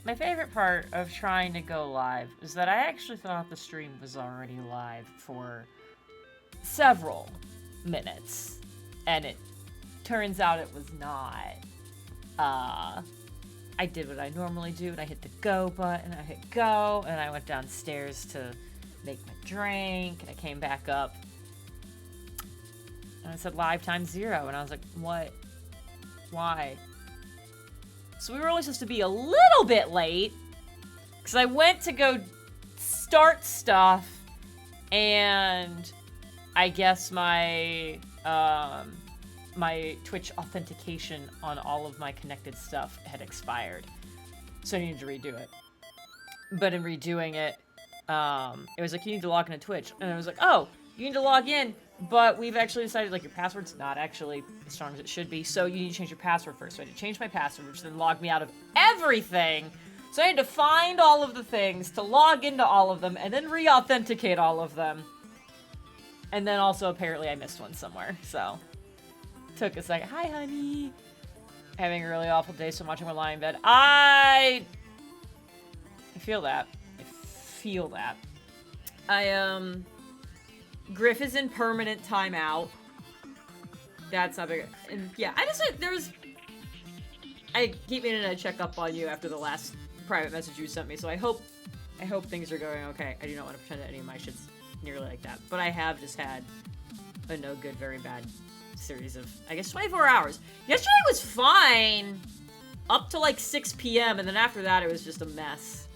My favorite part of trying to go live is that I actually thought the stream was already live for several minutes, and it turns out it was not. I did what I normally do, and I hit the go button, I hit go, and I went downstairs to make my drink, and I came back up, and it said live time 0, and I was like, what? Why? So we were only supposed to be a little bit late, because I went to go start stuff, and I guess my Twitch authentication on all of my connected stuff had expired. So I needed to redo it. But in redoing it, it was like, you need to log into Twitch. And I was like, oh, you need to log in, but we've actually decided, like, your password's not actually as strong as it should be, so you need to change your password first. So I had to change my password, which then logged me out of everything. So I had to find all of the things, to log into all of them, and then re-authenticate all of them. And then also, apparently, I missed one somewhere, so... Took a second. Hi, honey! Having a really awful day, so I'm watching my lying in bed. I feel that. I feel that. Griff is in permanent timeout. That's not big. And yeah, I keep meaning to check up on you after the last private message you sent me, so I hope things are going okay. I do not want to pretend that any of my shit's nearly like that, but I have just had a no good, very bad series of, I guess, 24 hours. Yesterday was fine up to like 6 p.m. and then after that it was just a mess.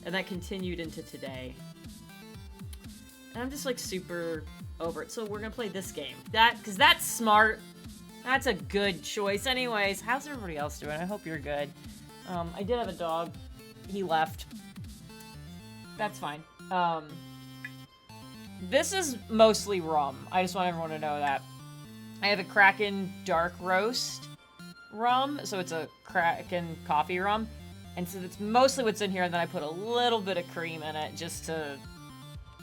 And that continued into today. And I'm just like super over it. So we're gonna play this game. Because that's smart. That's a good choice. Anyways, how's everybody else doing? I hope you're good. I did have a dog. He left. That's fine. This is mostly rum. I just want everyone to know that. I have a Kraken Dark Roast rum, so it's a Kraken coffee rum. And so that's mostly what's in here, and then I put a little bit of cream in it just to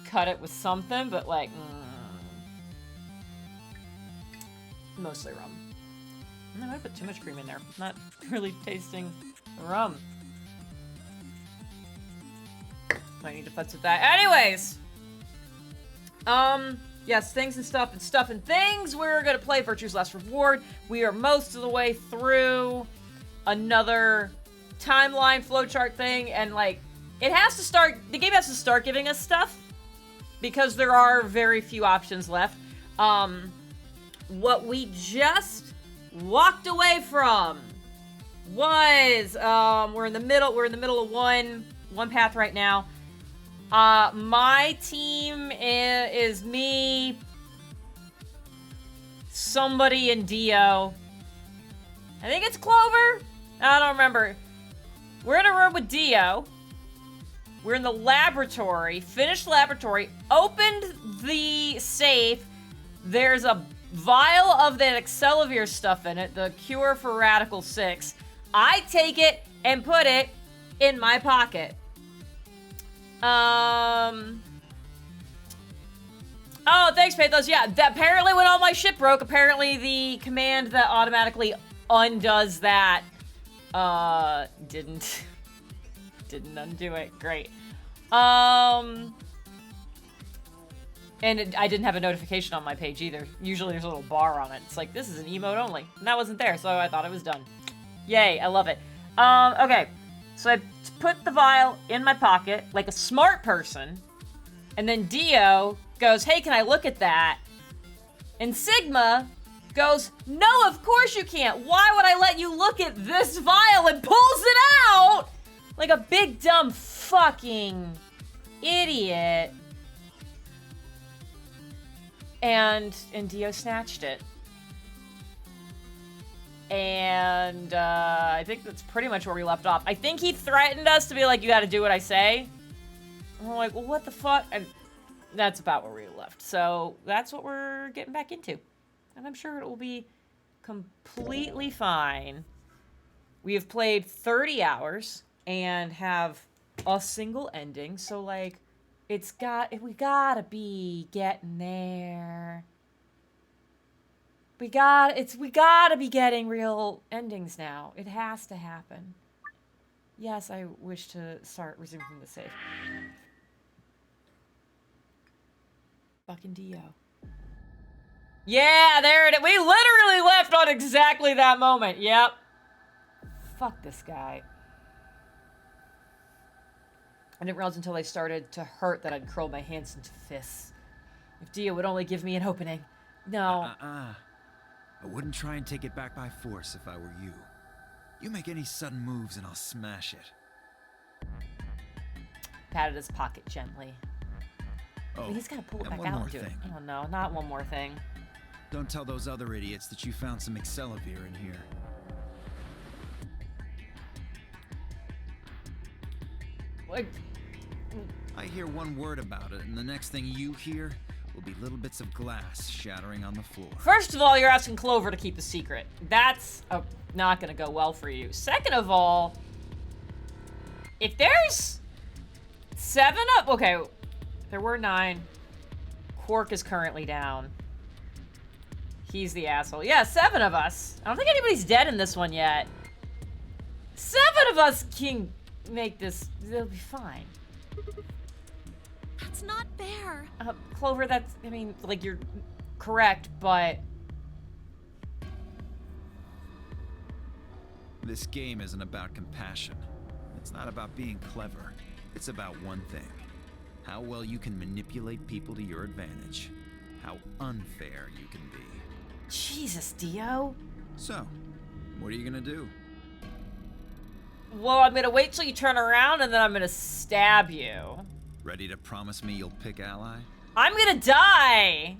cut it with something, but like, mostly rum. I might put too much cream in there. Not really tasting the rum. Might need to futz with that. Anyways! Yes, things and stuff and things. We're gonna play Virtue's Last Reward. We are most of the way through another timeline flowchart thing, and like, the game has to start giving us stuff, because there are very few options left. What we just walked away from was, we're in the middle of one path right now. My team is me, somebody, and Dio. I think it's Clover? I don't remember. We're in a room with Dio. We're in the laboratory, finished laboratory, opened the safe. There's a vial of that Accelavir stuff in it, the cure for Radical 6. I take it and put it in my pocket. Oh, thanks, Pathos. Yeah, apparently when all my shit broke, apparently the command that automatically undoes that, didn't undo it. Great. And I didn't have a notification on my page either. Usually there's a little bar on it. It's like, this is an emote only. And that wasn't there, so I thought it was done. Yay, I love it. Okay. So I put the vial in my pocket, like a smart person, and then Dio goes, hey, can I look at that? And Sigma goes, no, of course you can't. Why would I let you look at this vial, and pulls it out like a big dumb fucking idiot. And Dio snatched it. And I think that's pretty much where we left off. I think he threatened us to be like, you gotta do what I say. And we're like, well, what the fuck? And that's about where we left. So that's what we're getting back into. And I'm sure it will be completely fine. We have played 30 hours and have a single ending. So, like, we gotta be getting there. We gotta be getting real endings now. It has to happen. Yes, I wish to start resuming from the safe. Fucking Dio. Yeah, there it is. We literally left on exactly that moment. Yep. Fuck this guy. I didn't realize until they started to hurt that I'd curl my hands into fists. If Dio would only give me an opening. No. I wouldn't try and take it back by force if I were you. You make any sudden moves and I'll smash it. Patted his pocket gently. Oh, He's gotta pull it and back one out more and do it. thing. Oh no, not one more thing. Don't tell those other idiots that you found some Excelavir in here. Like, I hear one word about it, and the next thing you hear will be little bits of glass shattering on the floor. first of all, you're asking Clover to keep a secret. That's not gonna go well for you. Second of all, if there's 7 up, okay, there were 9. Quark is currently down. He's the asshole. Yeah, 7 of us. I don't think anybody's dead in this one yet. 7 of us can make this. They'll be fine. That's not fair. Clover, that's, I mean, like, you're correct, but... This game isn't about compassion. It's not about being clever. It's about one thing. How well you can manipulate people to your advantage. How unfair you can be. Jesus, Dio. So, what are you gonna do? Well, I'm gonna wait till you turn around, and then I'm gonna stab you. Ready to promise me you'll pick Ally? I'm gonna die!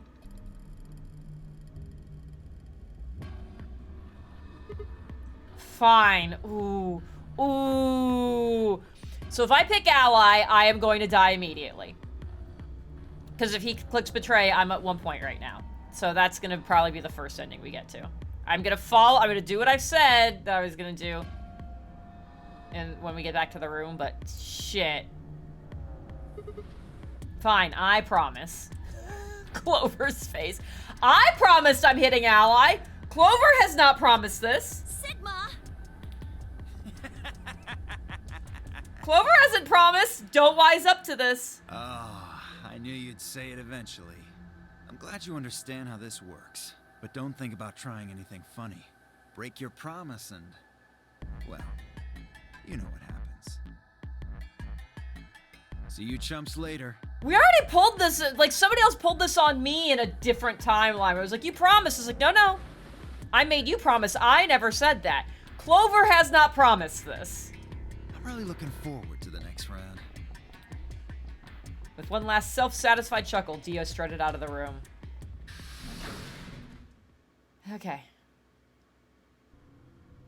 Fine. Ooh. Ooh. So if I pick Ally, I am going to die immediately. Because if he clicks Betray, I'm at 1 point right now. So that's gonna probably be the first ending we get to. I'm gonna do what I've said that I was gonna do. And when we get back to the room, but shit. Fine, I promise. Clover's face. I promised I'm hitting Ally. Clover has not promised this. Sigma! Clover hasn't promised. Don't wise up to this. Ah, I knew you'd say it eventually. I'm glad you understand how this works, but don't think about trying anything funny. Break your promise and, well, you know what happens. See you chumps later. We already pulled this, like somebody else pulled this on me in a different timeline. I was like, you promised. I was like, no. I made you promise. I never said that. Clover has not promised this. I'm really looking forward to the next round. With one last self-satisfied chuckle, Dio strutted out of the room. Okay.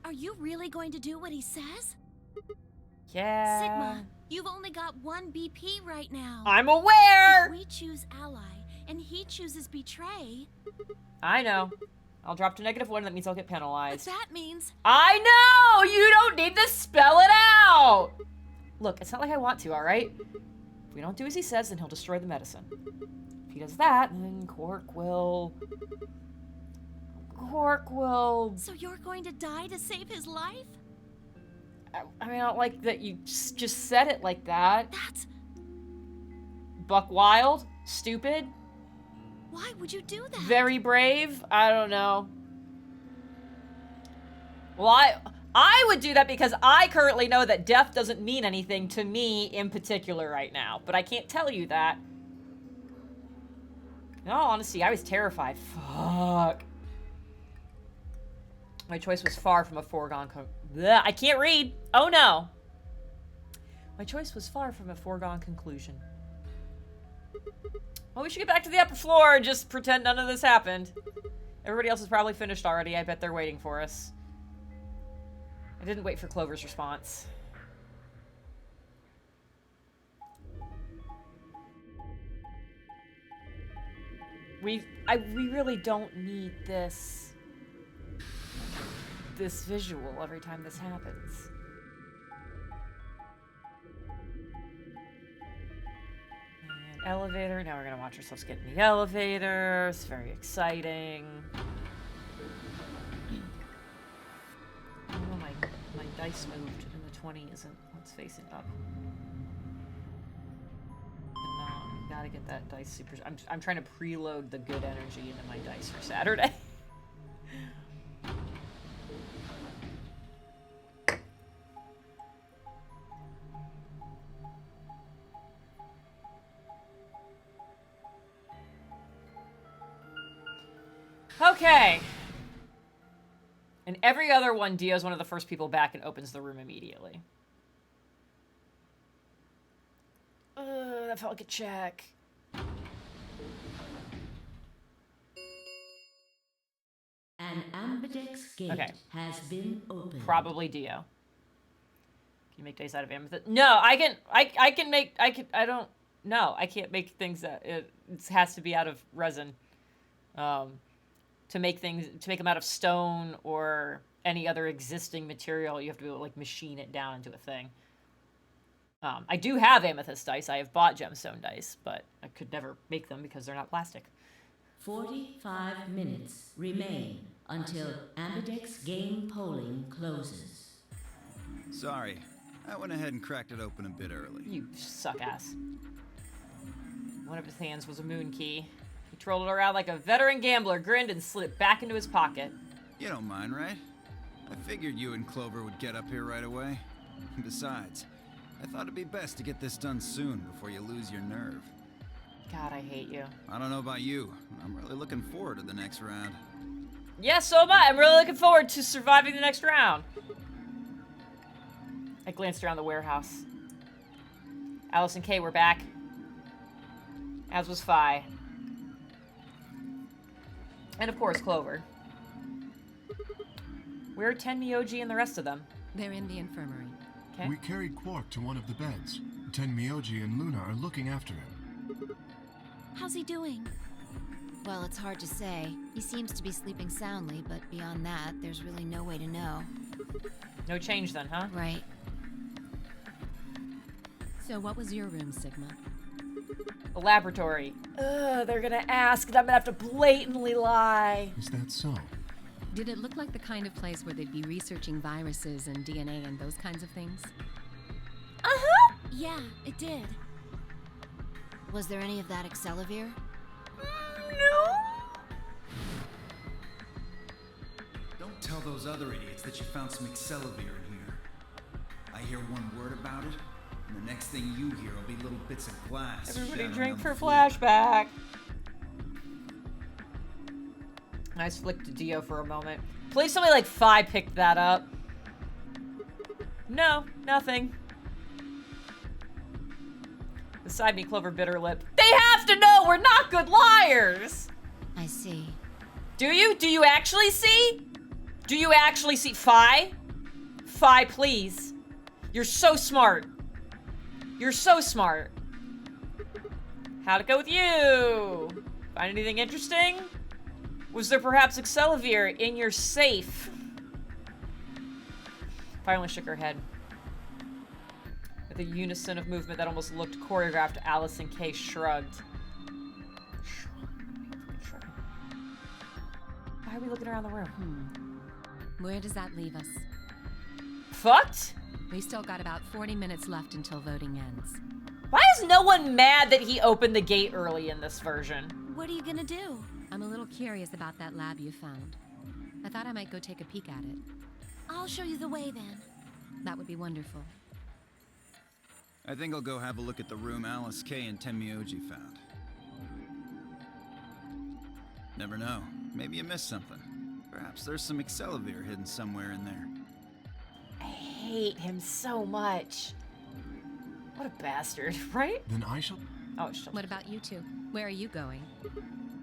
Are you really going to do what he says? Yeah. Sigma, you've only got 1 BP right now. I'm aware! If we choose Ally, and he chooses Betray... I know. I'll drop to -1, that means I'll get penalized. That means... I know! You don't need to spell it out! Look, it's not like I want to, alright? If we don't do as he says, then he'll destroy the medicine. If he does that, then Quark will... So you're going to die to save his life? I mean, I don't like that you just said it like that. That's... Buck wild? Stupid? Why would you do that? Very brave? I don't know. Well, I would do that because I currently know that death doesn't mean anything to me in particular right now. But I can't tell you that. In all honesty, I was terrified. Fuck. My choice was far from a foregone I can't read. Oh no. My choice was far from a foregone conclusion. Well, we should get back to the upper floor and just pretend none of this happened. Everybody else is probably finished already. I bet they're waiting for us. I didn't wait for Clover's response. We really don't need this visual every time this happens. And elevator. Now we're gonna watch ourselves get in the elevator. It's very exciting. Oh, my dice moved and the 20 isn't what's facing up. Gotta get that dice super. I'm trying to preload the good energy into my dice for Saturday. Okay. And every other one, Dio's one of the first people back and opens the room immediately. That felt like a check. An ambidex gate has been opened. Probably Dio. Can you make dice out of amethyst? No, I can't make things that it has to be out of resin. To make them out of stone or any other existing material, you have to be able to, like, machine it down into a thing. I do have amethyst dice. I have bought gemstone dice, but I could never make them because they're not plastic. 45 minutes remain until ambidex game polling closes. Sorry, I went ahead and cracked it open a bit early. You suck ass. One of his hands was a moon key. He trolled it around like a veteran gambler, grinned, and slid it back into his pocket. You don't mind, right? I figured you and Clover would get up here right away. Besides, I thought it'd be best to get this done soon before you lose your nerve. God, I hate you. I don't know about you, but I'm really looking forward to the next round. Yeah, so am I. I'm really looking forward to surviving the next round. I glanced around the warehouse. Alice and Kay were back. As was Fi. And of course, Clover. Where are Ten Myoji and the rest of them? They're in the infirmary. Okay. We carried Quark to one of the beds. Ten Myoji and Luna are looking after him. How's he doing? Well, it's hard to say. He seems to be sleeping soundly, but beyond that, there's really no way to know. No change then, huh? Right. So what was your room, Sigma? The laboratory. Ugh, they're gonna ask, and I'm gonna have to blatantly lie. Is that so? Did it look like the kind of place where they'd be researching viruses and DNA and those kinds of things? Uh-huh. Yeah, it did. Was there any of that Excelivir? No. Don't tell those other idiots that you found some Excelivir in here. I hear one word about it, and the next thing you hear will be little bits of glass. Everybody shattering drink on for the floor. flashback. Nice flick to Dio for a moment. Please somebody like Fi picked that up. No, nothing. Beside me, Clover bit her lip. They have to know we're not good liars! I see. Do you? Do you actually see? Do you actually see? Fi? Fi, please. You're so smart. You're so smart. How'd it go with you? Find anything interesting? Was there perhaps Excelivir in your safe? Finally shook her head. With a unison of movement that almost looked choreographed, Alice and Kay shrugged. Why are we looking around the room? Where does that leave us? Fucked? We still got about 40 minutes left until voting ends. Why is no one mad that he opened the gate early in this version? What are you gonna do? I'm a little curious about that lab you found. I thought I might go take a peek at it. I'll show you the way then. That would be wonderful. I think I'll go have a look at the room Alice, Kay, and Tenmyoji found. Never know. Maybe you missed something. Perhaps there's some Excelivir hidden somewhere in there. I hate him so much. What a bastard, right? Then I shall... Oh, it's still... What about you two? Where are you going?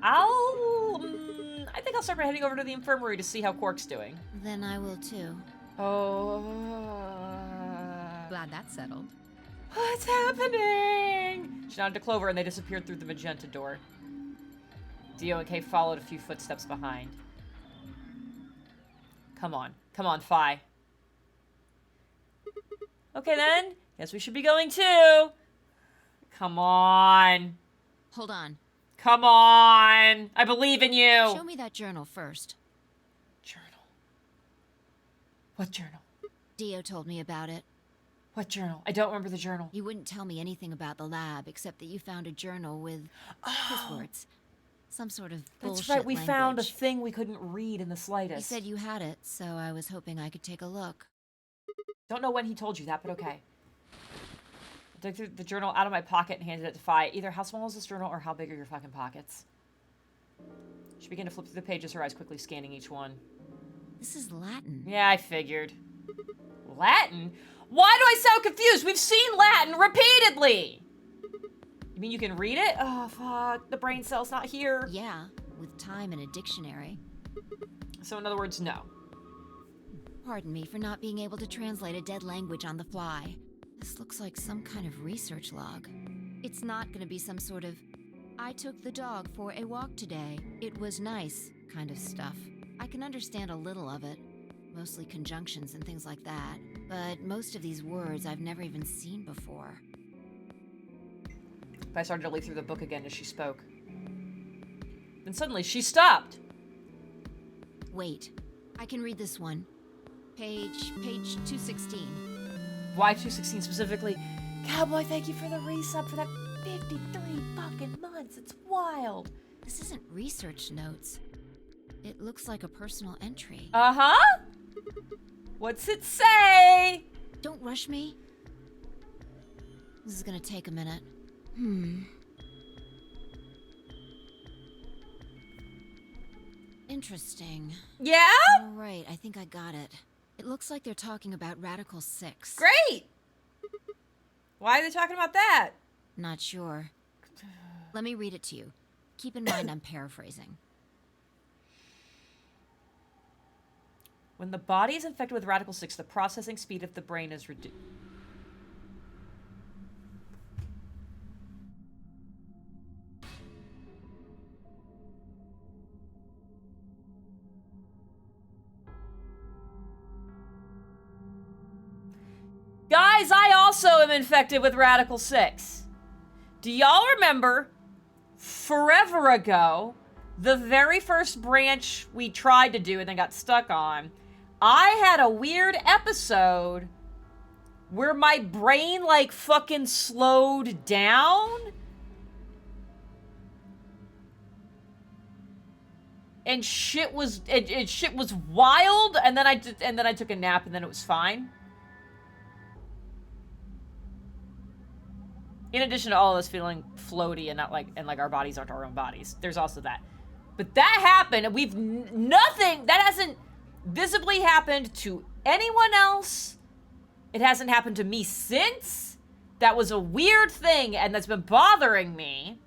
I think I'll start by heading over to the infirmary to see how Quark's doing. Then I will too. Oh. Glad that's settled. What's happening? She nodded to Clover and they disappeared through the magenta door. Dio and Kay followed a few footsteps behind. Come on. Come on, Fi. Okay then. Guess we should be going too. Come on. Hold on. Come on. I believe in you. Show me that journal first. Journal. What journal? Dio told me about it. What journal? I don't remember the journal. He wouldn't tell me anything about the lab, except that you found a journal with his words. Some sort of bullshit That's right, we found a language. thing we couldn't read in the slightest. He said you had it, so I was hoping I could take a look. Don't know when he told you that, but okay. I took the journal out of my pocket and handed it to Fi. Either how small is this journal or how big are your fucking pockets? She began to flip through the pages, her eyes quickly scanning each one. This is Latin. Yeah, I figured. Latin? Why do I sound confused? We've seen Latin repeatedly! You mean you can read it? Oh, fuck. The brain cell's not here. Yeah, with time and a dictionary. So in other words, no. Pardon me for not being able to translate a dead language on the fly. This looks like some kind of research log. It's not gonna be some sort of, I took the dog for a walk today. It was nice kind of stuff. I can understand a little of it, mostly conjunctions and things like that. But most of these words I've never even seen before. I started to leaf through the book again as she spoke. Then suddenly she stopped. Wait, I can read this one. Page 216. Why 216 specifically? Cowboy, thank you for the resub for that 53 fucking months. It's wild. This isn't research notes. It looks like a personal entry. Uh-huh. What's it say? Don't rush me. This is gonna take a minute. Interesting. Yeah? All right, I think I got it. It looks like they're talking about Radical 6. Great. Why are they talking about that? Not sure. Let me read it to you. Keep in mind I'm paraphrasing. When the body is infected with Radical 6, the processing speed of the brain is reduced. Guys, I also am infected with Radical 6. Do y'all remember, forever ago, the very first branch we tried to do and then got stuck on, I had a weird episode where my brain, like, fucking slowed down? And shit was, shit was wild, and then I took a nap, and then it was fine. In addition to all of us feeling floaty and not like, and like our bodies aren't our own bodies. There's also that. But that happened, and we've nothing, that hasn't visibly happened to anyone else. It hasn't happened to me since. That was a weird thing, and that's been bothering me.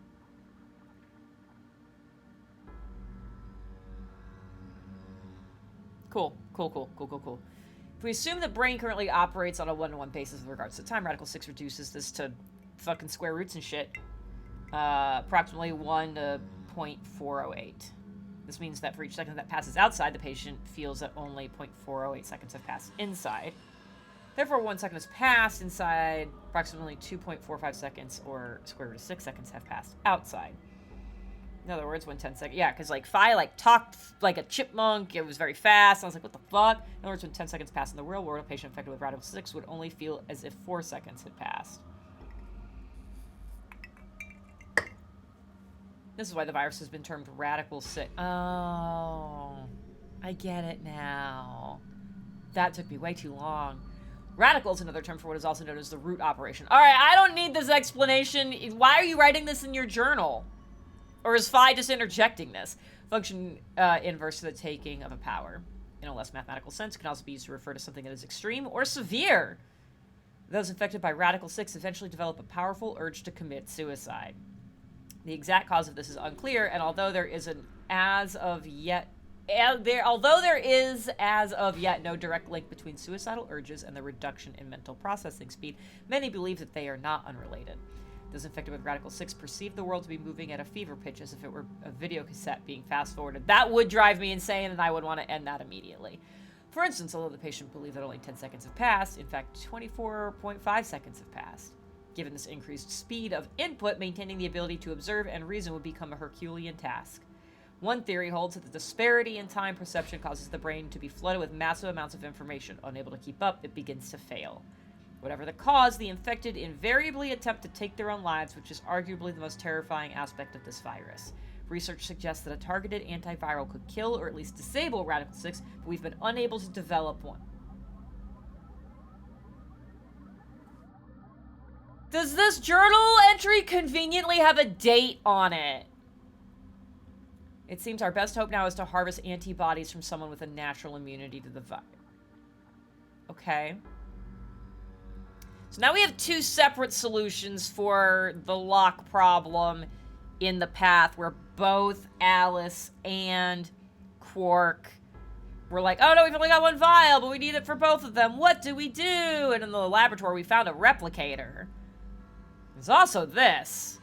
Cool. If we assume the brain currently operates on a one-to-one basis with regards to time, Radical 6 reduces this to fucking square roots and shit. Approximately 1 to 0.408. This means that for each second that passes outside, the patient feels that only 0.408 seconds have passed inside. Therefore, 1 second has passed inside, approximately 2.45 seconds, or square root of 6 seconds, have passed outside. In other words, when 10 seconds, yeah, because like Fi like talked like a chipmunk, it was very fast. I was like, what the fuck? In other words, when 10 seconds passed in the real world, a patient infected with Radical 6 would only feel as if 4 seconds had passed. This is why the virus has been termed Radical 6. Oh, I get it now. That took me way too long. Radical is another term for what is also known as the root operation. All right, I don't need this explanation. Why are you writing this in your journal? Or is Phi just interjecting this? Function inverse to the taking of a power. In a less mathematical sense, it can also be used to refer to something that is extreme or severe. Those infected by Radical 6 eventually develop a powerful urge to commit suicide. The exact cause of this is unclear, and although there is as of yet no direct link between suicidal urges and the reduction in mental processing speed, many believe that they are not unrelated. Those infected with Radical 6 perceive the world to be moving at a fever pitch as if it were a video cassette being fast-forwarded. That would drive me insane, and I would want to end that immediately. For instance, although the patient believed that only 10 seconds have passed, in fact, 24.5 seconds have passed. Given this increased speed of input, maintaining the ability to observe and reason would become a Herculean task. One theory holds that the disparity in time perception causes the brain to be flooded with massive amounts of information. Unable to keep up, it begins to fail. Whatever the cause, the infected invariably attempt to take their own lives, which is arguably the most terrifying aspect of this virus. Research suggests that a targeted antiviral could kill or at least disable Radical 6, but we've been unable to develop one. Does this journal entry conveniently have a date on it? It seems our best hope now is to harvest antibodies from someone with a natural immunity to the virus. Okay. So now we have two separate solutions for the lock problem in the path, where both Alice and Quark were like, oh no, we've only got one vial, but we need it for both of them. What do we do? And in the laboratory, we found a replicator. There's also this.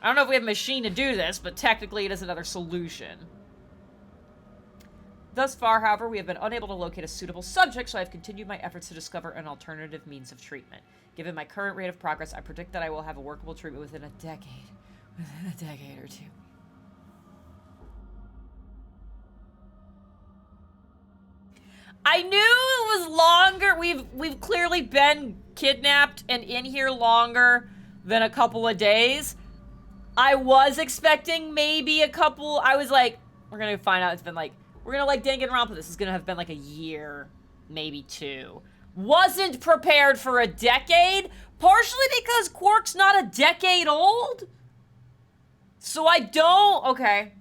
I don't know if we have a machine to do this, but technically it is another solution. Thus far, however, we have been unable to locate a suitable subject, so I have continued my efforts to discover an alternative means of treatment. Given my current rate of progress, I predict that I will have a workable treatment within a decade. Within a decade or two. I knew it was longer. We've clearly been kidnapped and in here longer than a couple of days. I was expecting maybe a couple. I was like, we're gonna find out it's been like, we're gonna like Danganronpa. This is gonna have been like a year, maybe 2. Wasn't prepared for a decade, partially because Quark's not a decade old. So I don't, okay.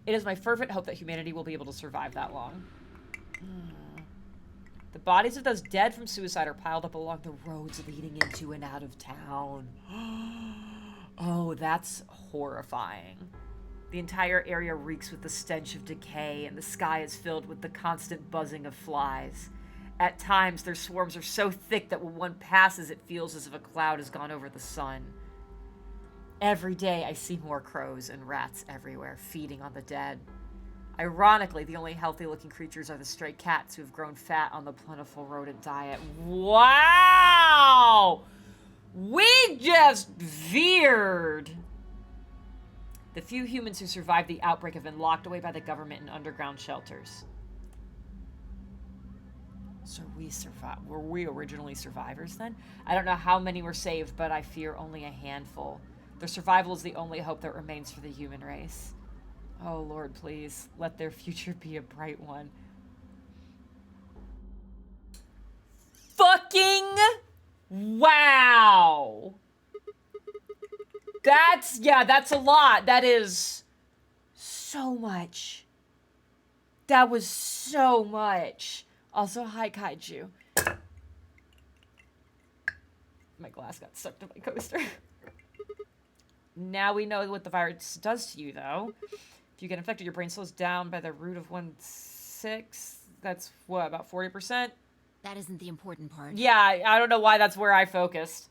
It is my fervent hope that humanity will be able to survive that long. The bodies of those dead from suicide are piled up along the roads leading into and out of town. Oh, that's horrifying. The entire area reeks with the stench of decay, and the sky is filled with the constant buzzing of flies. At times, their swarms are so thick that when one passes, it feels as if a cloud has gone over the sun. Every day, I see more crows and rats everywhere, feeding on the dead. Ironically, the only healthy-looking creatures are the stray cats who have grown fat on the plentiful rodent diet. Wow! We just veered! The few humans who survived the outbreak have been locked away by the government in underground shelters. So were we originally survivors then? I don't know how many were saved, but I fear only a handful. Their survival is the only hope that remains for the human race. Oh Lord, please, let their future be a bright one. Fucking wow! That's a lot. That is so much. That was so much. Also, hi, Kaiju. My glass got stuck to my coaster. Now we know what the virus does to you, though. If you get infected, your brain slows down by the root of 1/6. That's, what, about 40%? That isn't the important part. Yeah, I don't know why that's where I focused.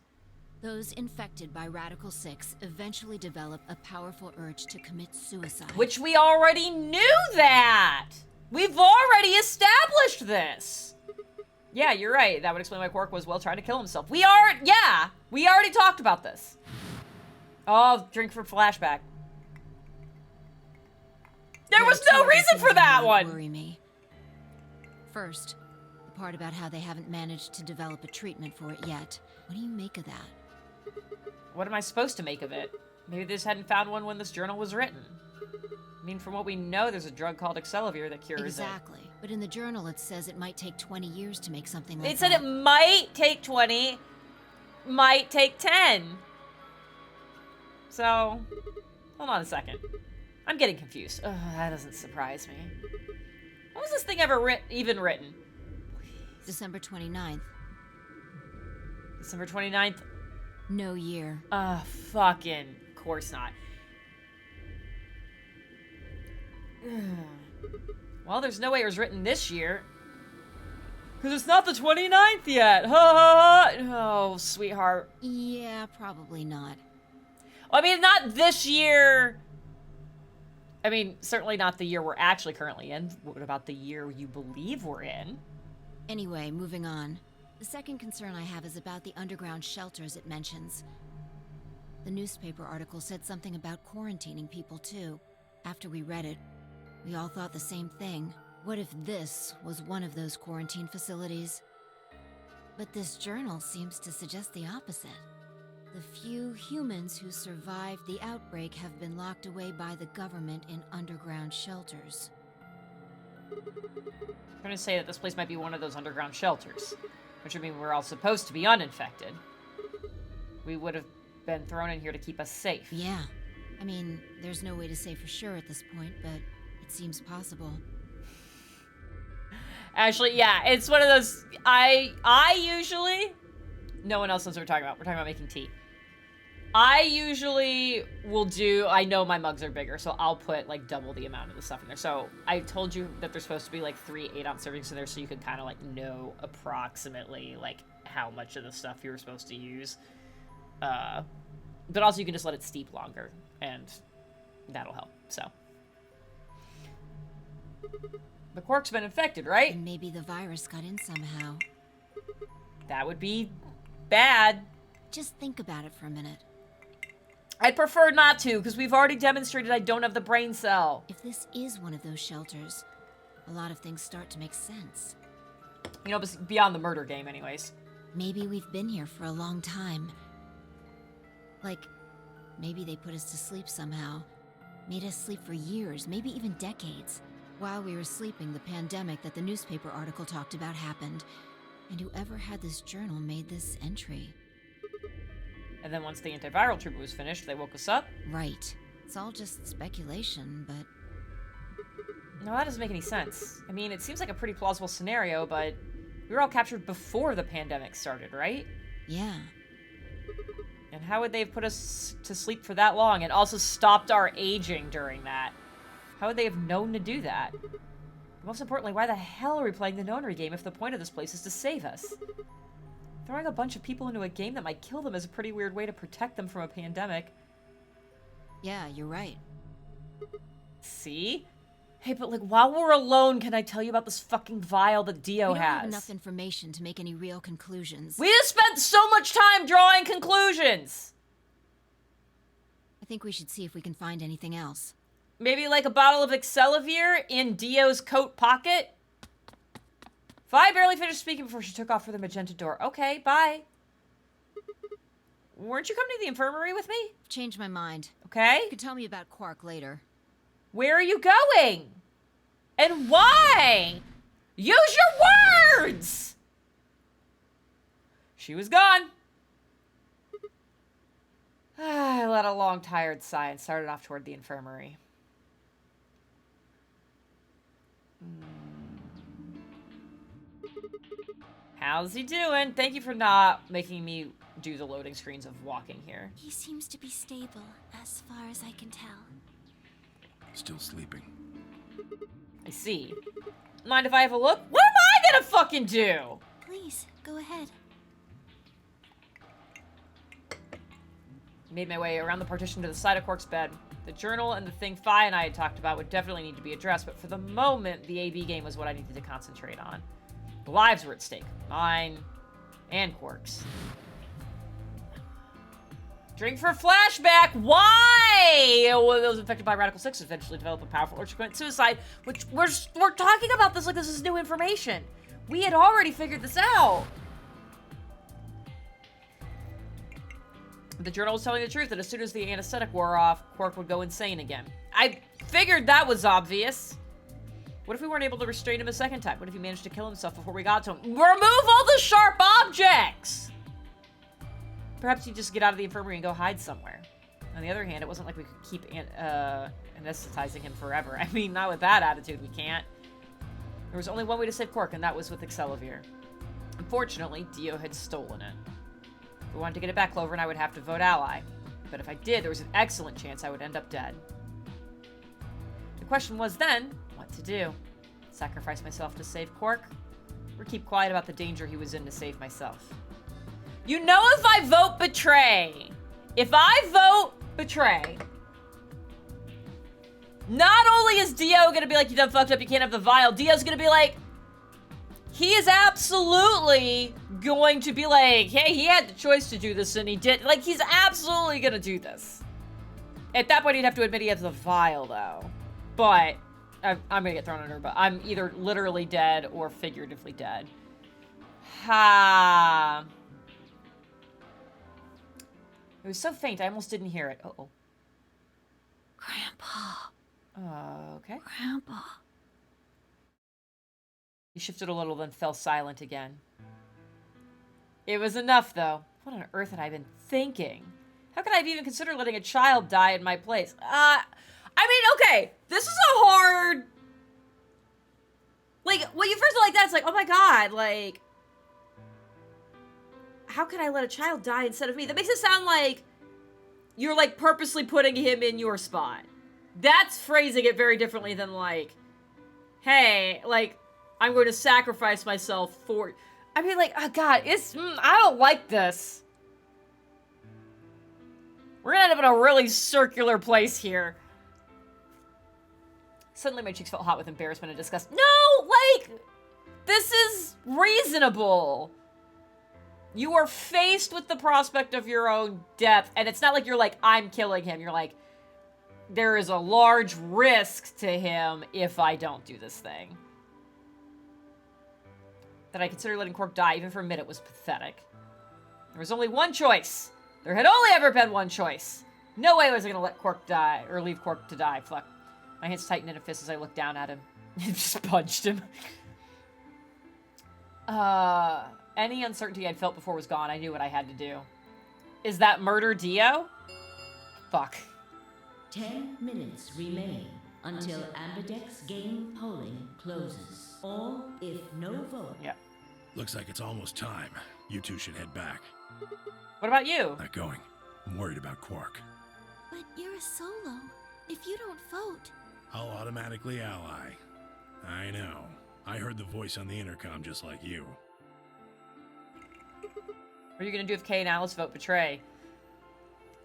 Those infected by Radical 6 eventually develop a powerful urge to commit suicide. Which we already knew that! We've already established this! Yeah, you're right. That would explain why Quark was, well, trying to kill himself. We already talked about this. Oh, drink for flashback. There was no reason for that one! Worry me. First, the part about how they haven't managed to develop a treatment for it yet. What do you make of that? What am I supposed to make of it? Maybe they just hadn't found one when this journal was written. I mean, from what we know, there's a drug called Excelivir that cures it. Exactly. But in the journal, it says it might take 20 years to make something like that. It said it might take 20, might take 10. So, hold on a second. I'm getting confused. Ugh, that doesn't surprise me. When was this thing ever even written? December 29th. December 29th? No year. Fucking course not. Well, there's no way it was written this year. Because it's not the 29th yet. Ha ha ha. Oh, sweetheart. Yeah, probably not. I mean, not this year. I mean, certainly not the year we're actually currently in. What about the year you believe we're in? Anyway, moving on. The second concern I have is about the underground shelters it mentions. The newspaper article said something about quarantining people too. After we read it, we all thought the same thing. What if this was one of those quarantine facilities? But this journal seems to suggest the opposite. The few humans who survived the outbreak have been locked away by the government in underground shelters. I'm going to say that this place might be one of those underground shelters, which would mean we're all supposed to be uninfected. We would have been thrown in here to keep us safe. Yeah. I mean, there's no way to say for sure at this point, but it seems possible. Actually, yeah, it's one of those, I usually, no one else knows what we're talking about. We're talking about making tea. I usually will do, I know my mugs are bigger, so I'll put like double the amount of the stuff in there. So I told you that there's supposed to be like 3 8-ounce servings in there, so you could kind of like know approximately like how much of the stuff you were supposed to use. But also you can just let it steep longer, and that'll help, so. The Quark's been infected, right? And maybe the virus got in somehow. That would be bad. Just think about it for a minute. I'd prefer not to, because we've already demonstrated I don't have the brain cell. If this is one of those shelters, a lot of things start to make sense. You know, beyond the murder game anyways. Maybe we've been here for a long time. Like, maybe they put us to sleep somehow. Made us sleep for years, maybe even decades. While we were sleeping, the pandemic that the newspaper article talked about happened. And whoever had this journal made this entry. And then once the antiviral treatment was finished, they woke us up. Right. It's all just speculation, but... No, that doesn't make any sense. I mean, it seems like a pretty plausible scenario, but we were all captured before the pandemic started, right? Yeah. And how would they have put us to sleep for that long and also stopped our aging during that? How would they have known to do that? Most importantly, why the hell are we playing the Nonary game if the point of this place is to save us? Throwing a bunch of people into a game that might kill them is a pretty weird way to protect them from a pandemic. Yeah, you're right. See? Hey, but like, while we're alone, can I tell you about this fucking vial that Dio We don't has? have enough information to make any real conclusions. We just spent so much time drawing conclusions! I think we should see if we can find anything else. Maybe like a bottle of Excelavir in Dio's coat pocket? Vi barely finished speaking before she took off for the magenta door. Okay, bye. Weren't you coming to the infirmary with me? Changed my mind. Okay. You could tell me about Quark later. Where are you going? And why? Use your words! She was gone. I let a long, tired sigh and started off toward the infirmary. How's he doing? Thank you for not making me do the loading screens of walking here. He seems to be stable, as far as I can tell. Still sleeping. I see. Mind if I have a look? What am I gonna fucking do? Please, go ahead. Made my way around the partition to the side of Quark's bed. The journal and the thing Fi and I had talked about would definitely need to be addressed, but for the moment, the AB game was what I needed to concentrate on. The lives were at stake. Mine and Quark's. Drink for flashback. Why? Well, those infected by Radical 6 eventually develop a powerful urge to commit suicide, which we're talking about this like this is new information. We had already figured this out. The journal was telling the truth that as soon as the anesthetic wore off, Quark would go insane again. I figured that was obvious. What if we weren't able to restrain him a second time? What if he managed to kill himself before we got to him? Remove all the sharp objects! Perhaps you just get out of the infirmary and go hide somewhere. On the other hand, it wasn't like we could keep anesthetizing him forever. I mean, not with that attitude, we can't. There was only one way to save Quark, and that was with Excelavir. Unfortunately, Dio had stolen it. If we wanted to get it back, Clover and I would have to vote ally. But if I did, there was an excellent chance I would end up dead. The question was then, what to do? Sacrifice myself to save Quark? Or keep quiet about the danger he was in to save myself? You know, if I vote betray, not only is Dio gonna be like, you done fucked up, you can't have the vial, Dio's gonna be like, he is absolutely going to be like, hey, he had the choice to do this and he did. Like, he's absolutely gonna do this. At that point, he'd have to admit he has the vial, though. But I'm gonna get thrown under, but I'm either literally dead or figuratively dead. Ha. It was so faint, I almost didn't hear it. Uh-oh. Grandpa. Okay. Grandpa. He shifted a little, then fell silent again. It was enough, though. What on earth had I been thinking? How could I have even considered letting a child die in my place? I mean, okay, this is a hard... Like, when you first are like that, it's like, oh my god, like... How could I let a child die instead of me? That makes it sound like you're, like, purposely putting him in your spot. That's phrasing it very differently than, like, hey, like, I'm going to sacrifice myself for... I mean, like, oh god, it's... I don't like this. We're gonna end up in a really circular place here. Suddenly my cheeks felt hot with embarrassment and disgust. No, like, this is reasonable. You are faced with the prospect of your own death, and it's not like you're like, I'm killing him. You're like, there is a large risk to him if I don't do this thing. That I consider letting Quark die, even for a minute, was pathetic. There was only one choice. There had only ever been one choice. No way was I gonna let Quark die, or leave Quark to die. Fuck. My hands tightened in a fist as I looked down at him. Just punched him. Any uncertainty I'd felt before was gone. I knew what I had to do. Is that murder Dio? Fuck. 10 minutes remain until Ambidex game polling closes. Or if no vote... Yeah. Looks like it's almost time. You two should head back. What about you? Not going. I'm worried about Quark. But you're a solo. If you don't vote... I'll automatically ally. I know. I heard the voice on the intercom just like you. What are you gonna do if Kay and Alice vote betray?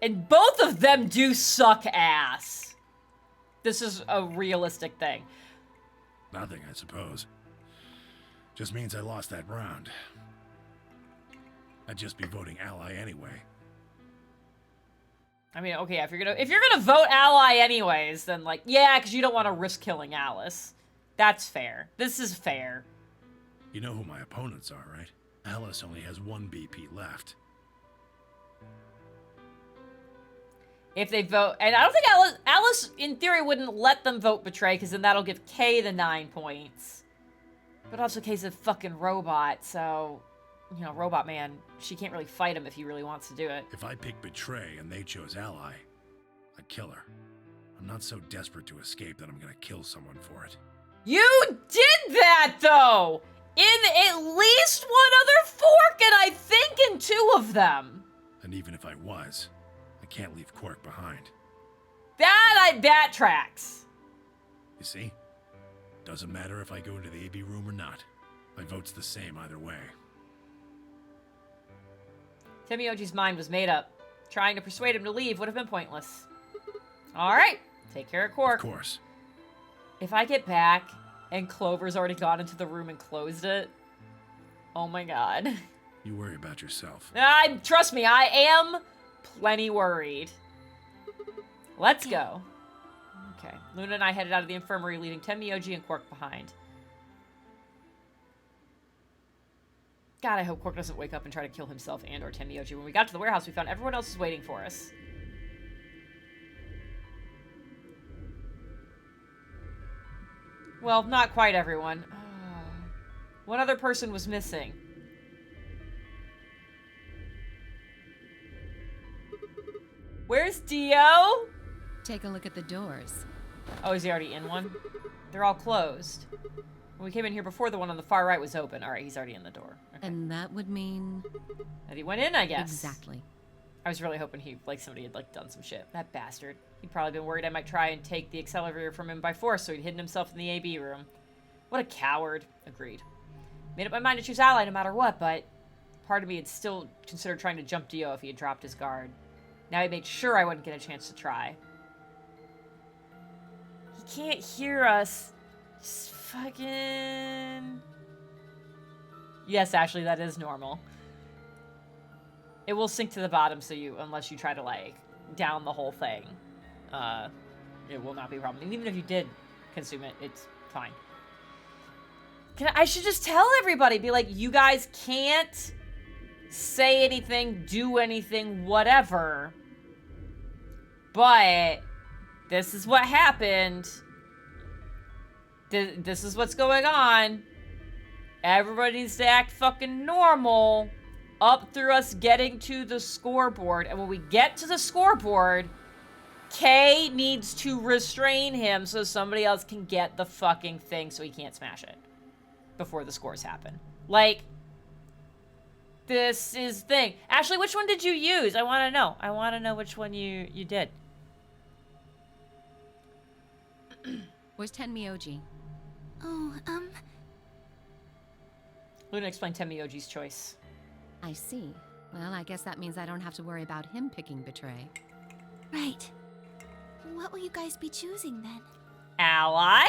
And both of them do suck ass. This is a realistic thing. Nothing, I suppose. Just means I lost that round. I'd just be voting ally anyway. I mean, okay, if you're gonna vote ally anyways, then like, yeah, because you don't want to risk killing Alice. That's fair. This is fair. You know who my opponents are, right? Alice only has one BP left. If they vote, and I don't think Alice in theory wouldn't let them vote betray, because then that'll give Kay the 9 points. But also Kay's a fucking robot, so, you know, Robot Man, she can't really fight him if he really wants to do it. If I pick betray and they chose ally, I'd kill her. I'm not so desperate to escape that I'm gonna kill someone for it. You did that, though! In at least one other fork, and I think in 2 of them. And even if I was, I can't leave Quark behind. That tracks. You see? Doesn't matter if I go into the AB room or not. My vote's the same either way. Temioji's mind was made up. Trying to persuade him to leave would have been pointless. Alright, take care of Quark. Of course. If I get back and Clover's already gone into the room and closed it, oh my god. You worry about yourself. Trust me, I am plenty worried. Let's go. Okay, Luna and I headed out of the infirmary, leaving Temioji and Quark behind. God, I hope Quark doesn't wake up and try to kill himself and or Temioji. When we got to the warehouse, we found everyone else was waiting for us. Well, not quite everyone. Oh. One other person was missing. Where's Dio? Take a look at the doors. Oh, is he already in one? They're all closed. When we came in here before, the one on the far right was open. All right, he's already in the door. Okay. And that would mean... That he went in, I guess. Exactly. I was really hoping somebody had, like, done some shit. That bastard. He'd probably been worried I might try and take the accelerator from him by force, so he'd hidden himself in the AB room. What a coward. Agreed. Made up my mind to choose ally no matter what, but part of me had still considered trying to jump Dio if he had dropped his guard. Now he made sure I wouldn't get a chance to try. He can't hear us. Just fucking... Yes, Ashley, that is normal. It will sink to the bottom, so unless you try to, like, down the whole thing, it will not be a problem. And even if you did consume it, it's fine. I should just tell everybody, be like, you guys can't say anything, do anything, whatever. But this is what happened. This is what's going on. Everybody needs to act fucking normal up through us getting to the scoreboard. And when we get to the scoreboard, Kay needs to restrain him so somebody else can get the fucking thing so he can't smash it before the scores happen. Like, this is thing. Ashley, which one did you use? I want to know. I want to know which one you did. Where's Tenmyoji? Oh, Luna explained Tenmyoji's choice. I see. Well, I guess that means I don't have to worry about him picking Betray. right. What will you guys be choosing then? Ally?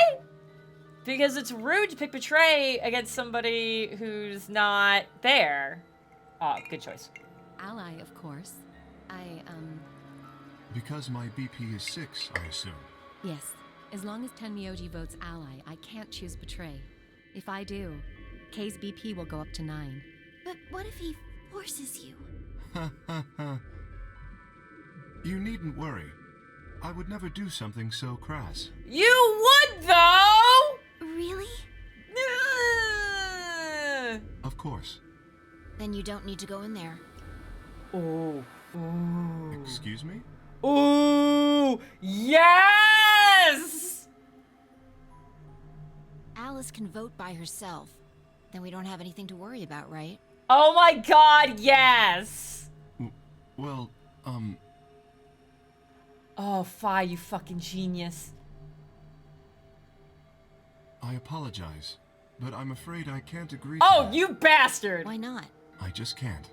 Because it's rude to pick Betray against somebody who's not there. Oh, good choice. Ally, of course. Because my BP is 6, I assume. Yes. As long as Tenmyoji votes Ally, I can't choose Betray. If I do, Kay's BP will go up to 9. But what if he forces you? You needn't worry. I would never do something so crass. You would, though! Really? Of course. Then you don't need to go in there. Ooh. Ooh. Excuse me? Ooh. Yes! Alice can vote by herself. Then we don't have anything to worry about, right? Oh my god, yes! Well, Oh, Fi, you fucking genius. I apologize, but I'm afraid I can't agree Oh, to you bastard! Why not? I just can't.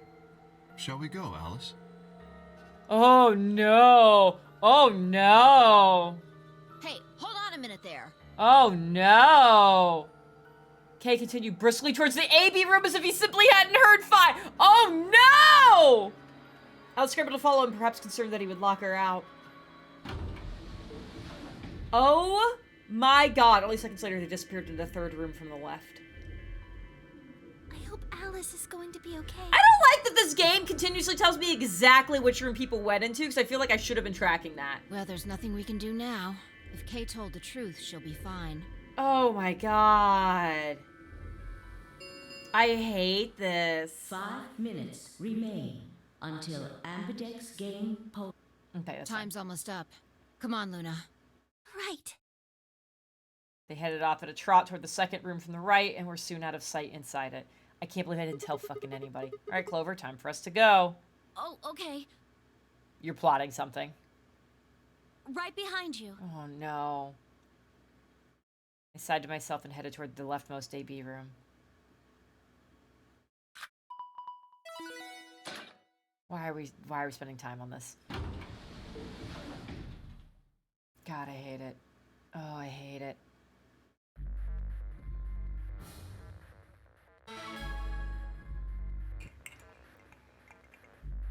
Shall we go, Alice? Oh no! Oh no! Hey, hold on a minute there. Oh no! Kay continued briskly towards the AB room as if he simply hadn't heard Fi. Oh no! I was scrambled to follow him, perhaps concerned that he would lock her out. Oh my god. Only seconds later, they disappeared in the third room from the left. I hope Alice is going to be okay. I don't like that this game continuously tells me exactly which room people went into, because I feel like I should have been tracking that. Well, there's nothing we can do now. If Kay told the truth, she'll be fine. Oh my god. I hate this. 5 minutes remain until Ambidex game poll. Okay, that's fine. Time's almost up. Come on, Luna. Right. They headed off at a trot toward the second room from the right, and were soon out of sight inside it. I can't believe I didn't tell fucking anybody. All right, Clover, time for us to go. Oh, okay. You're plotting something. Right behind you. Oh, no. I sighed to myself and headed toward the leftmost AB room. Why are we spending time on this? God, I hate it. Oh, I hate it.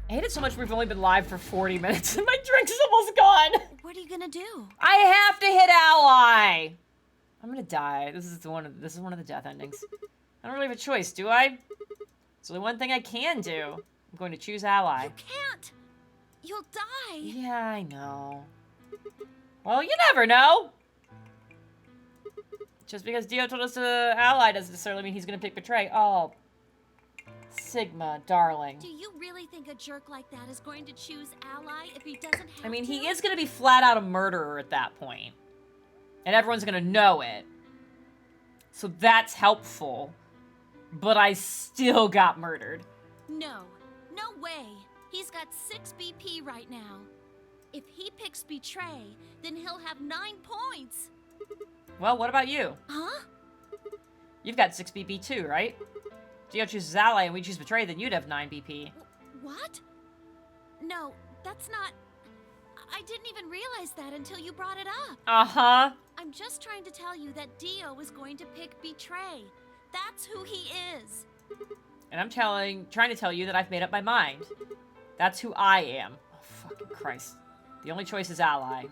I hate it so much we've only been live for 40 minutes and my drink's almost gone. What are you gonna do? I have to hit ally. I'm gonna die. This is one of the death endings. I don't really have a choice, do I? There's only one thing I can do. I'm going to choose ally. You can't. You'll die. Yeah, I know. Well, you never know. Just because Dio told us to ally doesn't necessarily mean he's gonna pick Betray. Oh, Sigma, darling. Do you really think a jerk like that is going to choose ally if he doesn't have I mean, to? he is gonna be flat out a murderer at that point. And everyone's gonna know it. So that's helpful. But I still got murdered. No. No way. He's got 6 BP right now. If he picks Betray, then he'll have 9 points. Well, what about you? Huh? You've got 6 BP too, right? Dio chooses ally and we choose Betray, then you'd have 9 BP. What? No, that's not... I didn't even realize that until you brought it up. Uh-huh. I'm just trying to tell you that Dio is going to pick Betray. That's who he is. And I'm trying to tell you that I've made up my mind. That's who I am. Oh, fucking Christ. The only choice is Ally.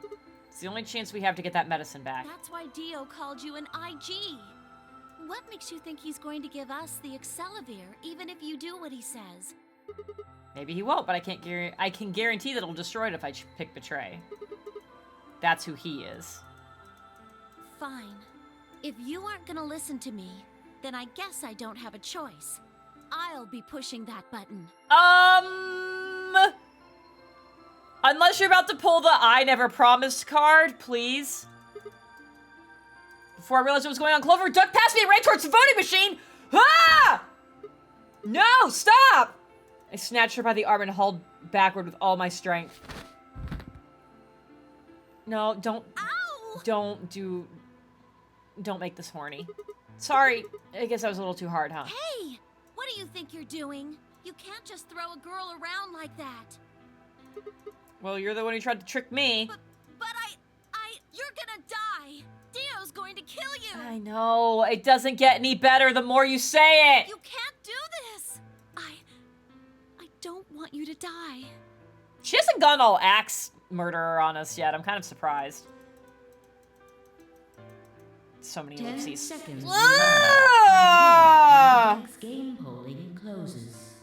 It's the only chance we have to get that medicine back. That's why Dio called you an IG. What makes you think he's going to give us the Excelivir, even if you do what he says? Maybe he won't, but I can guarantee that it'll destroy it if I pick Betray. That's who he is. Fine. If you aren't gonna listen to me, then I guess I don't have a choice. I'll be pushing that button. Unless you're about to pull the I never promised card, please. Before I realized what was going on, Clover ducked past me and ran towards the voting machine! Ah! No, stop! I snatched her by the arm and hauled backward with all my strength. No, don't... Ow! Don't make this horny. Sorry, I guess that was a little too hard, huh? Hey! What do you think you're doing? You can't just throw a girl around like that. Well, you're the one who tried to trick me. But you're gonna die! Dio's going to kill you! I know, it doesn't get any better the more you say it! You can't do this! I don't want you to die. She hasn't gone all axe murderer on us yet. I'm kind of surprised. So many 10 ellipses. seconds. Ah! Next game polling closes.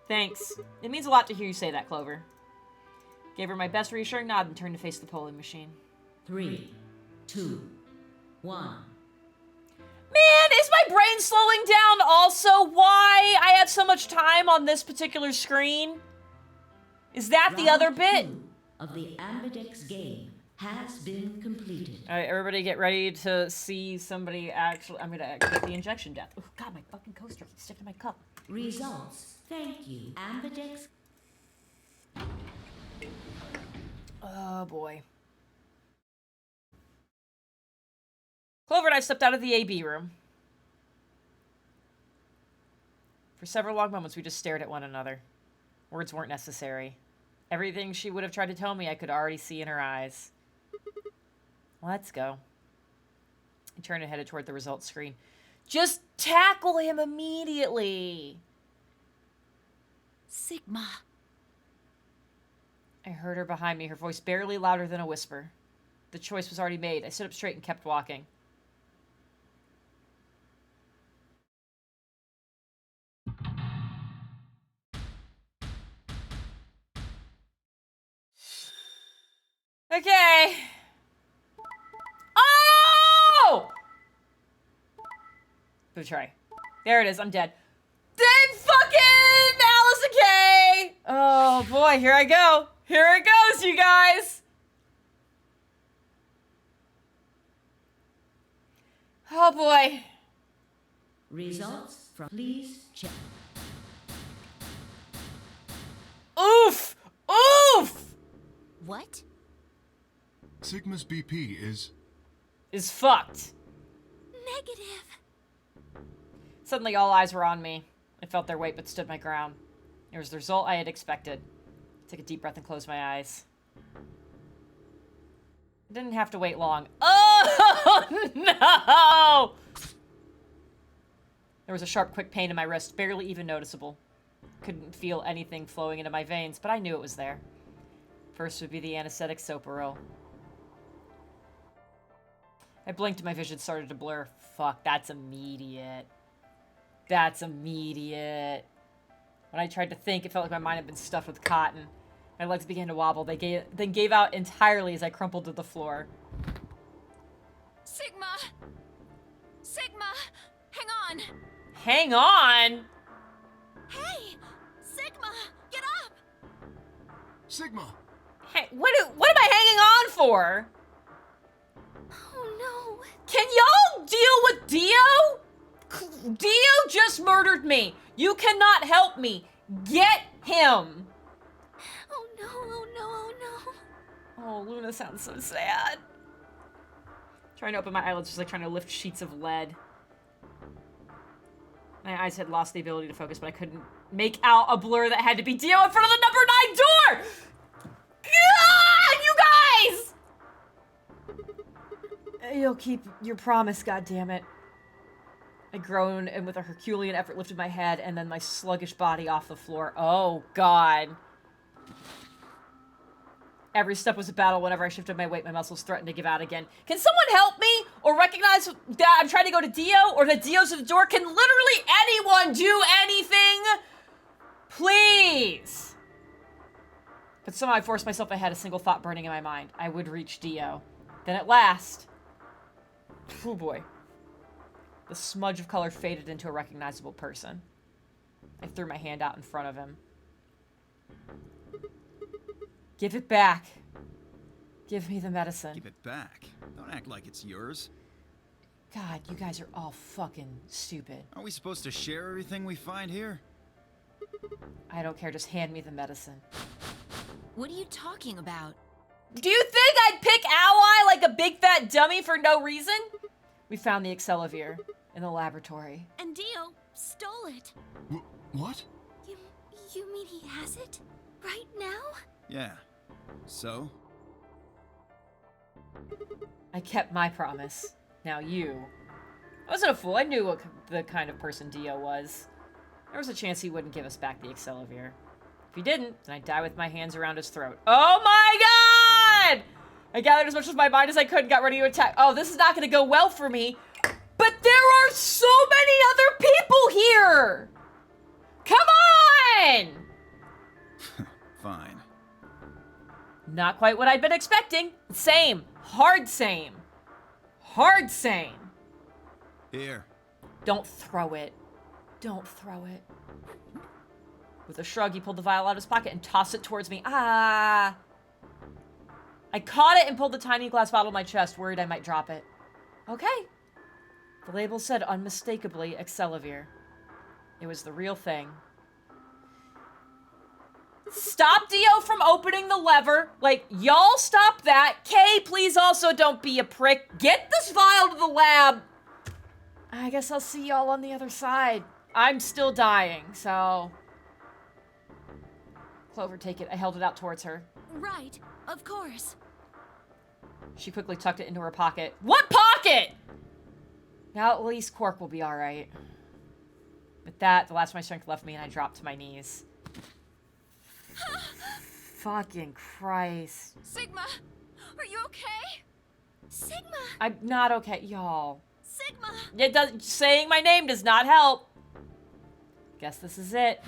Thanks. It means a lot to hear you say that, Clover. Gave her my best reassuring nod and turned to face the polling machine. 3, 2, 1. Man, is my brain slowing down also why I have so much time on this particular screen? Is that the other bit? Round 2 of the Ambidex game has been completed. Alright, everybody get ready to see somebody actually... I'm gonna get the injection death. Oh god, my fucking coaster keeps sticking to my cup. Results. Thank you. Ambidex. Oh boy. Clover and I stepped out of the AB room. For several long moments, we just stared at one another. Words weren't necessary. Everything she would have tried to tell me, I could already see in her eyes. Let's go. I turned and headed toward the results screen. Just tackle him immediately! Sigma. I heard her behind me, her voice barely louder than a whisper. The choice was already made. I stood up straight and kept walking. Okay. Oh! Betray. There it is. I'm dead. Then fucking Alice Kay! Oh boy, here I go. Here it goes, you guys. Oh boy. Results from. Please check. Oof! Oof! What? Sigma's BP is fucked. Negative. Suddenly all eyes were on me. I felt their weight but stood my ground. It was the result I had expected. I took a deep breath and closed my eyes. I didn't have to wait long. Oh no! There was a sharp, quick pain in my wrist, barely even noticeable. Couldn't feel anything flowing into my veins, but I knew it was there. First would be the anesthetic Soparil. I blinked and my vision started to blur. Fuck, that's immediate. That's immediate. When I tried to think, it felt like my mind had been stuffed with cotton. My legs began to wobble. They then gave out entirely as I crumpled to the floor. Sigma! Sigma! Hang on! Hang on! Hey! Sigma! Get up! Sigma. Hey, what am I hanging on for? Oh no! Can y'all deal with Dio? Dio just murdered me. You cannot help me. Get him. Oh no, oh no, oh no. Oh, Luna sounds so sad. Trying to open my eyelids, just like trying to lift sheets of lead. My eyes had lost the ability to focus, but I couldn't make out a blur that had to be Dio in front of the number 9 door! God, you guys! You'll keep your promise, goddammit. I groaned and with a Herculean effort lifted my head and then my sluggish body off the floor. Oh, God. Every step was a battle. Whenever I shifted my weight, my muscles threatened to give out again. Can someone help me? Or recognize that I'm trying to go to Dio? Or that Dio's at the door? Can literally anyone do anything? Please! But somehow I forced myself ahead, a single thought burning in my mind. I would reach Dio. Then at last... Oh boy. The smudge of color faded into a recognizable person. I threw my hand out in front of him. Give it back. Give me the medicine. Give it back. Don't act like it's yours. God, you guys are all fucking stupid. Are we supposed to share everything we find here? I don't care, just hand me the medicine. What are you talking about? Do you think I'd pick Ally like a big fat dummy for no reason? We found the Excelavir in the laboratory. And Dio stole it. What? You mean he has it? Right now? Yeah. So? I kept my promise. Now you. I wasn't a fool. I knew what the kind of person Dio was. There was a chance he wouldn't give us back the Excelavir. If he didn't, then I'd die with my hands around his throat. Oh my God! I gathered as much of my mind as I could and got ready to attack. Oh, this is not going to go well for me. But there are so many other people here! Come on! Fine. Not quite what I'd been expecting. Same. Hard same. Hard same. Here. Don't throw it. Don't throw it. With a shrug, he pulled the vial out of his pocket and tossed it towards me. Ah! I caught it and pulled the tiny glass bottle to my chest, worried I might drop it. Okay. The label said unmistakably Excelavir. It was the real thing. Stop Dio from opening the lever. Like, y'all stop that. Kay, please also don't be a prick. Get this vial to the lab. I guess I'll see y'all on the other side. I'm still dying, so... Clover, take it. I held it out towards her. Right, of course. She quickly tucked it into her pocket. What pocket? Now at least Quark will be alright. With that, the last of my strength left me and I dropped to my knees. Fucking Christ. Sigma, are you okay? Sigma! I'm not okay, y'all. Sigma! It does, saying my name does not help. Guess this is it.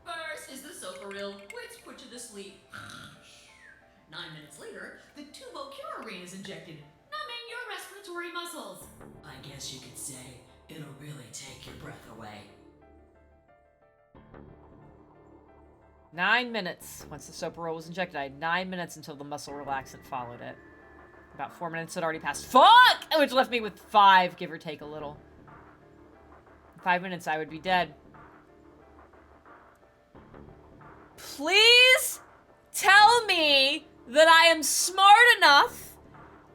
First, is the sofa real? Let's put you to sleep. 9 minutes later, the tubocurarine is injected, numbing your respiratory muscles. I guess you could say it'll really take your breath away. 9 minutes. Once the soap was injected, I had 9 minutes until the muscle relaxant followed it. About 4 minutes had already passed. Fuck! Which left me with 5, give or take a little. In 5 minutes, I would be dead. Please tell me that I am smart enough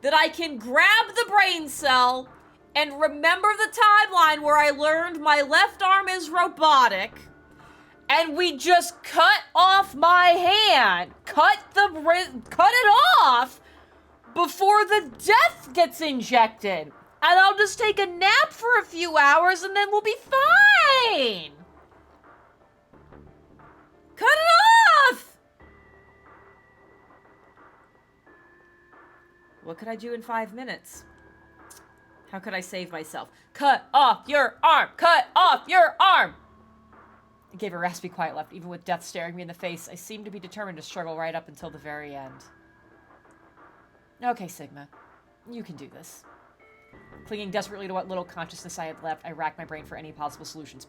that I can grab the brain cell and remember the timeline where I learned my left arm is robotic, and we just cut off my hand, cut it off before the death gets injected, and I'll just take a nap for a few hours and then we'll be fine. Cut it off! What could I do in 5 minutes? How could I save myself? Cut off your arm! Cut off your arm! I gave a raspy quiet laugh. Even with death staring me in the face, I seemed to be determined to struggle right up until the very end. Okay, Sigma. You can do this. Clinging desperately to what little consciousness I had left, I racked my brain for any possible solutions.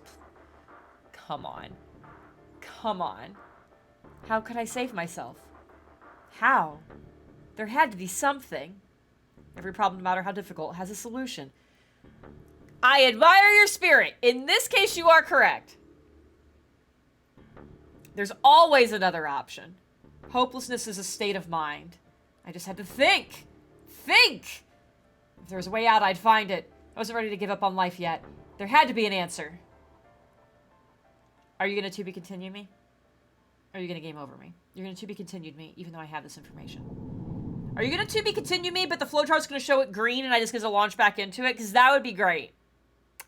Come on. Come on. How could I save myself? How? There had to be something. Every problem, no matter how difficult, has a solution. I admire your spirit. In this case, you are correct. There's always another option. Hopelessness is a state of mind. I just had to think. Think! If there was a way out, I'd find it. I wasn't ready to give up on life yet. There had to be an answer. Are you going to be continue me? Or are you going to game over me? You're going to be continued me, even though I have this information. Are you gonna to be continue me, but the flowchart's gonna show it green and I just get to launch back into it? Because that would be great.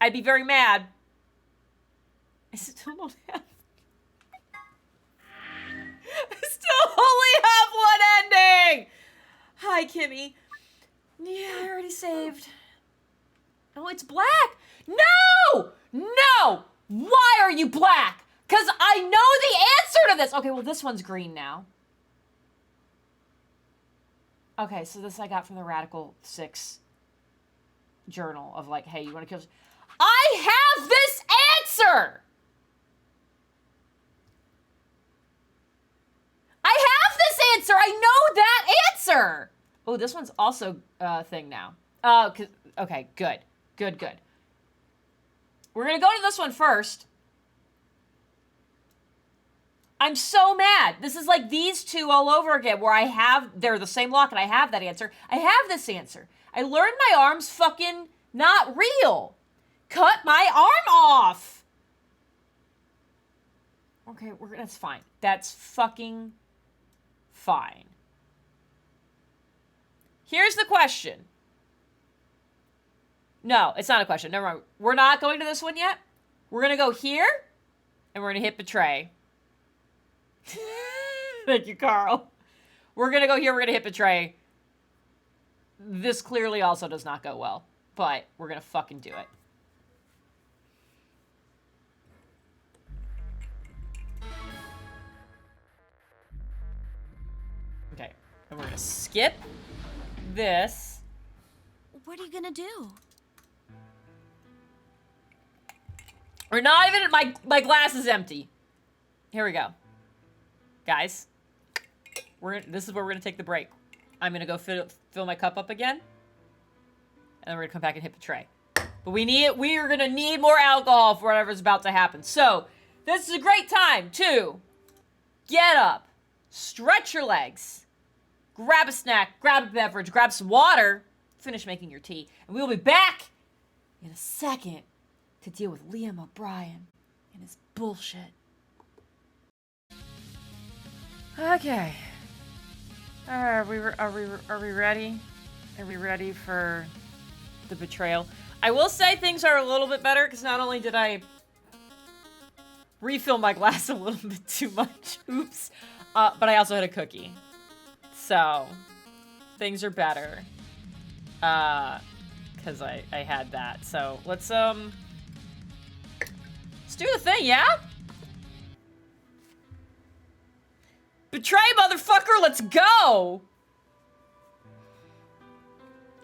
I'd be very mad. I still don't have... I still only have one ending! Hi, Kimmy. Yeah, I already saved. Oh, it's black. No! No! Why are you black? Because I know the answer to this. Okay, well, this one's green now. Okay, so this I got from the Radical 6 journal of like, hey, you want to kill... I have this answer! I have this answer! I know that answer! Oh, this one's also a thing now. Okay, good. Good, good. We're gonna go to this one first. I'm so mad. This is like these two all over again where they're the same lock and I have that answer. I have this answer. I learned my arm's fucking not real. Cut my arm off. Okay, that's fine. That's fucking fine. Here's the question. No, it's not a question. Never mind. We're not going to this one yet. We're going to go here, and we're going to hit betray. Thank you, Carl. We're going to go here. We're going to hit betray. This clearly also does not go well, but we're going to fucking do it. Okay, and we're going to skip this. What are you gonna do? We're not even... My glass is empty. Here we go. Guys. This is where we're going to take the break. I'm going to go fill my cup up again. And then we're going to come back and hit the tray. But we are going to need more alcohol for whatever's about to happen. So, this is a great time to get up, stretch your legs, grab a snack, grab a beverage, grab some water, finish making your tea, and we'll be back in a second to deal with Liam O'Brien and his bullshit. Okay. Are we ready? Are we ready for the betrayal? I will say things are a little bit better because not only did I refill my glass a little bit too much, oops, but I also had a cookie. So, things are better. Because I had that. So, let's do the thing, yeah? Betray, motherfucker, let's go!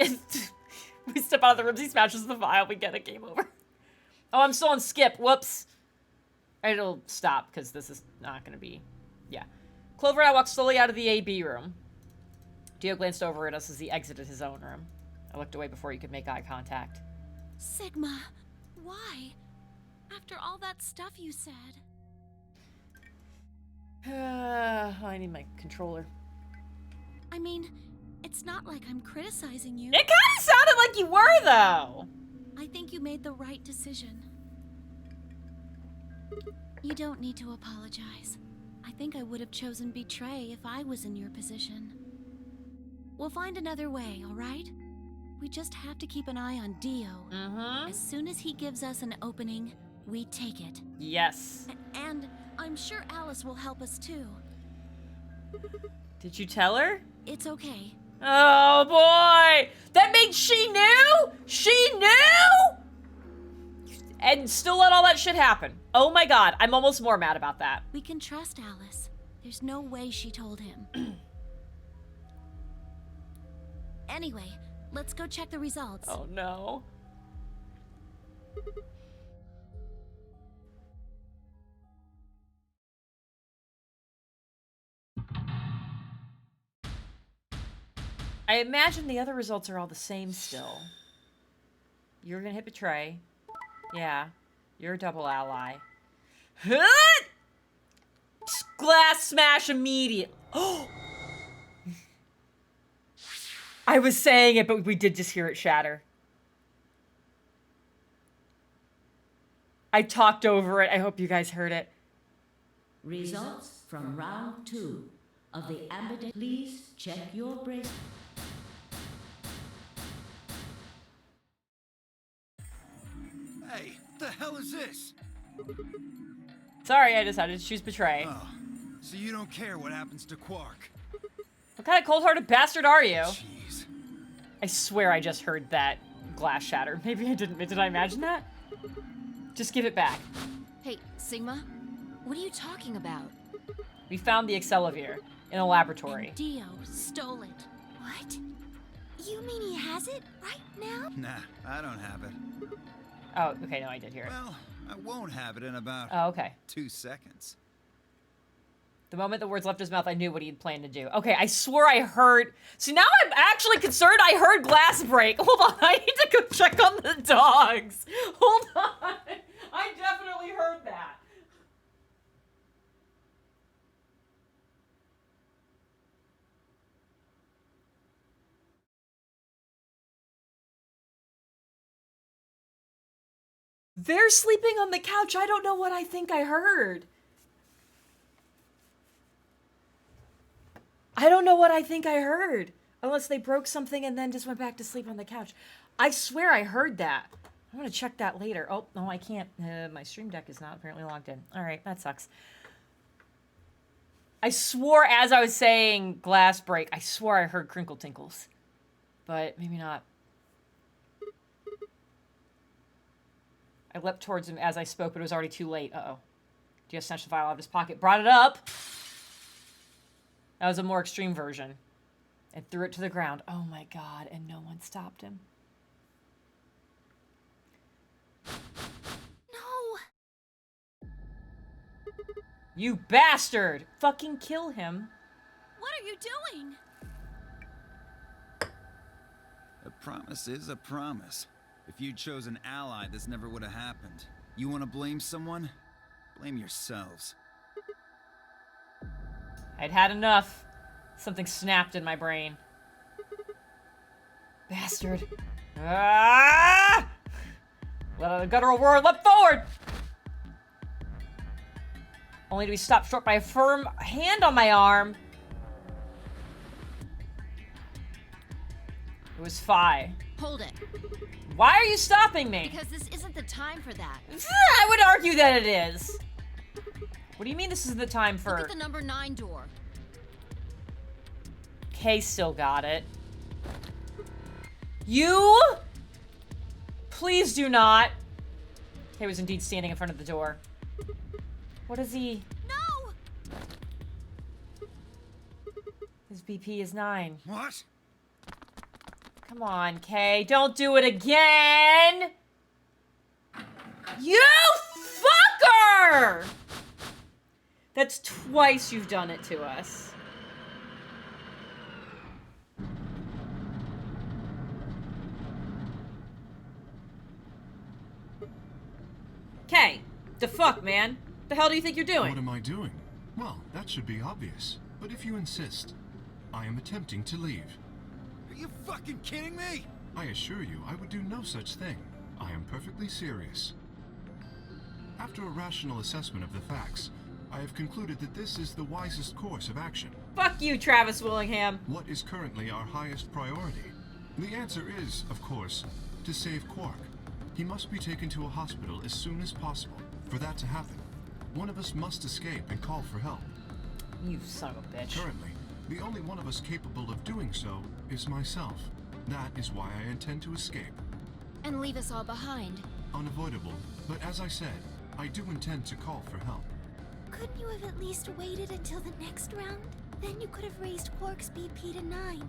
We step out of the rooms, he smashes the vial, we get a game over. Oh, I'm still on skip, whoops. It'll stop, because this is not gonna be... Yeah. Clover and I walked slowly out of the AB room. Dio glanced over at us as he exited his own room. I looked away before he could make eye contact. Sigma, why? After all that stuff you said. I need my controller. I mean, it's not like I'm criticizing you. It kind of sounded like you were, though. I think you made the right decision. You don't need to apologize. I think I would have chosen betray if I was in your position. We'll find another way, all right? We just have to keep an eye on Dio. Mm-hmm. As soon as he gives us an opening, we take it. Yes. And I'm sure Alice will help us too. Did you tell her? It's okay. Oh boy! That means she knew? She knew? And still let all that shit happen. Oh my god, I'm almost more mad about that. We can trust Alice. There's no way she told him. Anyway, let's go check the results. Oh no. I imagine the other results are all the same still. You're gonna hit betray. Yeah. You're a double ally. Glass smash immediate. Oh! I was saying it, but we did just hear it shatter. I talked over it. I hope you guys heard it. Results from round 2. of the Ambidex. Please check your brace. Hey, what the hell is this? Sorry, I decided to choose Betray. Oh, so you don't care what happens to Quark? What kind of cold-hearted bastard are you? Jeez. I swear I just heard that glass shatter. Maybe I didn't. Did I imagine that? Just give it back. Hey, Sigma? What are you talking about? We found the Accelavir in a laboratory. And Dio stole it. What? You mean he has it right now? Nah, I don't have it. Oh, okay, no, I did hear it. Well, I won't have it in about Oh, okay. 2 seconds. The moment the words left his mouth, I knew what he had planned to do. Okay, I swore I heard... See, now I'm actually concerned I heard glass break. Hold on, I need to go check on the dogs. Hold on. I definitely heard that. They're sleeping on the couch. I don't know what I think I heard. I don't know what I think I heard. Unless they broke something and then just went back to sleep on the couch. I swear I heard that. I'm gonna check that later. Oh, no, I can't. My stream deck is not apparently logged in. All right, that sucks. I swore as I was saying glass break, I swore I heard crinkle tinkles. But maybe not. I leapt towards him as I spoke, but it was already too late. Uh-oh. Dio snatched the vial out of his pocket, brought it up. That was a more extreme version. And threw it to the ground. Oh my god, and no one stopped him. No! You bastard! Fucking kill him. What are you doing? A promise is a promise. If you'd chosen ally, this never would have happened. You want to blame someone? Blame yourselves. I'd had enough. Something snapped in my brain. Bastard. Ah! Let out a guttural roar and leapt forward! Only to be stopped short by a firm hand on my arm. It was Phi. Hold it. Why are you stopping me? Because this isn't the time for that. I would argue that it is. What do you mean this is the time for... Look at the number 9 door. Kay still got it. You? Please do not. Kay was indeed standing in front of the door. What is he? No! His BP is 9. What? Come on, Kay. Don't do it again! You fucker! That's twice you've done it to us. Kay, the fuck, man? The hell do you think you're doing? What am I doing? Well, that should be obvious. But if you insist, I am attempting to leave. Are you fucking kidding me? I assure you, I would do no such thing. I am perfectly serious. After a rational assessment of the facts, I have concluded that this is the wisest course of action. Fuck you, Travis Willingham. What is currently our highest priority? The answer is, of course, to save Quark. He must be taken to a hospital as soon as possible. For that to happen, one of us must escape and call for help. You son of a bitch. Currently, the only one of us capable of doing so is myself. That is why I intend to escape. And leave us all behind. Unavoidable, but as I said, I do intend to call for help. Couldn't you have at least waited until the next round? Then you could have raised Quark's BP to 9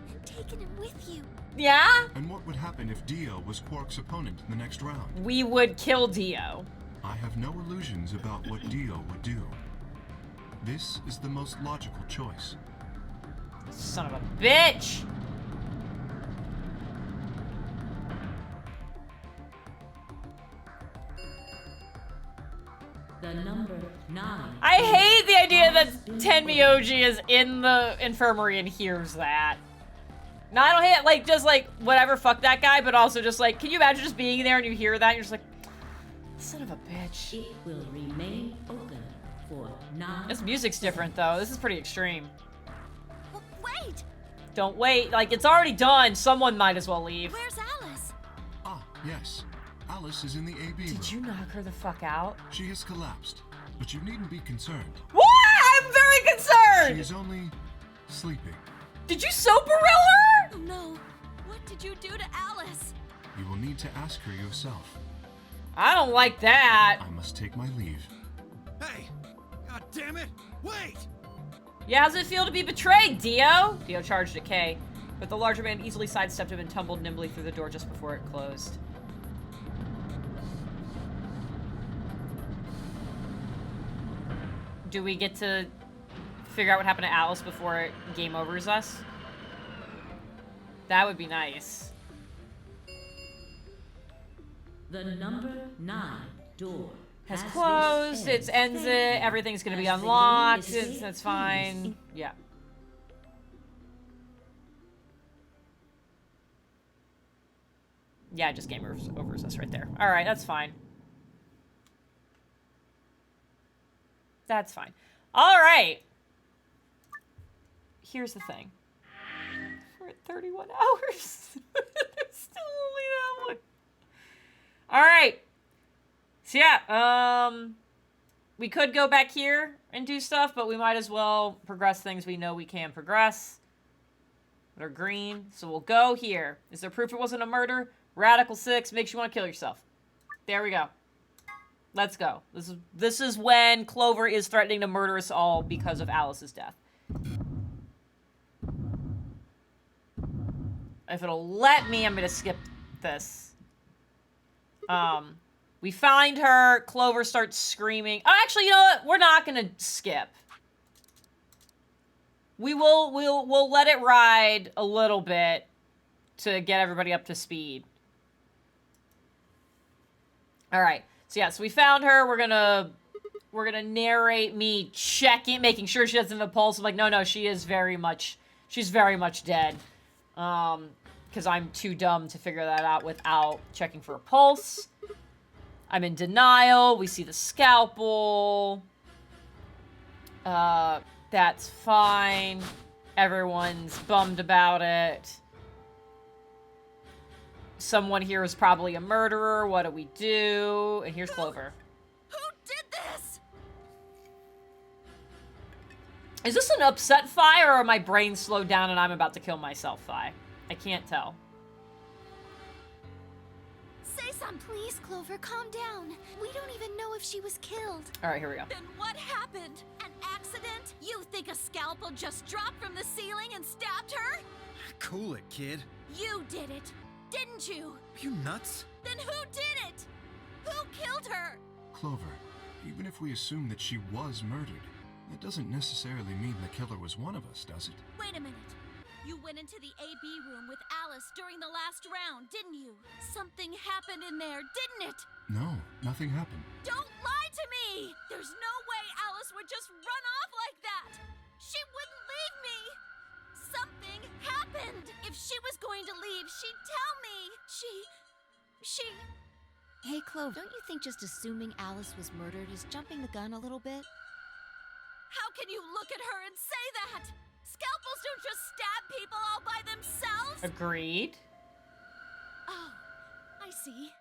and taken him with you. Yeah? And what would happen if Dio was Quark's opponent in the next round? We would kill Dio. I have no illusions about what Dio would do. This is the most logical choice. Son of a bitch! The number 9. I hate the idea that Tenmyoji is in the infirmary and hears that. No, I don't hate, like, just like, whatever, fuck that guy, but also just like, can you imagine just being there and you hear that and you're just like, son of a bitch. It will remain open for 9. This music's different though, this is pretty extreme. wait! Don't wait. Like, it's already done. Someone might as well leave. Where's Alice? Ah, yes. Alice is in the AB room. Did you knock her the fuck out? She has collapsed, but you needn't be concerned. What? I'm very She concerned! is only sleeping. Did you sober her? Oh no. What did you do to Alice? You will need to ask her yourself. I don't like that. I must take my leave. Hey! God damn it! Wait! Yeah, how's it feel to be betrayed, Dio? Dio charged at Kay, but the larger man easily sidestepped him and tumbled nimbly through the door just before it closed. Do we get to figure out what happened to Alice before it game overs us? That would be nice. The number 9 door Has this closed, end it ends it, faded everything's gonna be as the unlocked, game escape that's fine. Yeah. Yeah, just game overs us right there. Alright, that's fine. That's fine. Alright. Here's the thing. We're at 31 hours. There's still only that one. Alright. So yeah, we could go back here and do stuff, but we might as well progress things we know we can progress. That are green. So we'll go here. Is there proof it wasn't a murder? Radical 6 makes you want to kill yourself. There we go. Let's go. This is when Clover is threatening to murder us all because of Alice's death. If it'll let me, I'm gonna skip this. We find her, Clover starts screaming. Oh, actually, you know what? We're not gonna skip. We'll let it ride a little bit to get everybody up to speed. All right. So yeah, so we found her. We're gonna narrate me checking, making sure she doesn't have a pulse. I'm like, no, she's very much dead. Because I'm too dumb to figure that out without checking for a pulse. I'm in denial. We see the scalpel. That's fine. Everyone's bummed about it. Someone here is probably a murderer. What do we do? And here's Clover. Who did this? Is this an upset Fi, or are my brain slowed down and I'm about to kill myself Fi? I can't tell. Say something, Please, Clover, calm down. We don't even know if she was killed. All right, here we go. Then what happened? An accident? You think a scalpel just dropped from the ceiling and stabbed her? Cool it, kid. You did it, didn't you? Are you nuts? Then who did it? Who killed her? Clover, even if we assume that she was murdered, that doesn't necessarily mean the killer was one of us, does it? Wait a minute. You went into the AB room with Alice during the last round, didn't you? Something happened in there, didn't it? No, nothing happened. Don't lie to me! There's no way Alice would just run off like that! She wouldn't leave me! Something happened! If she was going to leave, she'd tell me! She... Hey, Clove, don't you think just assuming Alice was murdered is jumping the gun a little bit? How can you look at her and say that? Scalpels don't just stab people all by themselves! Agreed. Oh, I see.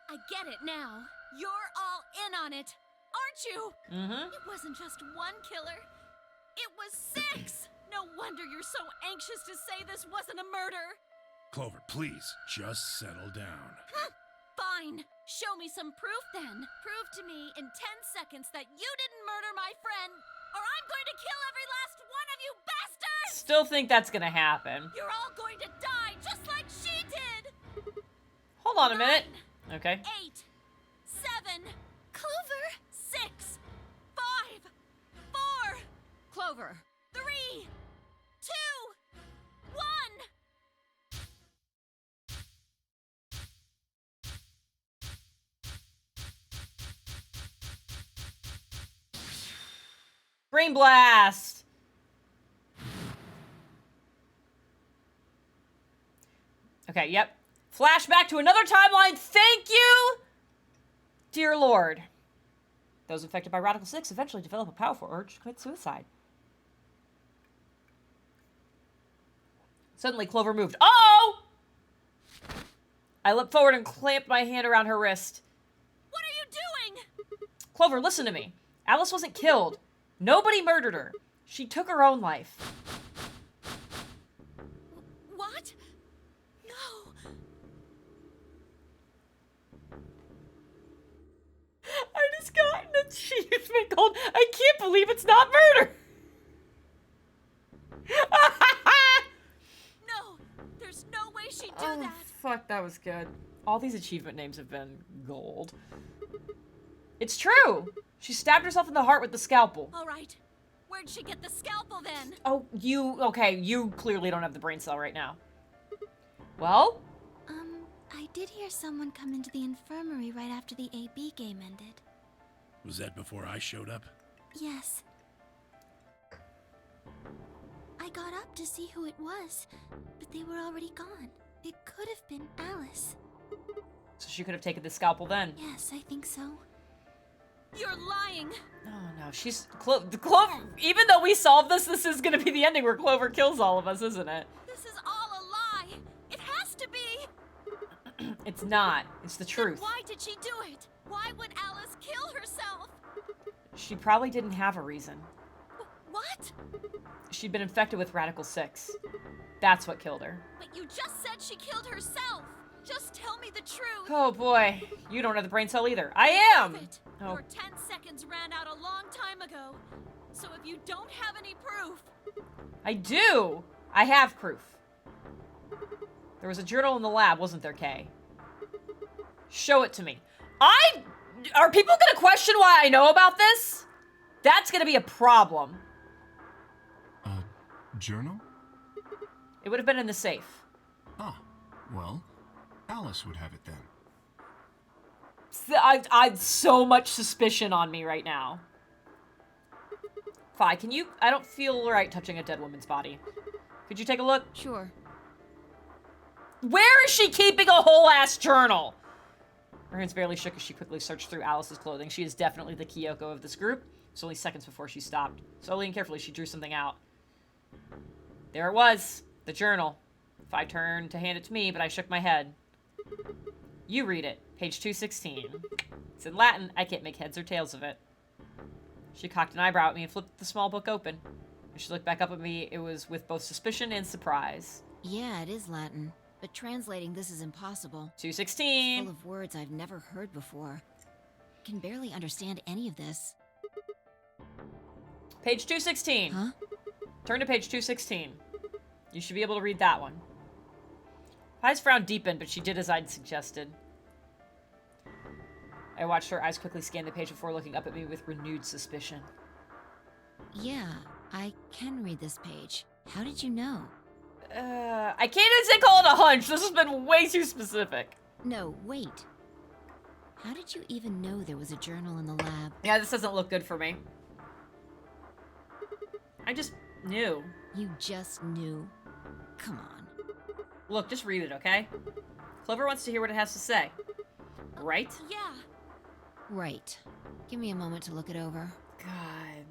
I get it now. You're all in on it, aren't you? Mm-hmm. It wasn't just one killer. It was 6! No wonder you're so anxious to say this wasn't a murder. Clover, please, just settle down. Fine. Show me some proof then. Prove to me in 10 seconds that you didn't murder my friend, or I'm going to kill every last one of you bastards! Still think that's gonna happen. You're all going to die just like she did! Hold on a minute. Okay. 8, 7, Clover! 6, 5, 4, Clover! 3, 2, 1. Brain blast! Okay, yep. Flashback to another timeline. Thank you, dear Lord. Those affected by Radical 6 eventually develop a powerful urge to commit suicide. Suddenly, Clover moved. Oh! I leapt forward and clamped my hand around her wrist. What are you doing? Clover, listen to me. Alice wasn't killed. Nobody murdered her. She took her own life. What? No. I just got an achievement called I can't believe it's not murder. No. There's no way she'd do Oh, that. fuck, that was good. All these achievement names have been gold. It's true. She stabbed herself in the heart with the scalpel. All right. Where'd she get the scalpel then? Oh, okay, you clearly don't have the brain cell right now. Well? I did hear someone come into the infirmary right after the AB game ended. Was that before I showed up? Yes. I got up to see who it was, but they were already gone. It could have been Alice. So she could have taken the scalpel then. Yes, I think so. You're lying. No, she's... Clover... Even though we solved this is gonna be the ending where Clover kills all of us, isn't it? This is all a lie. It has to be. It's not. It's the truth. Then why did she do it? Why would Alice kill herself? She probably didn't have a reason. What? She'd been infected with Radical 6. That's what killed her. But you just said she killed herself. Just tell me the truth. Oh boy, you don't have the brain cell either. I am! Prove it. Oh. Your 10 seconds ran out a long time ago. So if you don't have any proof... I do! I have proof. There was a journal in the lab, wasn't there, Kay? Show it to me. Are people gonna question why I know about this? That's gonna be a problem. Journal? It would have been in the safe. Ah, well, Alice would have it then. I so much suspicion on me right now. Fi, can you... I don't feel right touching a dead woman's body. Could you take a look? Sure. Where is she keeping a whole-ass journal? Her hands barely shook as she quickly searched through Alice's clothing. She is definitely the Kyoko of this group. It was only seconds before she stopped. Slowly and carefully, she drew something out. There it was. The journal. Fi turned to hand it to me, but I shook my head. You read it. Page 216. It's in Latin. I can't make heads or tails of it. She cocked an eyebrow at me and flipped the small book open. When she looked back up at me, it was with both suspicion and surprise. Yeah, it is Latin, but translating this is impossible. 216. Full of words I've never heard before. Can barely understand any of this. Page 216. Huh? Turn to page 216. You should be able to read that one. Fi's frown deepened, but she did as I'd suggested. I watched her eyes quickly scan the page before looking up at me with renewed suspicion. Yeah, I can read this page. How did you know? I can't even say call it a hunch. This has been way too specific. No, wait. How did you even know there was a journal in the lab? Yeah, this doesn't look good for me. I just knew. You just knew. Come on. Look, just read it, okay? Clover wants to hear what it has to say. Right? Yeah. Right. Give me a moment to look it over. God.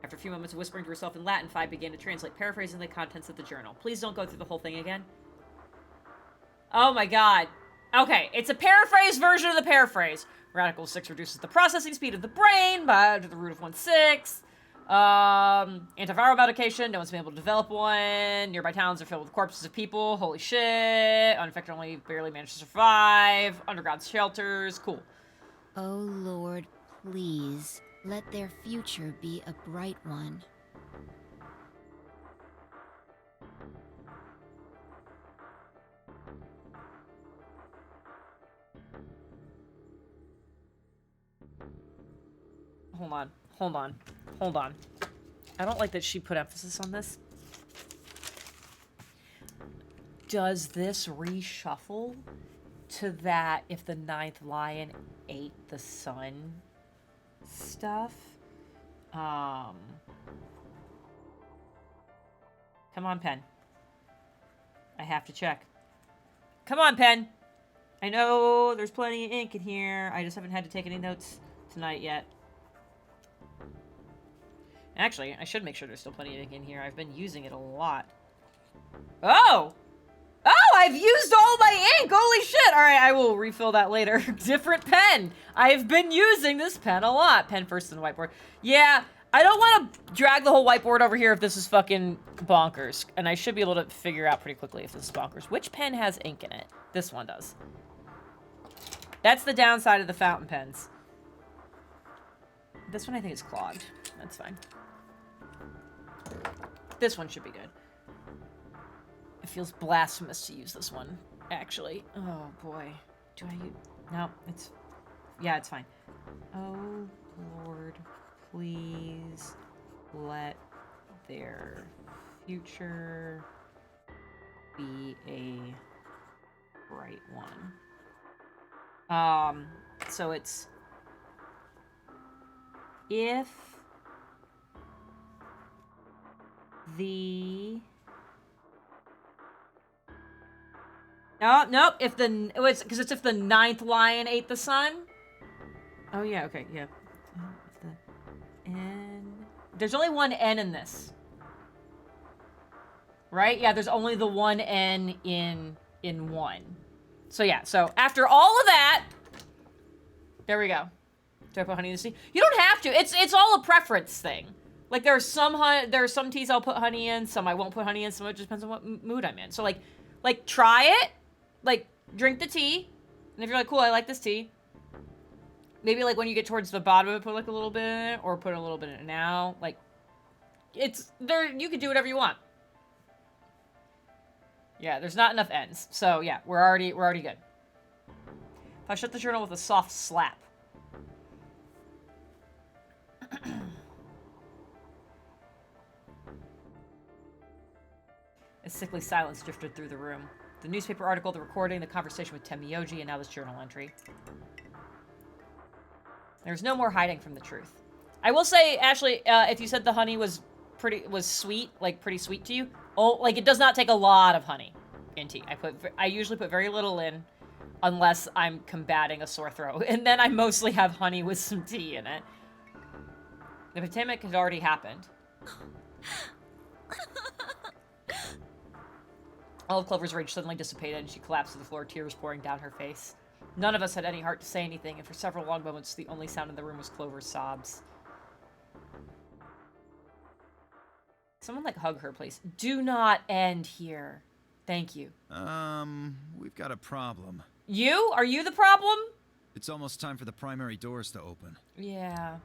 After a few moments of whispering to herself in Latin, Fi began to translate, paraphrasing the contents of the journal. Please don't go through the whole thing again. Oh my god. Okay, it's a paraphrase version of the paraphrase. Radical 6 reduces the processing speed of the brain by to the root of 1/6. Antiviral medication, no one's been able to develop one. Nearby towns are filled with corpses of people. Holy shit. Uninfected only barely managed to survive. Underground shelters. Cool. Oh Lord, please. Let their future be a bright one. Hold on. I don't like that she put emphasis on this. Does this reshuffle to that if the 9th lion ate the sun stuff? Come on, Pen. I have to check. Come on, Pen. I know there's plenty of ink in here. I just haven't had to take any notes tonight yet. Actually, I should make sure there's still plenty of ink in here. I've been using it a lot. Oh! Oh, I've used all my ink! Holy shit! Alright, I will refill that later. Different pen! I've been using this pen a lot. Pen first and whiteboard. Yeah, I don't want to drag the whole whiteboard over here if this is fucking bonkers. And I should be able to figure out pretty quickly if this is bonkers. Which pen has ink in it? This one does. That's the downside of the fountain pens. This one I think is clogged. That's fine. This one should be good. It feels blasphemous to use this one, actually. Oh, boy. Do I use... No, it's... Yeah, it's fine. Oh, Lord, please let their future be a bright one. So it's... If the... Oh, nope. If the... Because it's if the 9th lion ate the sun. Oh, yeah. Okay, yeah. If the N... There's only one N in this. Right? Yeah, there's only the one N in 1. So, yeah. So, after all of that... There we go. Do I put honey in the tea? You don't have to. It's all a preference thing. Like, there are some teas I'll put honey in, some I won't put honey in, some it just depends on what mood I'm in. So, like, try it. Like, drink the tea. And if you're like, cool, I like this tea. Maybe, like, when you get towards the bottom of it, put, like, a little bit in it. Or put a little bit in it now. Like, it's... there. You can do whatever you want. Yeah, there's not enough ends. So, yeah, we're already good. If I shut the journal with a soft slap. A sickly silence drifted through the room. The newspaper article, the recording, the conversation with Tenmyoji, and now this journal entry. There's no more hiding from the truth. I will say, Ashley, if you said the honey was sweet, like pretty sweet to you, oh, like it does not take a lot of honey in tea. I usually put very little in, unless I'm combating a sore throat, and then I mostly have honey with some tea in it. The pandemic had already happened. All of Clover's rage suddenly dissipated, and she collapsed to the floor, tears pouring down her face. None of us had any heart to say anything, and for several long moments, the only sound in the room was Clover's sobs. Someone, like, hug her, please. Do not end here. Thank you. We've got a problem. You? Are you the problem? It's almost time for the primary doors to open. Yeah.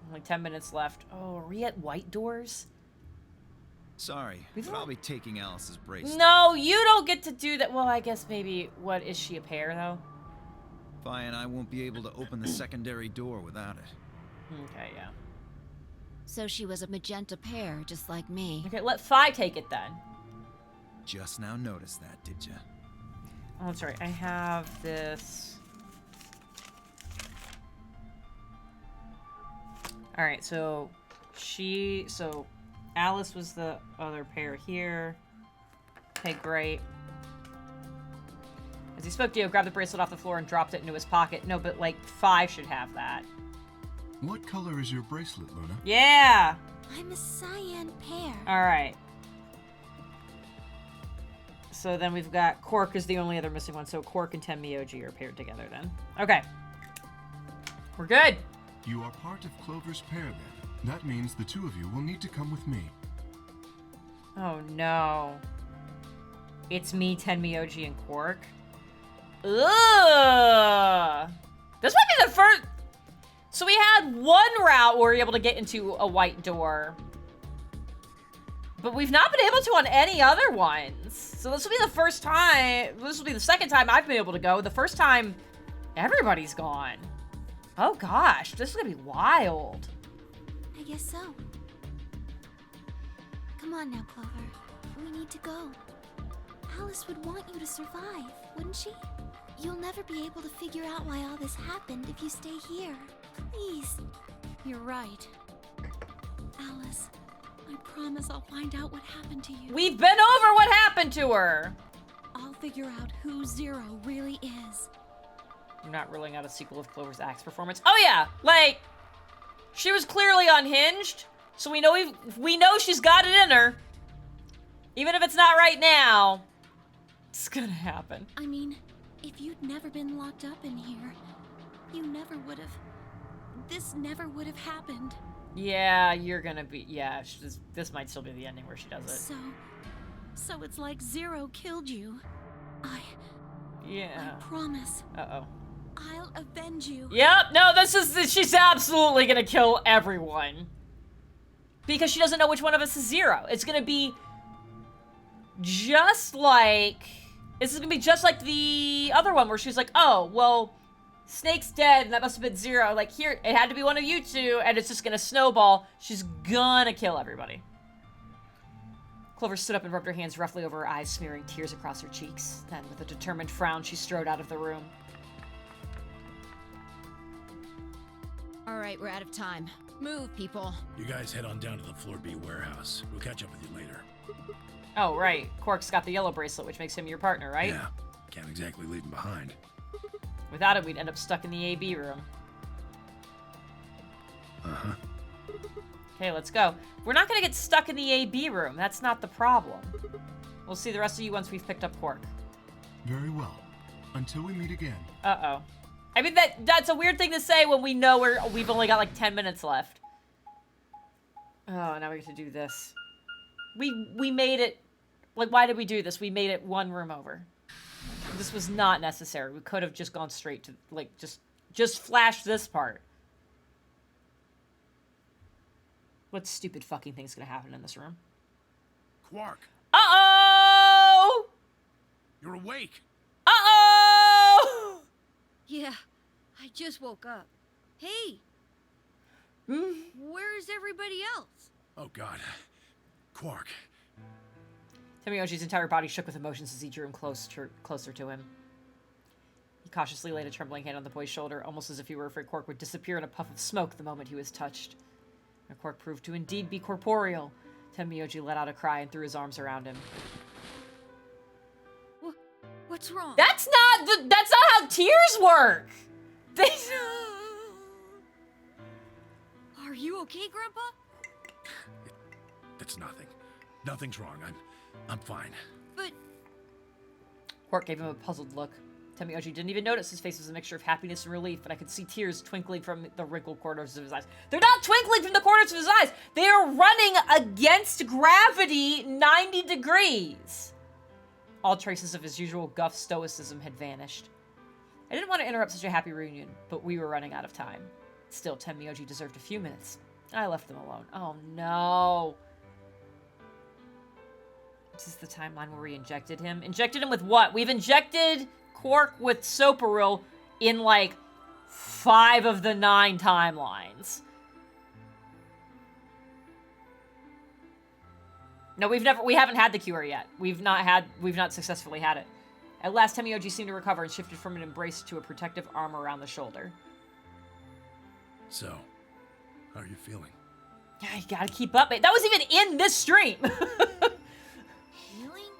Only 10 minutes left. Oh, are we at white doors? Sorry, but I'll be taking Alice's bracelet. No, you don't get to do that. Well, I guess maybe... What, is she a pair, though? Vi and I won't be able to open the secondary door without it. Okay, yeah. So she was a magenta pair, just like me. Okay, let Fi take it, then. Just now noticed that, did ya? Oh, that's right. I have this... Alright, so... So... Alice was the other pair here. Okay, great. As he spoke, Dio grabbed the bracelet off the floor and dropped it into his pocket. No, but, like, Fi should have that. What color is your bracelet, Luna? Yeah! I'm a cyan pair. Alright. So then we've got Quark is the only other missing one, so Quark and Tenmyoji are paired together then. Okay. We're good! You are part of Clover's pair, then. That means the two of you will need to come with me. Oh no. It's me, Tenmyoji, and Quark. Ugh! This might be the first... So we had one route where we were able to get into a white door. But we've not been able to on any other ones. So this will be the first time... This will be the second time I've been able to go. The first time everybody's gone. Oh gosh, this is gonna be wild. I guess so. Come on now, Clover. We need to go. Alice would want you to survive, wouldn't she? You'll never be able to figure out why all this happened if you stay here. Please. You're right. Alice, I promise I'll find out what happened to you. We've been over what happened to her. I'll figure out who Zero really is. I'm not ruling out a sequel of Clover's Axe performance. Oh yeah, like... She was clearly unhinged, so we know she's got it in her. Even if it's not right now, it's gonna happen. I mean, if you'd never been locked up in here, you never would have. This never would have happened. Yeah, you're gonna be. Yeah, this might still be the ending where she does it. So it's like Zero killed you. Yeah. I promise. Uh-oh. I'll avenge you. Yep, no, she's absolutely gonna kill everyone. Because she doesn't know which one of us is Zero. It's gonna be just like... This is gonna be just like the other one where she's like, oh, well, Snake's dead and that must have been Zero. Like, here, it had to be one of you two, and it's just gonna snowball. She's gonna kill everybody. Clover stood up and rubbed her hands roughly over her eyes, smearing tears across her cheeks. Then, with a determined frown, she strode out of the room. All right, we're out of time. Move, people. You guys head on down to the Floor B warehouse. We'll catch up with you later. Oh, right. Quark's got the yellow bracelet, which makes him your partner, right? Yeah, can't exactly leave him behind. Without it, we'd end up stuck in the AB room. Uh-huh. Okay, let's go. We're not gonna get stuck in the AB room. That's not the problem. We'll see the rest of you once we've picked up Quark. Very well. Until we meet again. Uh-oh. I mean, that's a weird thing to say when we know we've only got like 10 minutes left. Oh, now we get to do this. We made it... Like, why did we do this? We made it one room over. This was not necessary. We could have just gone straight to, like, just flash this part. What stupid fucking thing's gonna happen in this room? Quark! Uh-oh! You're awake! Uh-oh! Yeah, I just woke up. Hey! Where's everybody else? Oh, God. Quark. Temioji's entire body shook with emotions as he drew him closer to him. He cautiously laid a trembling hand on the boy's shoulder, almost as if he were afraid Quark would disappear in a puff of smoke the moment he was touched. And Quark proved to indeed be corporeal. Temioji let out a cry and threw his arms around him. What's wrong? That's not how tears work! Are you okay, Grandpa? It's nothing. Nothing's wrong. I'm fine. But... Quark gave him a puzzled look. Temioji didn't even notice his face was a mixture of happiness and relief, but I could see tears twinkling from the wrinkled corners of his eyes. They're not twinkling from the corners of his eyes! They are running against gravity 90 degrees! All traces of his usual guff stoicism had vanished. I didn't want to interrupt such a happy reunion, but we were running out of time. Still, Temioji deserved a few minutes. I left them alone. Oh no! This is the timeline where we injected him. Injected him with what? We've injected Quark with Soparil in like 5 of the 9 timelines. No, we haven't had the cure yet. We've not successfully had it. At last, Temioji seemed to recover and shifted from an embrace to a protective arm around the shoulder. So, how are you feeling? Yeah, you gotta keep up. That was even in this stream. Healing?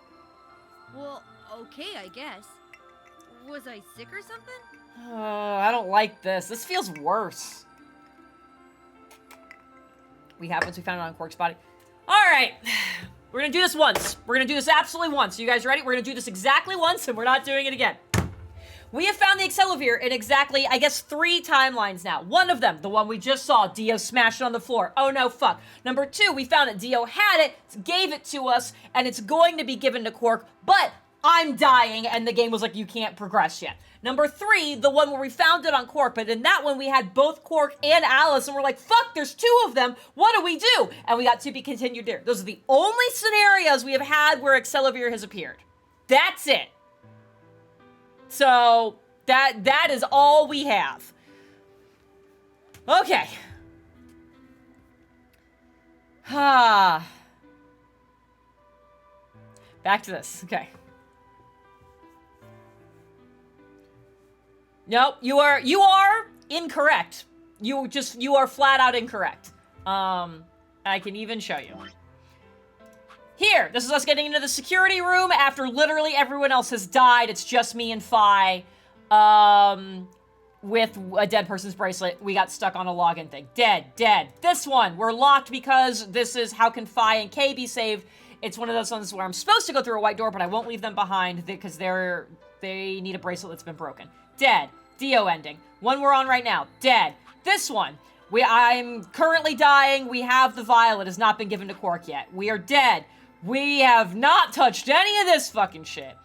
Well, okay, I guess. Was I sick or something? I don't like this. This feels worse. We have once we found it on Quark's body. Alright. We're gonna do this once. We're gonna do this absolutely once. You guys ready? We're gonna do this exactly once, and we're not doing it again. We have found the Accelovir in exactly, I guess, 3 timelines now. One of them, the one we just saw, Dio smashed it on the floor. Oh no, fuck. Number 2, we found it. Dio had it, gave it to us, and it's going to be given to Quark, but I'm dying, and the game was like, you can't progress yet. Number 3, the one where we found it on Quark, but in that one, we had both Quark and Alice, and we're like, fuck, there's 2 of them. What do we do? And we got to be continued there. Those are the only scenarios we have had where Accelovir has appeared. That's it. So, that is all we have. Okay. Back to this. Okay. Nope, you are incorrect. You are flat out incorrect. I can even show you. Here, this is us getting into the security room after literally everyone else has died. It's just me and Phi, with a dead person's bracelet. We got stuck on a login thing. Dead. This one, we're locked because this is how can Phi and K be saved. It's one of those ones where I'm supposed to go through a white door, but I won't leave them behind because they need a bracelet that's been broken. Dead. Dio ending. One we're on right now. Dead. This one. I'm currently dying. We have the vial. It has not been given to Quark yet. We are dead. We have not touched any of this fucking shit.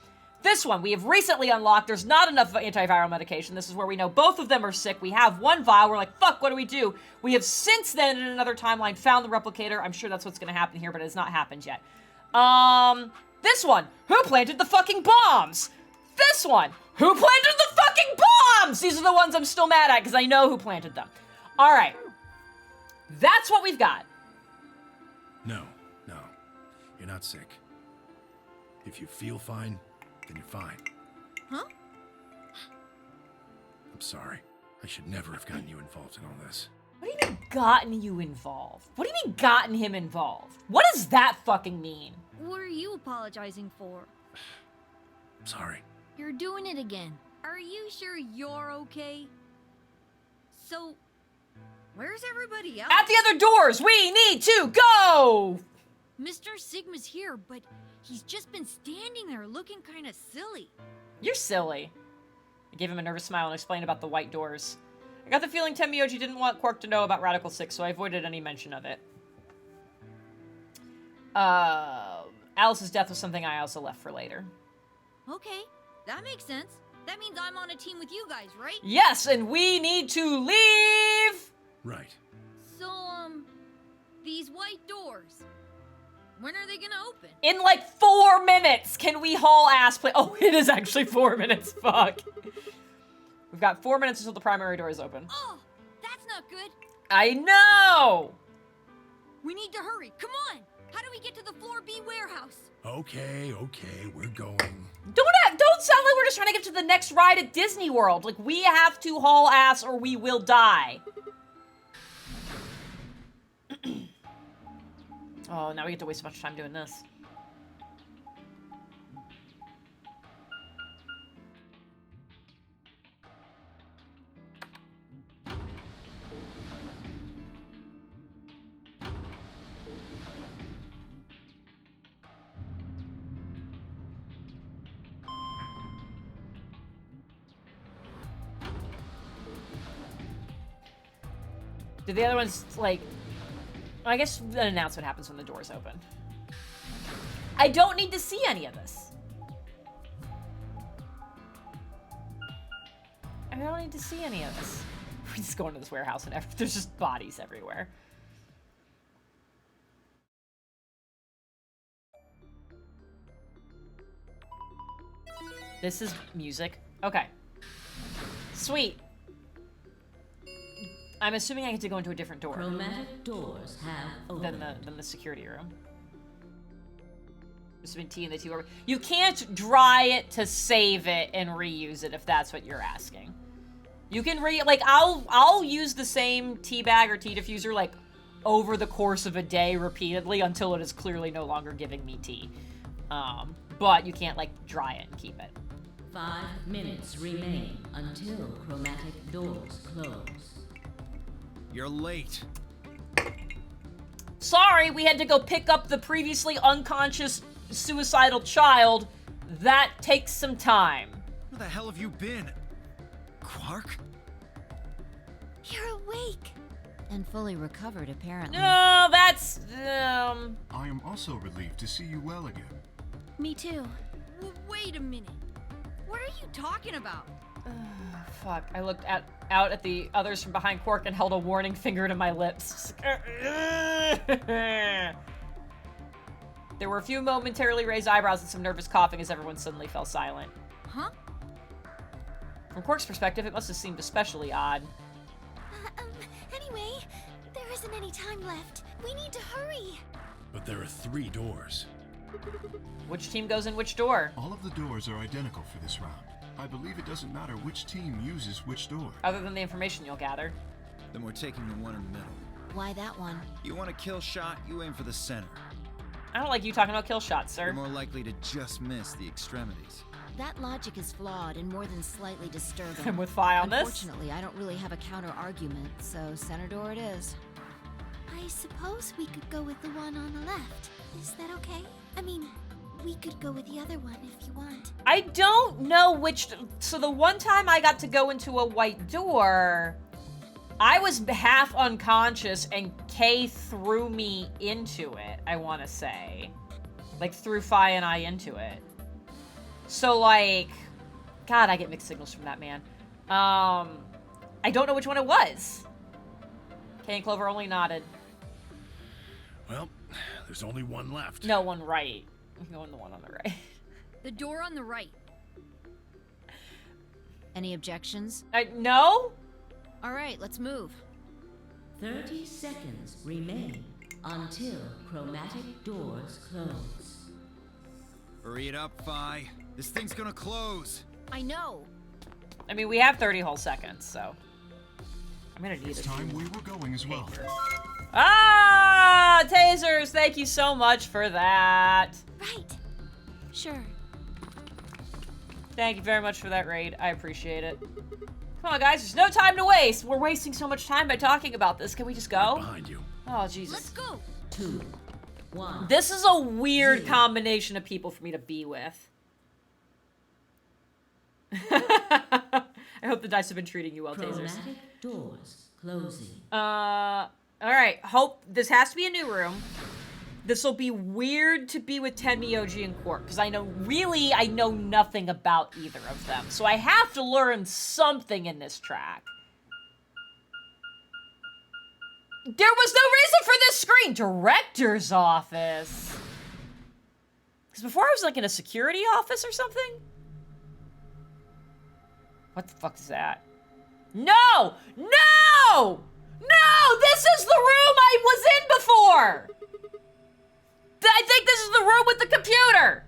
This one, we have recently unlocked. There's not enough antiviral medication. This is where we know both of them are sick. We have one vial. We're like, fuck, what do we do? We have since then, in another timeline, found the replicator. I'm sure that's what's going to happen here, but it has not happened yet. This one, who planted the fucking bombs? This one, who planted the fucking bombs? These are the ones I'm still mad at because I know who planted them. All right. That's what we've got. No. You're not sick. If you feel fine, then you're fine. Huh? I'm sorry. I should never have gotten you involved in all this. What do you mean, gotten you involved? What do you mean, gotten him involved? What does that fucking mean? What are you apologizing for? I'm sorry. You're doing it again. Are you sure you're okay? So, where's everybody else? At the other doors! We need to go! Mr. Sigma's here, but he's just been standing there looking kind of silly. You're silly. I gave him a nervous smile and explained about the white doors. I got the feeling Tenmyoji didn't want Quark to know about Radical 6, so I avoided any mention of it. Alice's death was something I also left for later. Okay, that makes sense. That means I'm on a team with you guys, right? Yes, and we need to leave! Right. So, these white doors, when are they gonna open? In like 4 minutes, can we haul ass play? Oh, it is actually 4 minutes, fuck. We've got 4 minutes until the primary door is open. Oh, that's not good. I know! We need to hurry, come on! How do we get to the floor B warehouse? Okay, we're going. Don't sound like we're just trying to get to the next ride at Disney World. Like, we have to haul ass or we will die. Oh, now we get to waste a bunch of time doing this. Do the other ones, like... I guess an announcement happens when the doors open. I don't need to see any of this. I don't need to see any of this. We're just going to this warehouse and there's just bodies everywhere. This is music. Okay. Sweet. I'm assuming I get to go into a different door. Chromatic doors have opened. Than the security room. There's been tea in the tea. You can't dry it to save it and reuse it if that's what you're asking. You can I'll use the same tea bag or tea diffuser like over the course of a day repeatedly until it is clearly no longer giving me tea. But you can't like dry it and keep it. 5 minutes remain until chromatic doors close. You're late. Sorry, we had to go pick up the previously unconscious suicidal child. That takes some time. Where the hell have you been? Quark? You're awake. And fully recovered, apparently. No, that's, I am also relieved to see you well again. Me too. Wait a minute. What are you talking about? Fuck, I looked out at the others from behind Quark and held a warning finger to my lips. There were a few momentarily raised eyebrows and some nervous coughing as everyone suddenly fell silent. Huh? From Quark's perspective, it must have seemed especially odd. Anyway, there isn't any time left. We need to hurry. But there are 3 doors. Which team goes in which door? All of the doors are identical for this round. I believe it doesn't matter which team uses which door. Other than the information you'll gather. Then we're taking the one in the middle. Why that one? You want a kill shot, you aim for the center. I don't like you talking about kill shots, sir. You're more likely to just miss the extremities. That logic is flawed and more than slightly disturbing. I'm with Fi on this. Unfortunately, I don't really have a counter-argument, so center door it is. I suppose we could go with the one on the left. Is that okay? I mean, we could go with the other one if you want. I don't know which... So the one time I got to go into a white door, I was half unconscious and Kay threw me into it, I want to say. Like, threw Fi and I into it. So, like... God, I get mixed signals from that man. I don't know which one it was. Kay and Clover only nodded. Well, there's only one left. No, one right. I'm going the one on the right. The door on the right. Any objections? No? All right, let's move. 30 seconds remain until chromatic doors close. Hurry it up, Fi. This thing's gonna close. I know. I mean, we have 30 whole seconds, so... I'm gonna need It's a time few we were going as well. papers. Ah! Tasers! Thank you so much for that. Right. Sure. Thank you very much for that raid. I appreciate it. Come on, guys. There's no time to waste. We're wasting so much time by talking about this. Can we just go? Behind you. Oh, Jesus. Let's go. 2, 1. This is a weird combination of people for me to be with. I hope the dice have been treating you well, Tasers. Chromatic doors closing. Alright. Hope this has to be a new room. This will be weird to be with Tenmi, Oji, and Quark, because I know nothing about either of them. So I have to learn something in this track. There was no reason for this screen! Director's office. Because before I was like in a security office or something? What the fuck is that? No! No! No! This is the room I was in before! I think this is the room with the computer!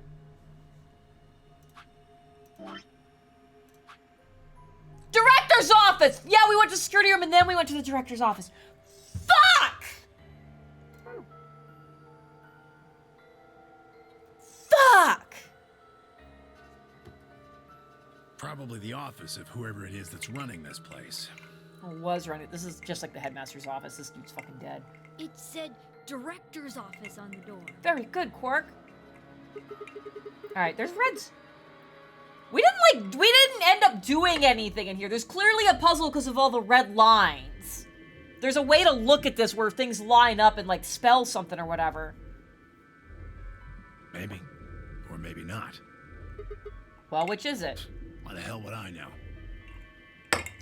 Director's office! Yeah, we went to the security room and then we went to the director's office. Fuck! Fuck! Probably the office of whoever it is that's running this place. Or was running. This is just like the headmaster's office. This dude's fucking dead. It said director's office on the door. Very good, Quark. Alright, there's reds. We didn't end up doing anything in here. There's clearly a puzzle because of all the red lines. There's a way to look at this where things line up and, like, spell something or whatever. Maybe. Or maybe not. Well, which is it? Why the hell would I know?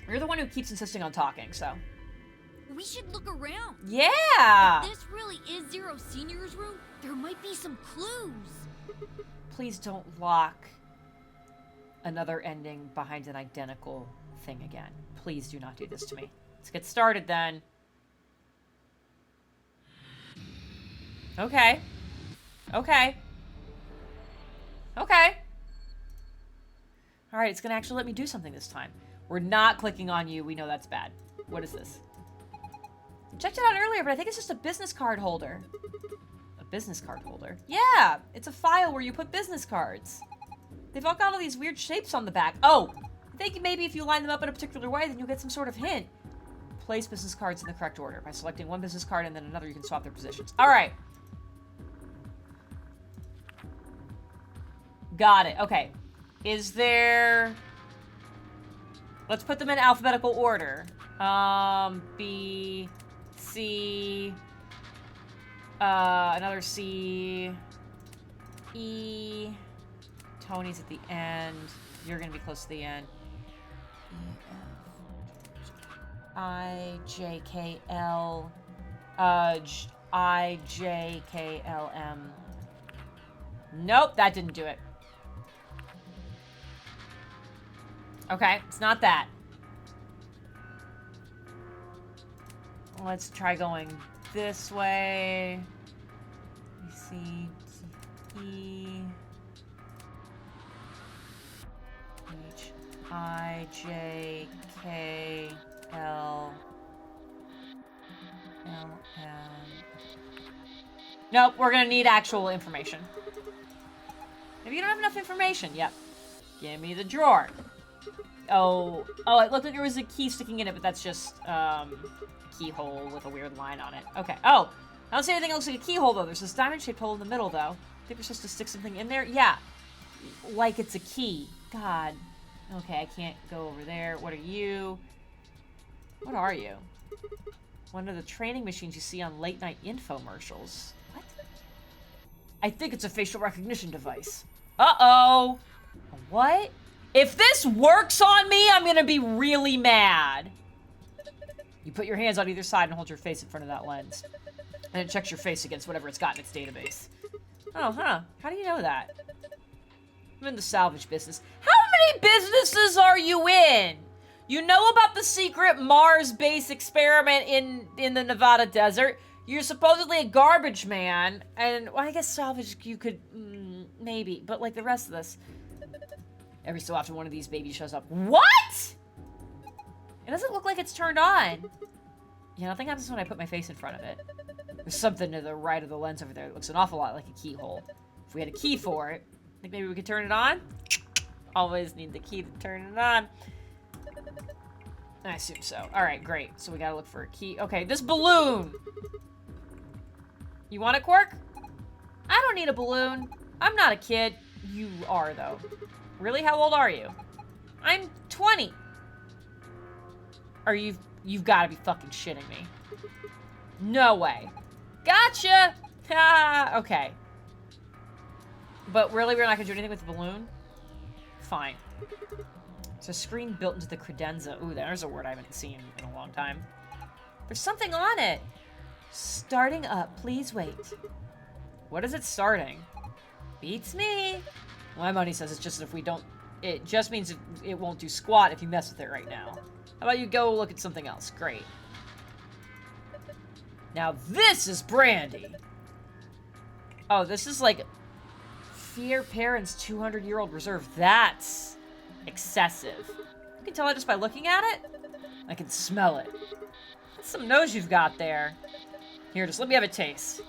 You're the one who keeps insisting on talking, so. We should look around. Yeah! If this really is Zero Senior's room, there might be some clues. Please don't lock another ending behind an identical thing again. Please do not do this to me. Let's get started then. Okay. Okay. Okay. Alright, it's gonna actually let me do something this time. We're not clicking on you. We know that's bad. What is this? I checked it out earlier, but I think it's just a business card holder. A business card holder? Yeah! It's a file where you put business cards. They've all got all these weird shapes on the back. Oh! I think maybe if you line them up in a particular way, then you'll get some sort of hint. Place business cards in the correct order. By selecting one business card and then another, you can swap their positions. Alright. Got it. Okay. Is there... Let's put them in alphabetical order. B, C, another C, E, Tony's at the end. You're gonna be close to the end. I, J, K, L, I, J, K, L, M. Nope, that didn't do it. Okay, it's not that. Let's try going this way. C, E, H, I, J, K, L, L, M. Nope, we're gonna need actual information. Maybe you don't have enough information. Yep. Give me the drawer. Oh, it looked like there was a key sticking in it, but that's just, a keyhole with a weird line on it. Okay. Oh, I don't see anything that looks like a keyhole, though. There's this diamond-shaped hole in the middle, though. think we're supposed to stick something in there? Yeah. Like it's a key. God. Okay, I can't go over there. What are you? What are you? One of the training machines you see on late-night infomercials. What? I think it's a facial recognition device. Uh-oh. What? If this works on me, I'm gonna be really mad. You put your hands on either side and hold your face in front of that lens. And it checks your face against whatever it's got in its database. Oh, huh. How do you know that? I'm in the salvage business. How many businesses are you in? You know about the secret Mars base experiment in the Nevada desert. You're supposedly a garbage man. And, well, I guess salvage you could, maybe. But, like, the rest of this. Every so often one of these babies shows up. What?! It doesn't look like it's turned on. Yeah, nothing happens when I put my face in front of it. There's something to the right of the lens over there that looks an awful lot like a keyhole. If we had a key for it, think maybe we could turn it on? Always need the key to turn it on. I assume so. Alright, great. So we gotta look for a key. Okay, this balloon! You want it, Quark? I don't need a balloon. I'm not a kid. You are, though. Really? How old are you? I'm 20. Are you... You've gotta be fucking shitting me. No way. Gotcha! Ha! Okay. But really, we're not gonna do anything with the balloon? Fine. It's a screen built into the credenza. Ooh, there's a word I haven't seen in a long time. There's something on it. Starting up. Please wait. What is it starting? Beats me. My money says it's just if we don't... It just means it won't do squat if you mess with it right now. How about you go look at something else? Great. Now this is Brandy. Oh, this is like... Fear Parents 200-year-old reserve. That's excessive. You can tell that just by looking at it. I can smell it. That's some nose you've got there. Here, just let me have a taste.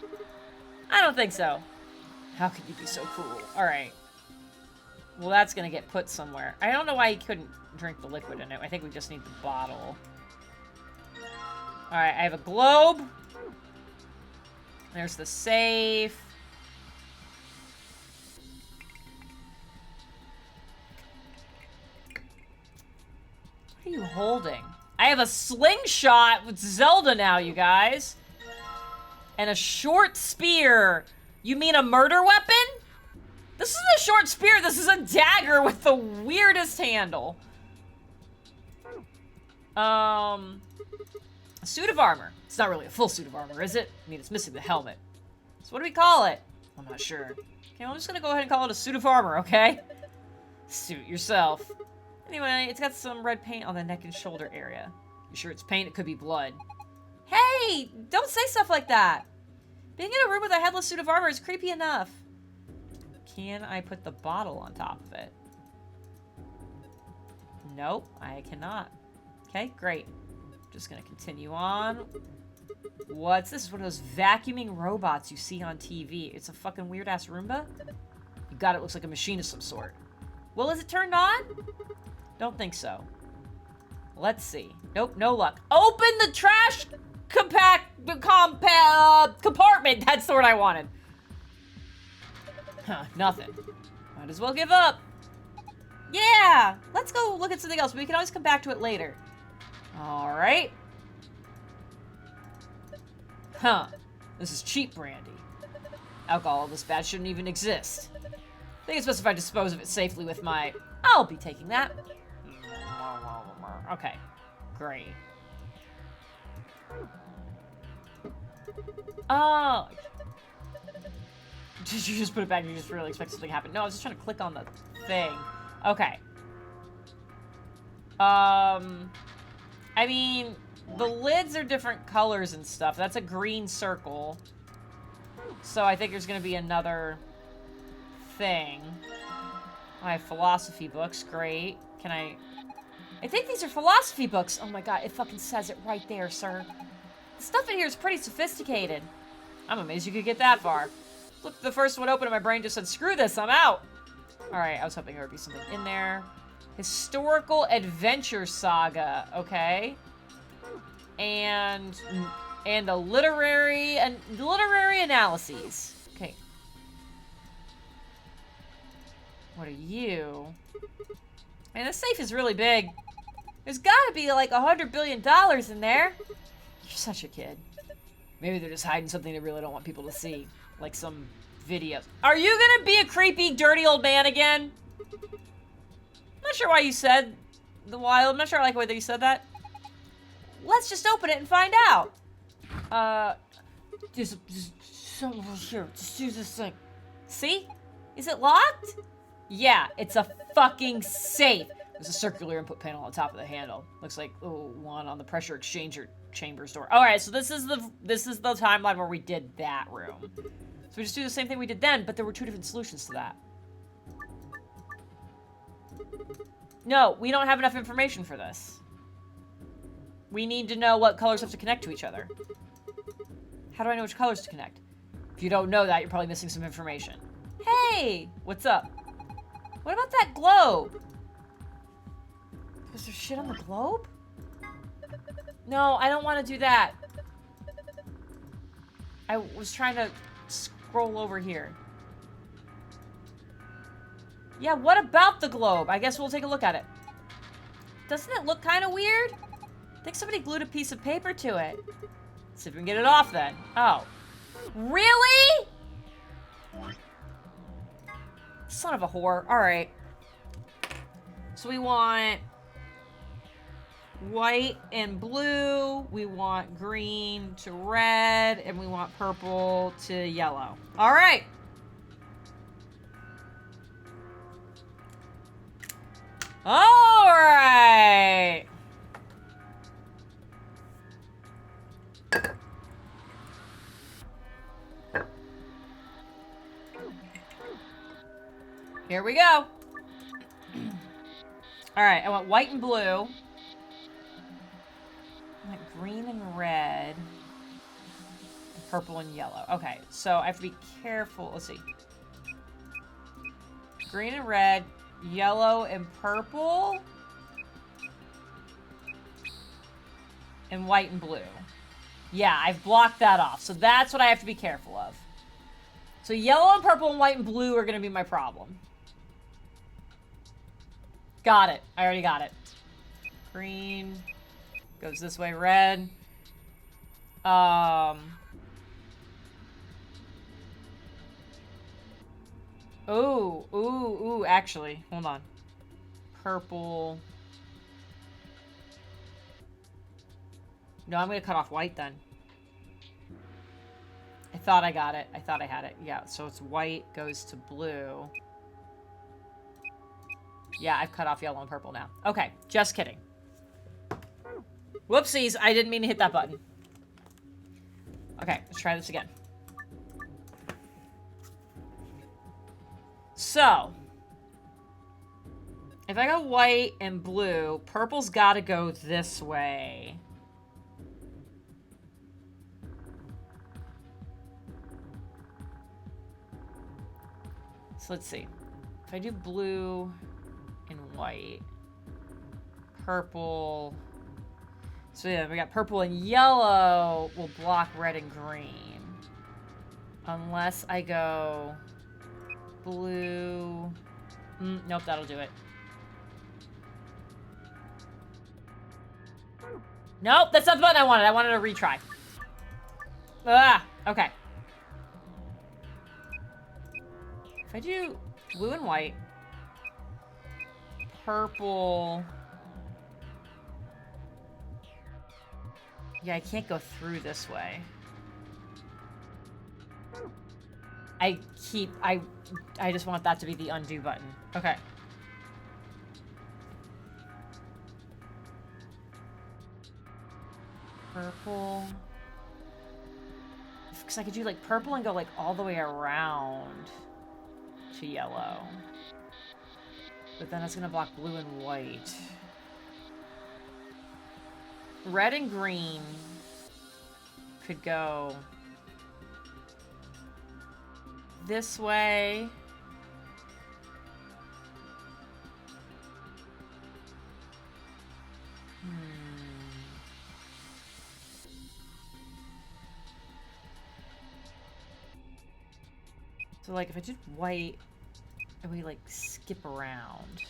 I don't think so. How could you be so cruel? Alright. Well, that's gonna get put somewhere. I don't know why he couldn't drink the liquid in it. I think we just need the bottle. Alright, I have a globe. There's the safe. What are you holding? I have a slingshot with Zelda now, you guys. And a short spear. You mean a murder weapon? This isn't a short spear. This is a dagger with the weirdest handle. A suit of armor. It's not really a full suit of armor, is it? I mean, it's missing the helmet. So what do we call it? I'm not sure. Okay, well, I'm just gonna go ahead and call it a suit of armor, okay? Suit yourself. Anyway, it's got some red paint on the neck and shoulder area. You sure it's paint? It could be blood. Hey! Don't say stuff like that! Being in a room with a headless suit of armor is creepy enough. Can I put the bottle on top of it? Nope, I cannot. Okay, great. Just gonna continue on. What's this? This is one of those vacuuming robots you see on TV. It's a fucking weird-ass Roomba? You got it, looks like a machine of some sort. Well, is it turned on? Don't think so. Let's see. Nope, no luck. Open the trash compartment! That's the word I wanted. Huh, nothing. Might as well give up. Yeah! Let's go look at something else. We can always come back to it later. Alright. Huh. This is cheap brandy. Alcohol this bad shouldn't even exist. I think it's best if I dispose of it safely with my... I'll be taking that. Okay. Great. Oh. Did you just put it back and you just really expect something to happen? No, I was just trying to click on the thing. Okay. I mean, the lids are different colors and stuff. That's a green circle. So I think there's going to be another thing. I have philosophy books. Great. Can I think these are philosophy books. Oh my god, it fucking says it right there, sir. The stuff in here is pretty sophisticated. I'm amazed you could get that far. Look, the first one open and my brain just said, screw this, I'm out. Alright, I was hoping there would be something in there. Historical adventure saga, okay. And a literary analyses. Okay. What are you? Man, this safe is really big. There's gotta be like $100 billion in there. You're such a kid. Maybe they're just hiding something they really don't want people to see. Like some videos. Are you gonna be a creepy, dirty old man again? I'm not sure why you said the wild. I'm not sure I like whether you said that. Let's just open it and find out. Just here. Just use this thing. See? Is it locked? Yeah, it's a fucking safe. There's a circular input panel on top of the handle. Looks like one on the pressure exchanger chambers door. All right, so this is the timeline where we did that room. So we just do the same thing we did then, but there were 2 different solutions to that. No, we don't have enough information for this. We need to know what colors have to connect to each other. How do I know which colors to connect? If you don't know that, you're probably missing some information. Hey, what's up? What about that globe? Is there shit on the globe? No, I don't want to do that. I was trying to scroll over here. Yeah, what about the globe? I guess we'll take a look at it. Doesn't it look kind of weird? I think somebody glued a piece of paper to it. Let's see if we can get it off then. Oh. Really? Son of a whore. Alright. So we want white and blue. We want green to red. And we want purple to yellow. Alright. Alright. Here we go. Alright, I want white and blue. I want green and red. And purple and yellow. Okay, so I have to be careful. Let's see. Green and red, yellow and purple. And white and blue. Yeah, I've blocked that off. So that's what I have to be careful of. So yellow and purple and white and blue are going to be my problem. Got it. I already got it. Green goes this way. Red. Ooh, actually. Hold on. Purple. No, I'm going to cut off white then. I thought I got it. I thought I had it. Yeah, so it's white goes to blue. Yeah, I've cut off yellow and purple now. Okay, just kidding. Whoopsies, I didn't mean to hit that button. Okay, let's try this again. So, if I go white and blue, purple's got to go this way. So let's see. If I do blue and white, purple. So yeah, we got purple and yellow will block red and green. Unless I go blue. Nope, that'll do it. Nope, that's not the button I wanted. I wanted a retry. Ah, okay. If I do blue and white, purple. Yeah, I can't go through this way. I just want that to be the undo button. Okay. Purple. Because I could do like purple and go like all the way around to yellow. But then it's gonna block blue and white. Red and green could go this way. So like if I did white and we, like, skip around.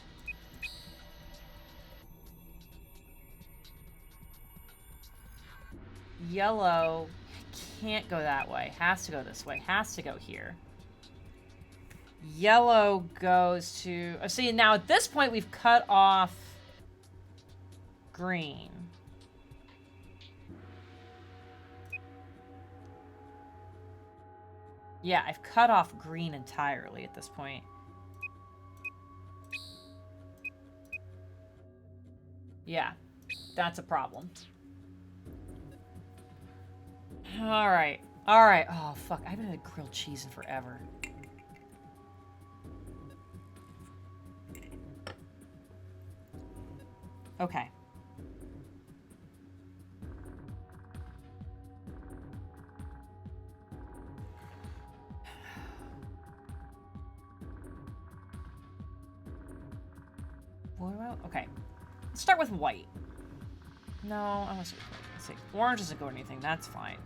Yellow can't go that way. Has to go this way. Has to go here. Yellow goes to... Oh, see, now at this point, we've cut off green. Yeah, I've cut off green entirely at this point. Yeah, that's a problem. Alright. Alright. Oh, fuck. I haven't had grilled cheese in forever. Okay. What about... Okay. Let's start with white. No, I want to... Let's see. Orange doesn't go anything. That's fine.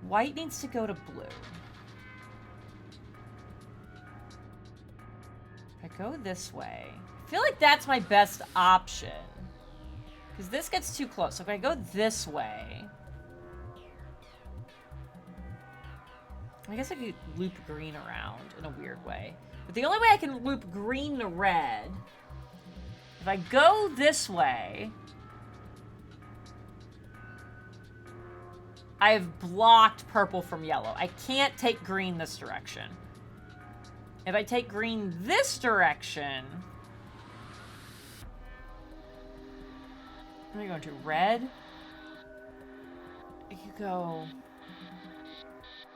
White needs to go to blue. If I go this way... I feel like that's my best option. Because this gets too close. So if I go this way... I guess I could loop green around in a weird way. But the only way I can loop green to red... If I go this way... I've blocked purple from yellow. I can't take green this direction. If I take green this direction... What are you going to? Red? You go...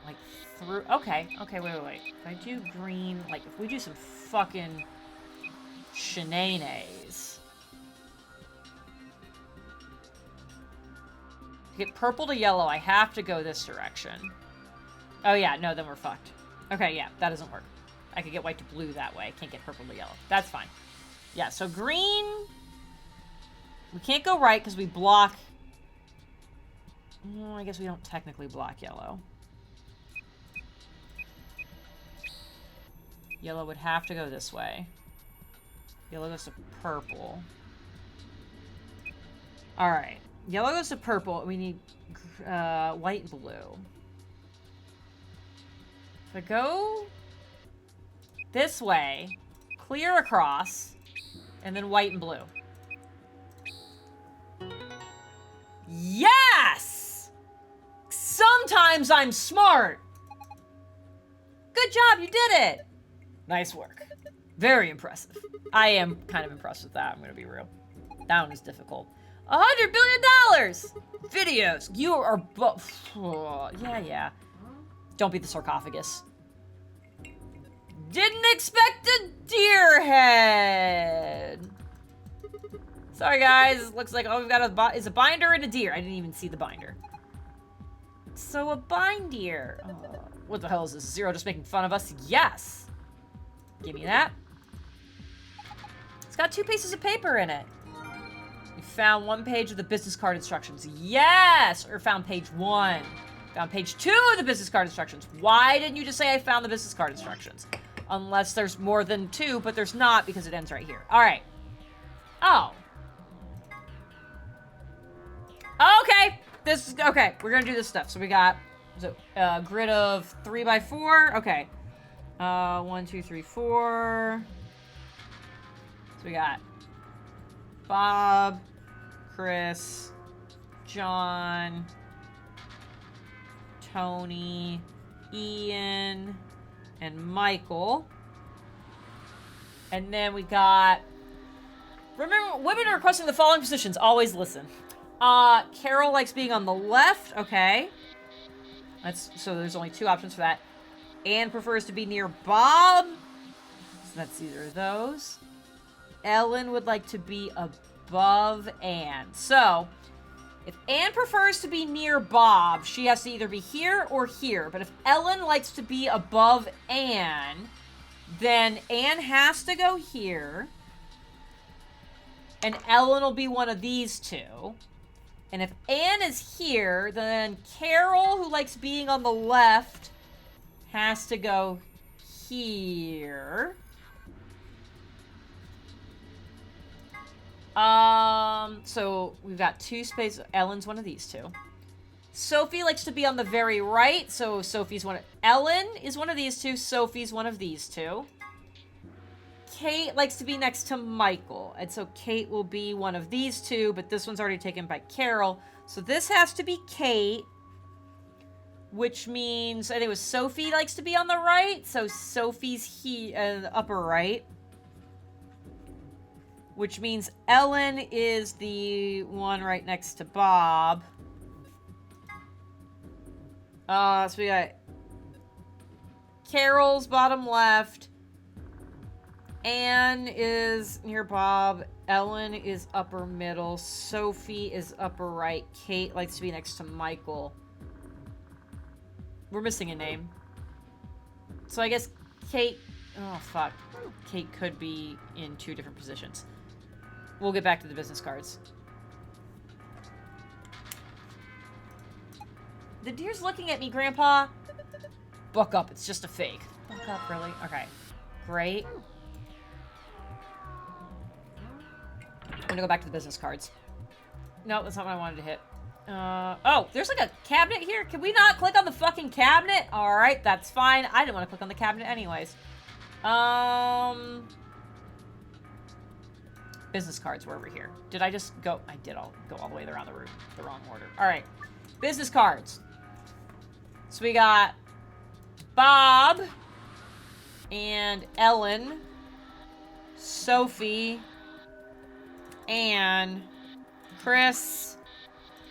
Like, through... Okay, wait. If I do green... Like, if we do some fucking... shenanigans... To get purple to yellow, I have to go this direction. Oh, yeah, no, then we're fucked. Okay, yeah, that doesn't work. I could get white to blue that way. I can't get purple to yellow. That's fine. Yeah, so green... We can't go right because we block... Well, I guess we don't technically block yellow. Yellow would have to go this way. Yellow goes to purple. Alright. Yellow goes to purple. We need white and blue. If I go this way, clear across, and then white and blue. Yes! Sometimes I'm smart! Good job, you did it! Nice work. Very impressive. I am kind of impressed with that, I'm gonna be real. That one is difficult. $100 billion! Videos. You are yeah. Don't be the sarcophagus. Didn't expect a deer head. Sorry, guys. Looks like all we've got is a binder and a deer. I didn't even see the binder. So a binder. Oh, what the hell is this? Zero just making fun of us? Yes. Give me that. It's got 2 pieces of paper in it. You found 1 page of the business card instructions. Yes! Or found page 1. Found page 2 of the business card instructions. Why didn't you just say I found the business card instructions? Unless there's more than 2, but there's not because it ends right here. Alright. Oh. Okay. This is... Okay. We're gonna do this stuff. So we got... a grid of 3x4. Okay. 1, 2, 3, 4. So we got... Bob, Chris, John, Tony, Ian, and Michael. And then we got... Remember, women are requesting the following positions. Always listen. Carol likes being on the left. Okay. So there's only 2 options for that. Anne prefers to be near Bob. So that's either of those. Ellen would like to be above Anne. So, if Anne prefers to be near Bob, she has to either be here or here. But if Ellen likes to be above Anne, then Anne has to go here. And Ellen will be one of these 2. And if Anne is here, then Carol, who likes being on the left, has to go here. So we've got 2 spaces. Ellen's one of these 2. Sophie likes to be on the very right, so Sophie's one of... Ellen is one of these 2, Sophie's one of these 2. Kate likes to be next to Michael, and so Kate will be one of these 2, but this one's already taken by Carol. So this has to be Kate, which means, I think it was Sophie likes to be on the right, so Sophie's the upper right. Which means Ellen is the one right next to Bob. So we got Carol's bottom left. Anne is near Bob. Ellen is upper middle. Sophie is upper right. Kate likes to be next to Michael. We're missing a name. So I guess Kate... Oh, fuck. Kate could be in 2 different positions. We'll get back to the business cards. The deer's looking at me, Grandpa. Buck up. It's just a fake. Buck up, really? Okay. Great. I'm gonna go back to the business cards. No, that's not what I wanted to hit. Oh, there's like a cabinet here? Can we not click on the fucking cabinet? Alright, that's fine. I didn't want to click on the cabinet anyways. Business cards were over here. Did I just go? I did go all the way around the room. The wrong order. Alright. Business cards. So we got Bob and Ellen, Sophie, Anne, Chris,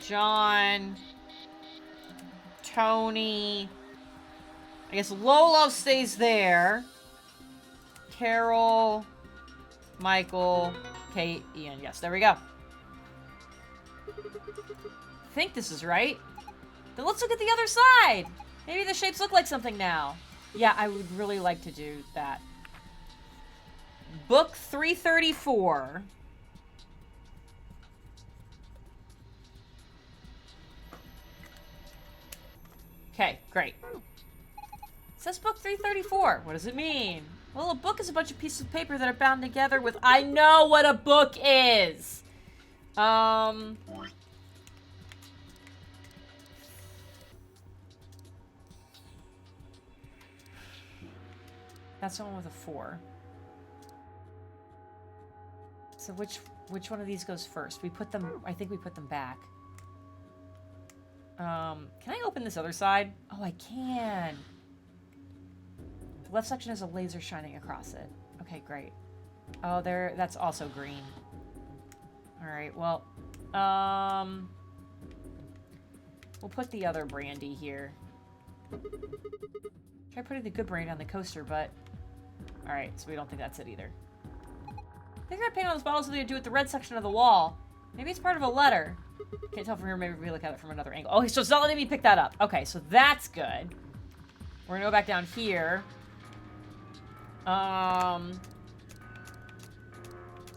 John, Tony. I guess Lolo stays there. Carol, Michael, Kate, Ian. Yes, there we go. I think this is right. Then let's look at the other side. Maybe the shapes look like something now. Yeah, I would really like to do that. Book 334. Okay, great. It says book 334. What does it mean? Well, a book is a bunch of pieces of paper that are bound together with... I know what a book is! That's the one with a 4. So which one of these goes first? We put them... I think we put them back. Can I open this other side? Oh, I can. The left section has a laser shining across it. Okay, great. Oh, that's also green. Alright, well, we'll put the other brandy here. Try putting the good brandy on the coaster, but... Alright, so we don't think that's it either. I think I paint on this bottle something to do with the red section of the wall. Maybe it's part of a letter. Can't tell from here, maybe we look at it from another angle. Okay, so it's not letting me pick that up. Okay, so that's good. We're gonna go back down here.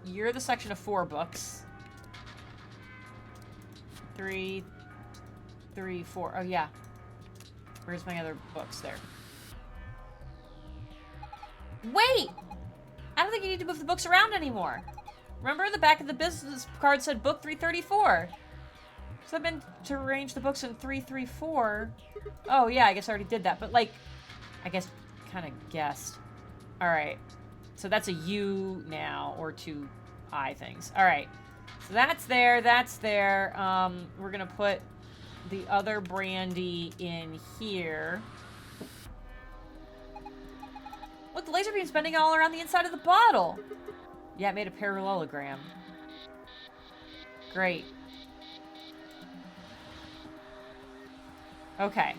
You're the section of 4 books. 3, 4. Oh, yeah. Where's my other books? There. Wait! I don't think you need to move the books around anymore. Remember, the back of the business card said book 334. So I've been to arrange the books in 334. Oh, yeah, I guess I already did that. But, like, I guess kind of guessed. All right. So that's a U now, or 2 I things. All right. So that's there. That's there. We're going to put the other brandy in here. Look, the laser beam's bending all around the inside of the bottle. Yeah, it made a parallelogram. Great. Okay.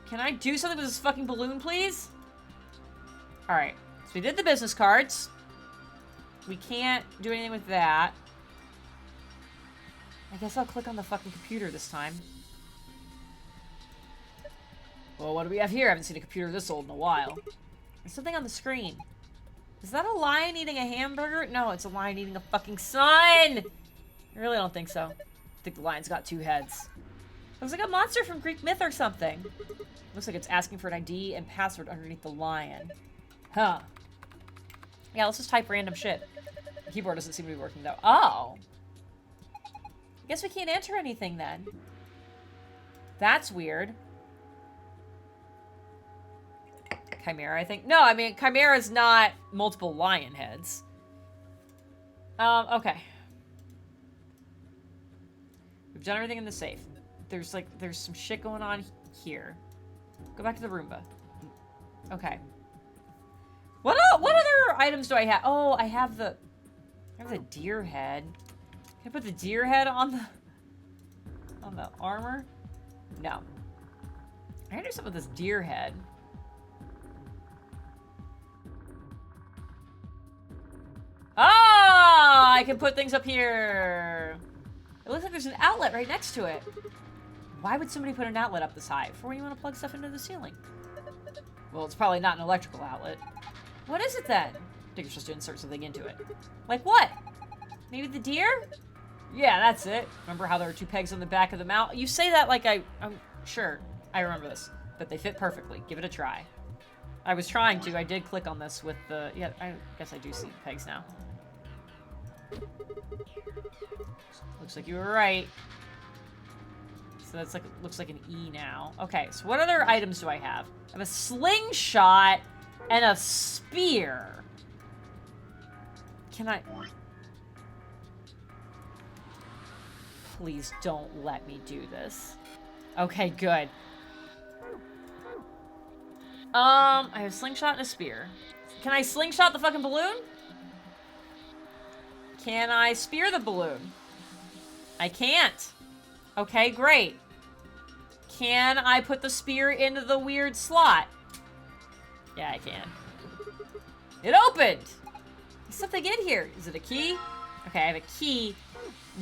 Can I do something with this fucking balloon, please? Alright. So we did the business cards. We can't do anything with that. I guess I'll click on the fucking computer this time. Well, what do we have here? I haven't seen a computer this old in a while. There's something on the screen. Is that a lion eating a hamburger? No, it's a lion eating a fucking sun! I really don't think so. I think the lion's got 2 heads. Looks like a monster from Greek myth or something. Looks like it's asking for an ID and password underneath the lion. Huh. Yeah, let's just type random shit. The keyboard doesn't seem to be working, though. Oh. I guess we can't enter anything, then. That's weird. Chimera, I think. No, I mean, Chimera's not multiple lion heads. Okay. We've done everything in the safe. There's some shit going on here. Go back to the Roomba. Okay. What other items do I have? Oh, I have the deer head. Can I put the deer head on the armor? No. I gotta do something with this deer head. Ah, I can put things up here. It looks like there's an outlet right next to it. Why would somebody put an outlet up this high? For when you want to plug stuff into the ceiling. Well, it's probably not an electrical outlet. What is it then? I think you're supposed to insert something into it. Like what? Maybe the deer? Yeah, that's it. Remember how there were 2 pegs on the back of the mount? You say that like I'm sure. I remember this. But they fit perfectly. Give it a try. I was trying to. I did click on this with the... Yeah, I guess I do see pegs now. Looks like you were right. So that's like, looks like an E now. Okay, so what other items do I have? I have a slingshot and a spear. Can I... Please don't let me do this. Okay, good. I have a slingshot and a spear. Can I slingshot the fucking balloon? Can I spear the balloon? I can't. Okay, great. Can I put the spear into the weird slot? Yeah, I can. It opened! There's something in here. Is it a key? Okay, I have a key.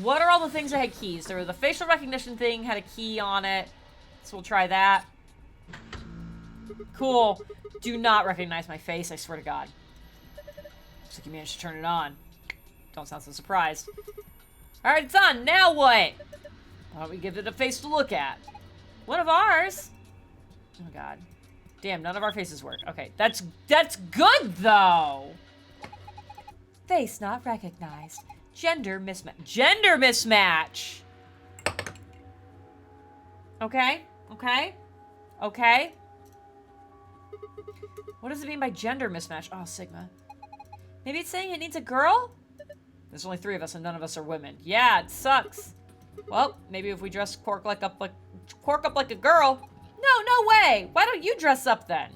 What are all the things that had keys? There was the facial recognition thing, had a key on it. So we'll try that. Cool. Do not recognize my face, I swear to God. Looks like you managed to turn it on. Don't sound so surprised. Alright, it's on. Now what? Why don't we give it a face to look at? One of ours? Oh, God. Damn, none of our faces work. Okay, that's good, though! Face not recognized. Gender mismatch. Gender mismatch! Okay, okay, okay. What does it mean by gender mismatch? Oh, Sigma. Maybe it's saying it needs a girl? There's only 3 of us and none of us are women. Yeah, it sucks. Well, maybe if we dress Quark up like a girl. No way! Why don't you dress up then?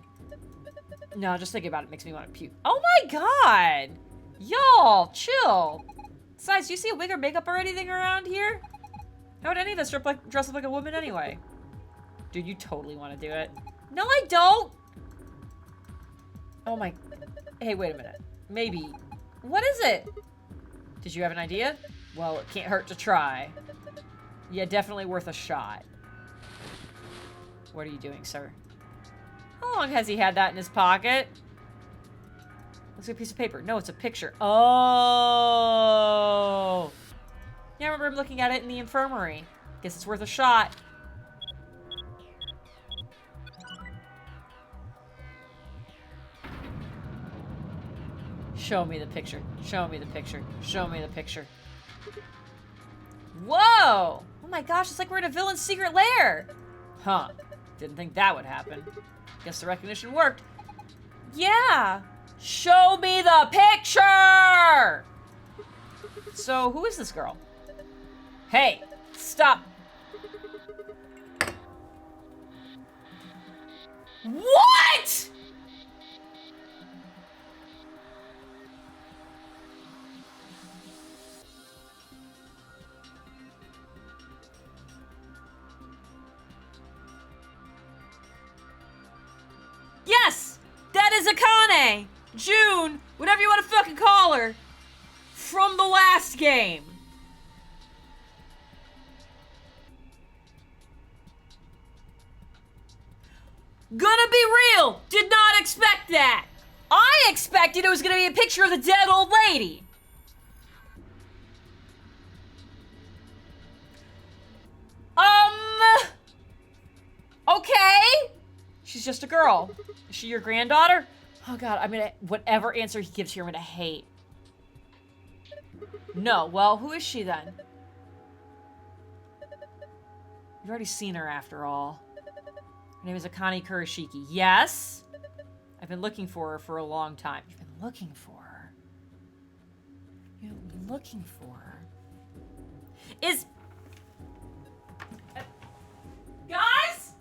No, just thinking about it makes me want to puke. Oh my God! Y'all, chill. Besides, do you see a wig or makeup or anything around here? How would any of us dress up like a woman anyway? Dude, you totally want to do it. No, I don't! Oh my... Hey, wait a minute. Maybe... What is it? Did you have an idea? Well, it can't hurt to try. Yeah, definitely worth a shot. What are you doing, sir? How long has he had that in his pocket? Looks like a piece of paper. No, it's a picture. Oh! Yeah, I remember him looking at it in the infirmary. Guess it's worth a shot. Show me the picture. Show me the picture. Show me the picture. Whoa! Oh my gosh, it's like we're in a villain's secret lair! Huh. Didn't think that would happen. Guess the recognition worked. Yeah! Show me the picture! So, who is this girl? Hey! Stop! What?! Yes! That is Akane! June! Whatever you want to fucking call her! From the last game! Gonna be real! Did not expect that! I expected it was gonna be a picture of the dead old lady! Okay! She's just a girl. Is she your granddaughter? Oh god, I'm gonna... Whatever answer he gives here, I'm gonna hate. No. Well, who is she then? You've already seen her after all. Her name is Akane Kurashiki. Yes? I've been looking for her for a long time. You've been looking for her. You've been looking for her. Is... Guys?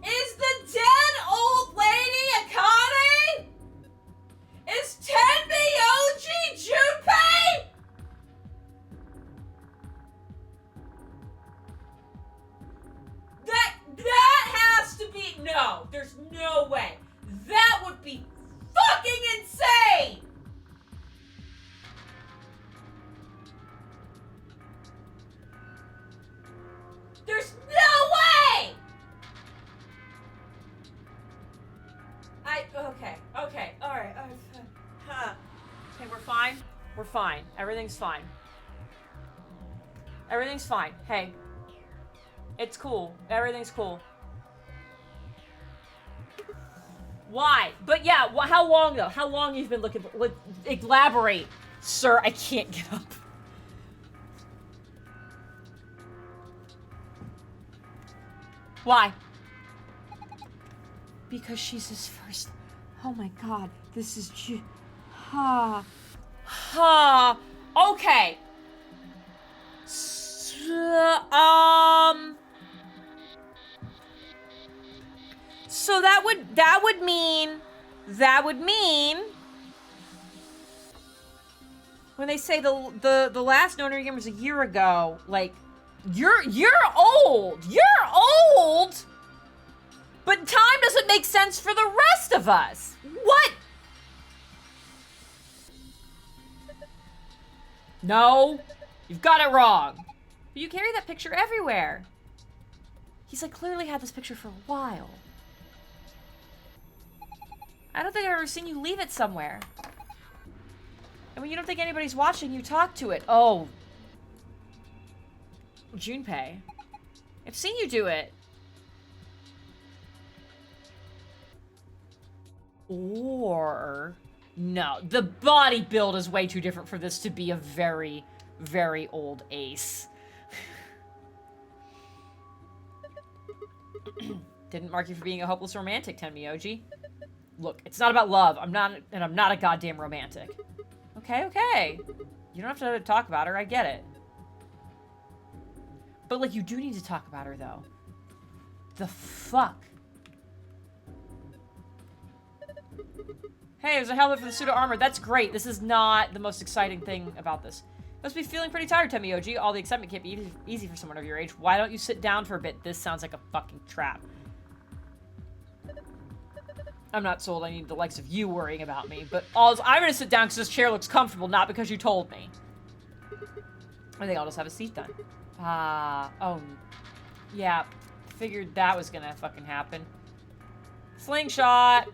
Is the dead old lady Akane? Is Tenmyoji Junpei? That has to be... No, there's no way. That would be fucking insane! There's no way! Okay, alright. Okay, we're fine. We're fine. Everything's fine. Everything's fine. Hey. It's cool. Everything's cool. Why? But yeah, how long though? How long you've been looking for? Elaborate, sir. I can't get up. Why? Because she's his first. Oh my god, this is Okay. So that would mean when they say the last Nonary game was a year ago, like you're old. You're old. But time doesn't make sense for the rest of us. What? No, you've got it wrong. But you carry that picture everywhere. He's like clearly had this picture for a while. I don't think I've ever seen you leave it somewhere. And when you don't think anybody's watching, you talk to it. Oh. Junpei. I've seen you do it. Or... No, the body build is way too different for this to be a very, very old ace. Didn't mark you for being a hopeless romantic, Tenmyoji. Look, it's not about love. I'm not a goddamn romantic. Okay. You don't have to talk about her, I get it. But, like, you do need to talk about her, though. The fuck? Hey, there's a helmet for the suit of armor. That's great. This is not the most exciting thing about this. Must be feeling pretty tired, Tenmyoji. All the excitement can't be easy for someone of your age. Why don't you sit down for a bit? This sounds like a fucking trap. I'm not sold I need the likes of you worrying about me, but I'm gonna sit down because this chair looks comfortable, not because you told me. I think I'll just have a seat then. Oh. Yeah, figured that was gonna fucking happen. Slingshot!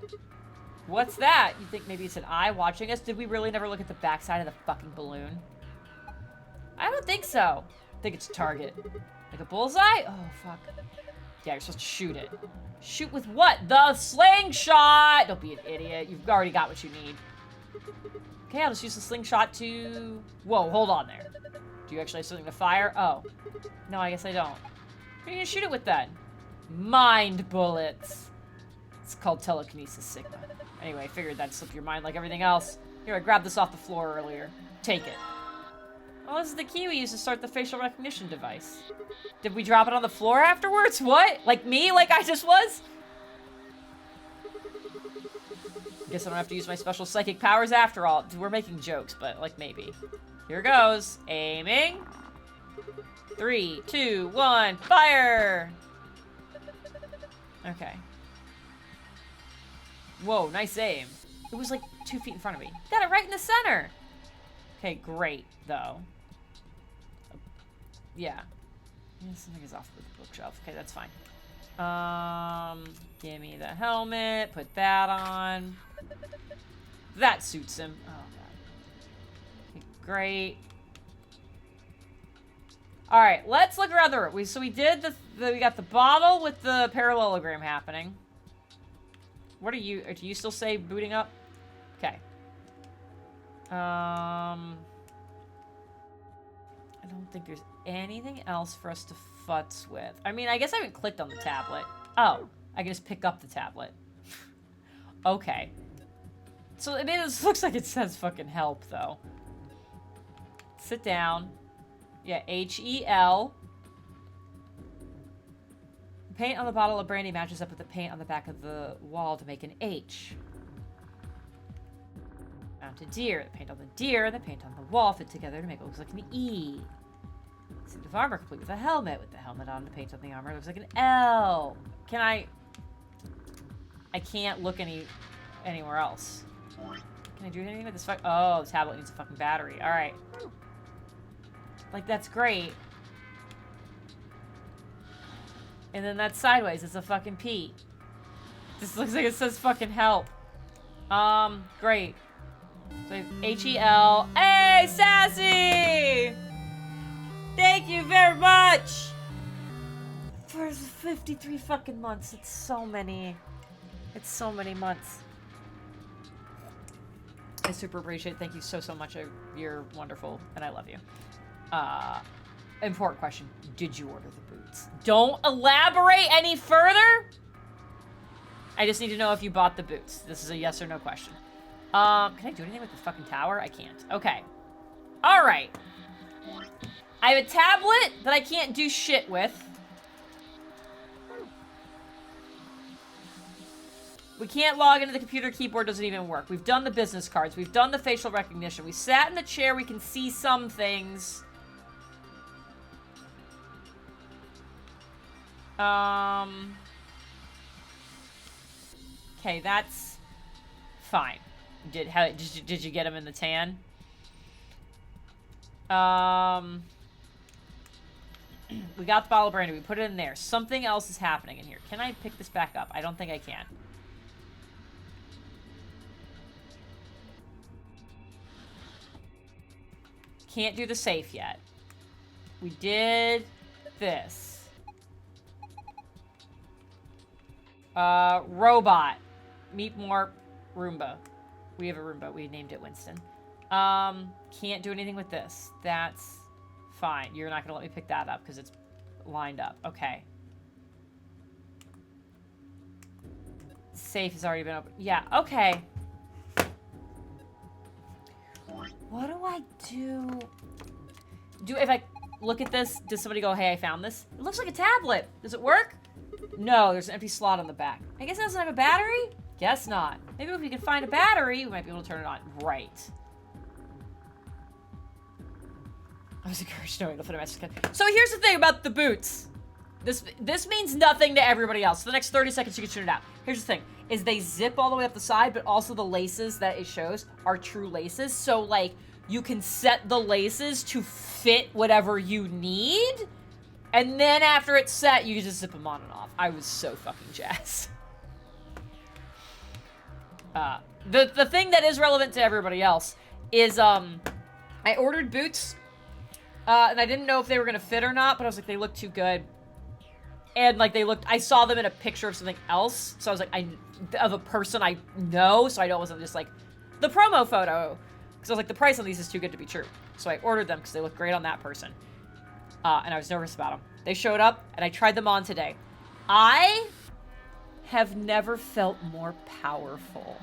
What's that? You think maybe it's an eye watching us? Did we really never look at the backside of the fucking balloon? I don't think so. I think it's a target. Like a bullseye? Oh, fuck. Yeah, you're supposed to shoot it. Shoot with what? The slingshot! Don't be an idiot. You've already got what you need. Okay, I'll just use the slingshot to... Whoa, hold on there. Do you actually have something to fire? Oh. No, I guess I don't. What are you gonna shoot it with then? Mind bullets. It's called telekinesis sigma. Anyway, I figured that'd slip your mind like everything else. Here, I grabbed this off the floor earlier. Take it. Oh, this is the key we used to start the facial recognition device. Did we drop it on the floor afterwards? What? Like me? Like I just was? Guess I don't have to use my special psychic powers after all. We're making jokes, but like maybe. Here goes. Aiming. 3, 2, 1, fire! Okay. Whoa, nice aim. It was like 2 feet in front of me. Got it right in the center! Okay, great, though. Yeah. Something is off with the bookshelf. Okay, that's fine. Give me the helmet. Put that on. That suits him. Oh, God. Okay, great. Alright, let's look around the room. So we did we got the bottle with the parallelogram happening. What are you? Do you still say booting up? Okay. I don't think there's anything else for us to futz with. I mean, I guess I haven't clicked on the tablet. Oh, I can just pick up the tablet. Okay. So it looks like it says fucking help, though. Sit down. Yeah, H-E-L. The paint on the bottle of brandy matches up with the paint on the back of the wall to make an H. Mount a deer. The paint on the deer and the paint on the wall fit together to make it look like an E. Suit of armor complete with a helmet. With the helmet on, the paint on the armor looks like an L. Can I can't look anywhere else. Can I do anything with this oh, the tablet needs a fucking battery. Alright. Like, that's great. And then that's sideways. It's a fucking P. This looks like it says fucking help. Great. So H-E-L. Hey, Sassy! Thank you very much! For 53 fucking months. It's so many. It's so many months. I super appreciate it. Thank you so much. You're wonderful, and I love you. Important question. Did you order the boots? Don't elaborate any further! I just need to know if you bought the boots. This is a yes or no question. Can I do anything with the fucking tower? I can't. Okay. Alright. I have a tablet that I can't do shit with. We can't log into the computer. Keyboard doesn't even work. We've done the business cards. We've done the facial recognition. We sat in the chair. We can see some things. Okay, that's fine. Did you get him in the tan? We got the bottle of brandy. We put it in there. Something else is happening in here. Can I pick this back up? I don't think I can. Can't do the safe yet. We did this. Robot. Meet more Roomba. We have a Roomba. We named it Winston. Can't do anything with this. That's fine. You're not gonna let me pick that up because it's lined up. Okay. Safe has already been opened. Yeah, okay. What do I do? If I look at this, does somebody go, hey, I found this? It looks like a tablet. Does it work? No, there's an empty slot on the back. I guess it doesn't have a battery? Guess not. Maybe if we can find a battery, we might be able to turn it on. Right. I was encouraged knowing the photometric cut. So here's the thing about the boots. This means nothing to everybody else. For the next 30 seconds, you can tune it out. Here's the thing. Is they zip all the way up the side, but also the laces that it shows are true laces. So, like, you can set the laces to fit whatever you need. And then after it's set, you can just zip them on and off. I was so fucking jazzed. The thing that is relevant to everybody else is, I ordered boots. And I didn't know if they were going to fit or not, but I was like, they look too good. And, like, I saw them in a picture of something else. So I was like, of a person I know. So I know it wasn't just, like, the promo photo. Because I was like, the price on these is too good to be true. So I ordered them because they look great on that person. And I was nervous about them. They showed up, and I tried them on today. I have never felt more powerful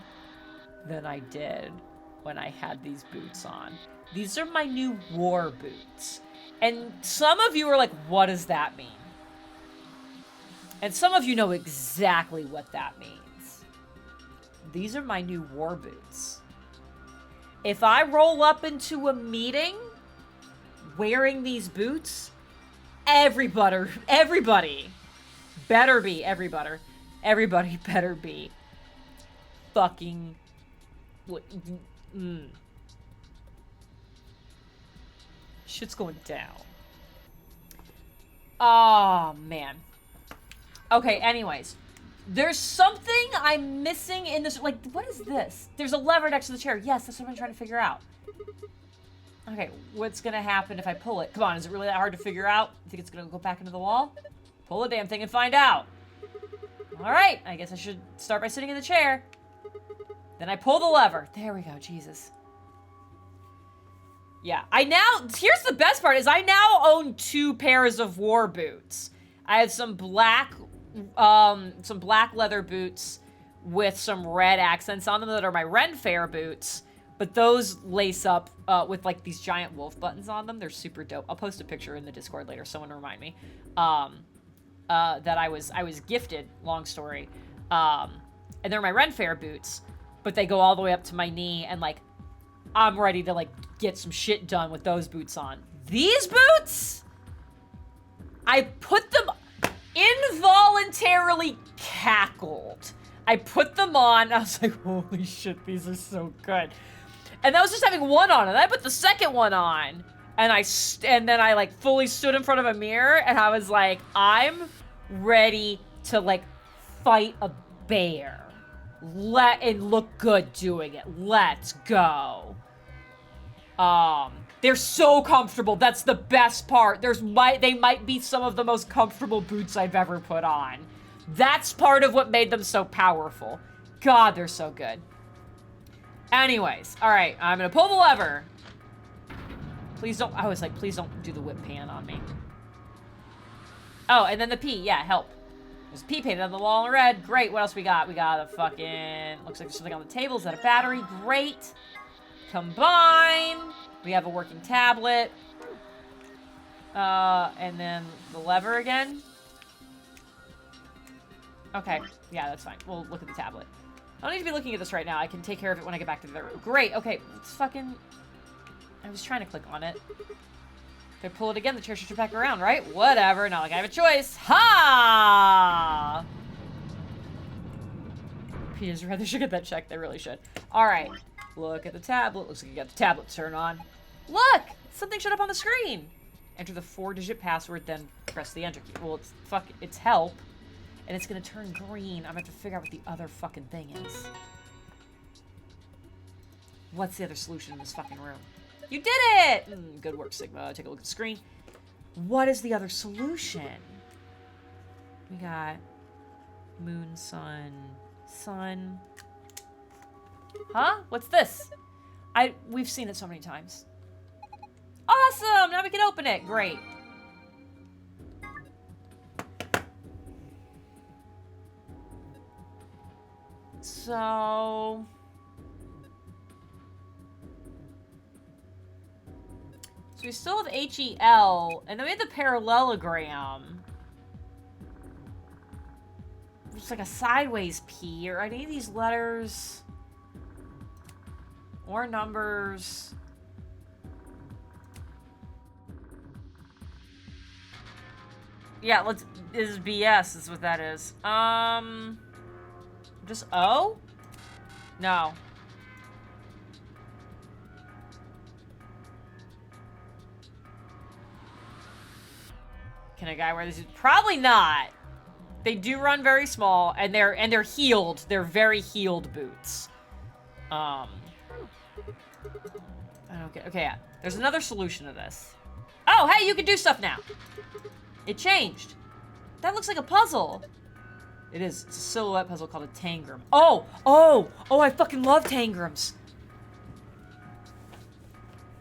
than I did when I had these boots on. These are my new war boots. And some of you are like, what does that mean? And some of you know exactly what that means. These are my new war boots. If I roll up into a meeting wearing these boots, everybody better be fucking shit's going down. Oh, man. Okay, anyways. There's something I'm missing in this. Like, what is this? There's a lever next to the chair. Yes, that's what I'm trying to figure out. Okay, what's gonna happen if I pull it? Come on, is it really that hard to figure out? You think it's gonna go back into the wall? Pull the damn thing and find out. Alright, I guess I should start by sitting in the chair. Then I pull the lever. There we go, Jesus. Yeah, here's the best part, is I now own 2 pairs of war boots. I have some black leather boots with some red accents on them that are my Ren Fair boots. But those lace up with like these giant wolf buttons on them. They're super dope. I'll post a picture in the Discord later. Someone remind me that I was gifted. Long story. And they're my Ren Fair boots, but they go all the way up to my knee, and like I'm ready to like get some shit done with those boots on. These boots, I put them involuntarily cackled. I put them on. I was like, holy shit, these are so good. And that was just having one on, and I put the second one on, and then I like fully stood in front of a mirror, and I was like, I'm ready to like fight a bear. And look good doing it. Let's go. They're so comfortable. That's the best part. They might be some of the most comfortable boots I've ever put on. That's part of what made them so powerful. God, they're so good. Anyways, all right, I'm gonna pull the lever. Please don't, I was like, please don't do the whip pan on me. Oh, and then the P, yeah, help. There's a P painted on the wall in red. Great, what else we got? We got a fucking, looks like there's something on the table. Is that a battery? Great. Combine. We have a working tablet. And then the lever again. Okay, yeah, that's fine. We'll look at the tablet. I don't need to be looking at this right now. I can take care of it when I get back to the room. Great, okay, let's fucking... I was trying to click on it. If I pull it again, the chair should turn back around, right? Whatever, not like I have a choice. Ha! Peter's right, they should get that checked. They really should. Alright, look at the tablet. Looks like you got the tablet to turn on. Look! Something showed up on the screen. Enter the 4-digit password, then press the enter key. Well, it's help. And it's gonna turn green. I'm gonna have to figure out what the other fucking thing is. What's the other solution in this fucking room? You did it! Good work, Sigma. Take a look at the screen. What is the other solution? We got moon, sun, sun. Huh? What's this? We've seen it so many times. Awesome! Now we can open it. Great. So we still have HEL, and then we have the parallelogram. It's like a sideways P. Are any of these letters or numbers? Yeah, this is BS is what that is. Just O? No. Can a guy wear these? Probably not. They do run very small, and they're heeled. They're very heeled boots. I don't get. Okay, yeah. There's another solution to this. Oh, hey, you can do stuff now. It changed. That looks like a puzzle. It is. It's a silhouette puzzle called a tangram. Oh, I fucking love tangrams.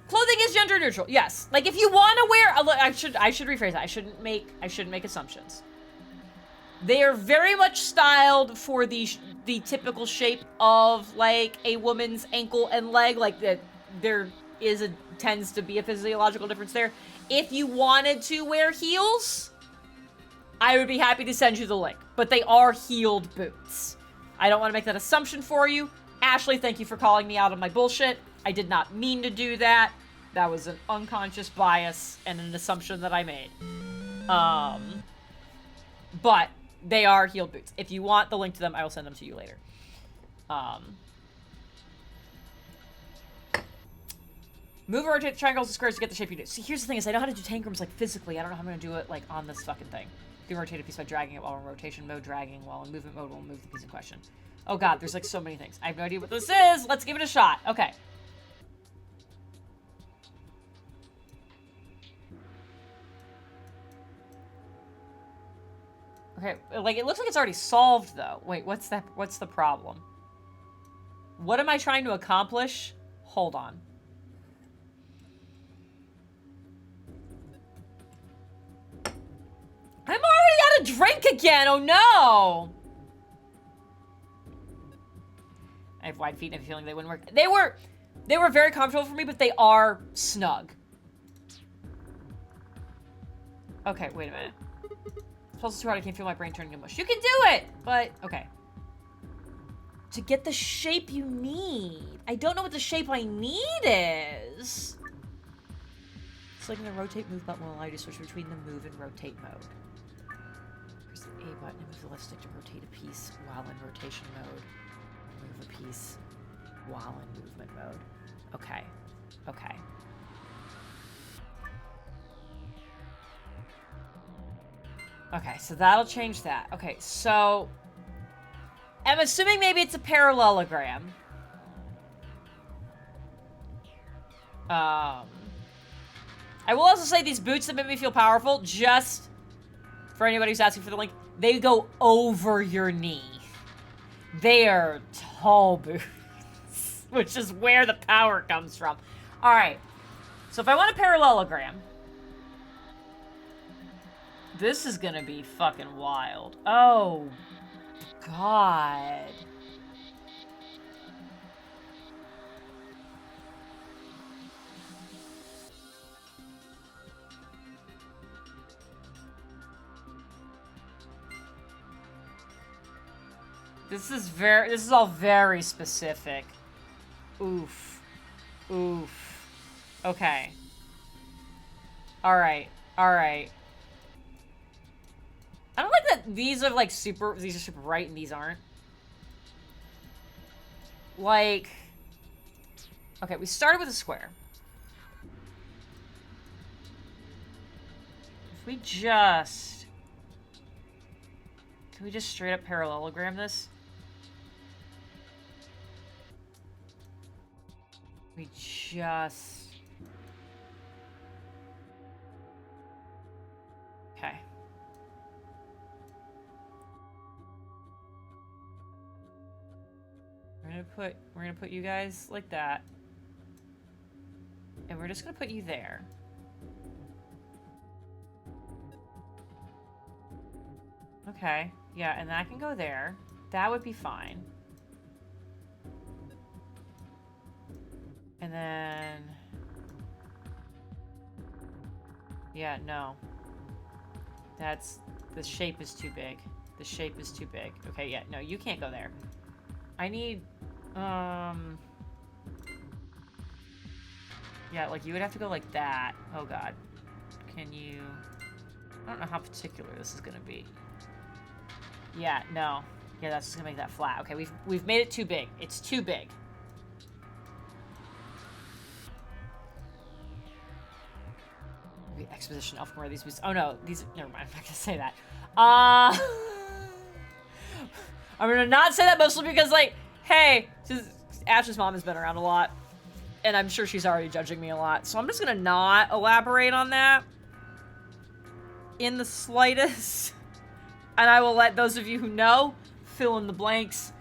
Clothing is gender neutral. Yes. Like if you want to wear, I should rephrase that. I shouldn't make assumptions. They are very much styled for the typical shape of like a woman's ankle and leg. Like that, tends to be a physiological difference there. If you wanted to wear heels, I would be happy to send you the link. But they are heeled boots. I don't want to make that assumption for you. Ashley, thank you for calling me out on my bullshit. I did not mean to do that. That was an unconscious bias and an assumption that I made. But they are heeled boots. If you want the link to them, I will send them to you later. Move or rotate triangles and squares to get the shape you do. See, here's the thing is I know how to do tangrams like physically. I don't know how I'm going to do it like on this fucking thing. You can rotate a piece by dragging it while in rotation mode, dragging while in movement mode will move the piece in question. Oh god, there's like so many things. I have no idea what this is. Let's give it a shot. Okay. Okay, like, it looks like it's already solved, though. Wait, what's that? What's the problem? What am I trying to accomplish? Hold on. I'm already out of drink again! Oh, no! I have wide feet and I have a feeling they wouldn't work. They were very comfortable for me, but they are snug. Okay, wait a minute. Plus, it's too hard. I can't feel my brain turning to mush. You can do it! But, okay. To get the shape you need. I don't know what the shape I need is. Selecting the rotate move button will allow you to switch between the move and rotate mode. Press the A button and move the left stick to rotate a piece while in rotation mode. Move a piece while in movement mode. Okay. Okay. Okay, so that'll change that. Okay, so I'm assuming maybe it's a parallelogram. I will also say these boots that make me feel powerful, just for anybody who's asking for the link, they go over your knee. They are tall boots, which is where the power comes from. All right, so if I want a parallelogram, this is gonna be fucking wild. Oh, God. This is all very specific. Oof. Oof. Okay. Alright. Alright. I don't like that these are super right and these aren't. Like, okay, we started with a square. If we just, can we just straight up parallelogram this? We just, okay. We're gonna put you guys like that. And we're just gonna put you there. Okay, yeah, and that can go there. That would be fine. And then... yeah, no. That's... the shape is too big. The shape is too big. Okay, yeah, no, you can't go there. I need... yeah, like, you would have to go like that. Oh, God. Can you... I don't know how particular this is gonna be. Yeah, no. Yeah, that's just gonna make that flat. Okay, we've made it too big. It's too big. Maybe exposition elf where these boots. Oh no, these. Never mind. I'm not gonna say that. I'm gonna not say that mostly because, like, hey, Ash's mom has been around a lot, and I'm sure she's already judging me a lot. So I'm just gonna not elaborate on that in the slightest. And I will let those of you who know fill in the blanks.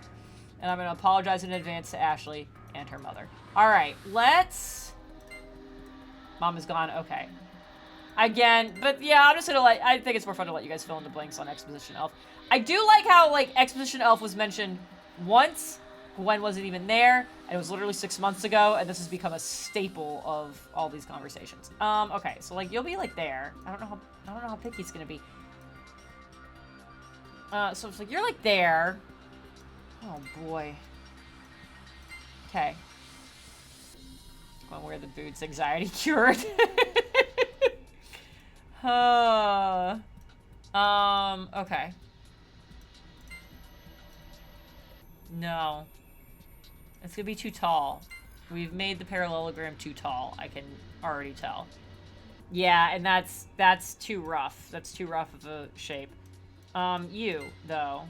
And I'm going to apologize in advance to Ashley and her mother. All right, let's... Mom is gone. Okay. Again, but yeah, I'm just going to let... I think it's more fun to let you guys fill in the blanks on Exposition Elf. I do like how, like, Exposition Elf was mentioned once. Gwen wasn't even there. And it was literally 6 months ago. And this has become a staple of all these conversations. Okay, so, like, you'll be, like, there. I don't know how picky it's going to be. So it's like, you're like there. Oh boy. Okay. Gonna wear the boots, anxiety cured. Okay. No. It's gonna be too tall. We've made the parallelogram too tall, I can already tell. Yeah, and that's too rough. That's too rough of a shape. You, though.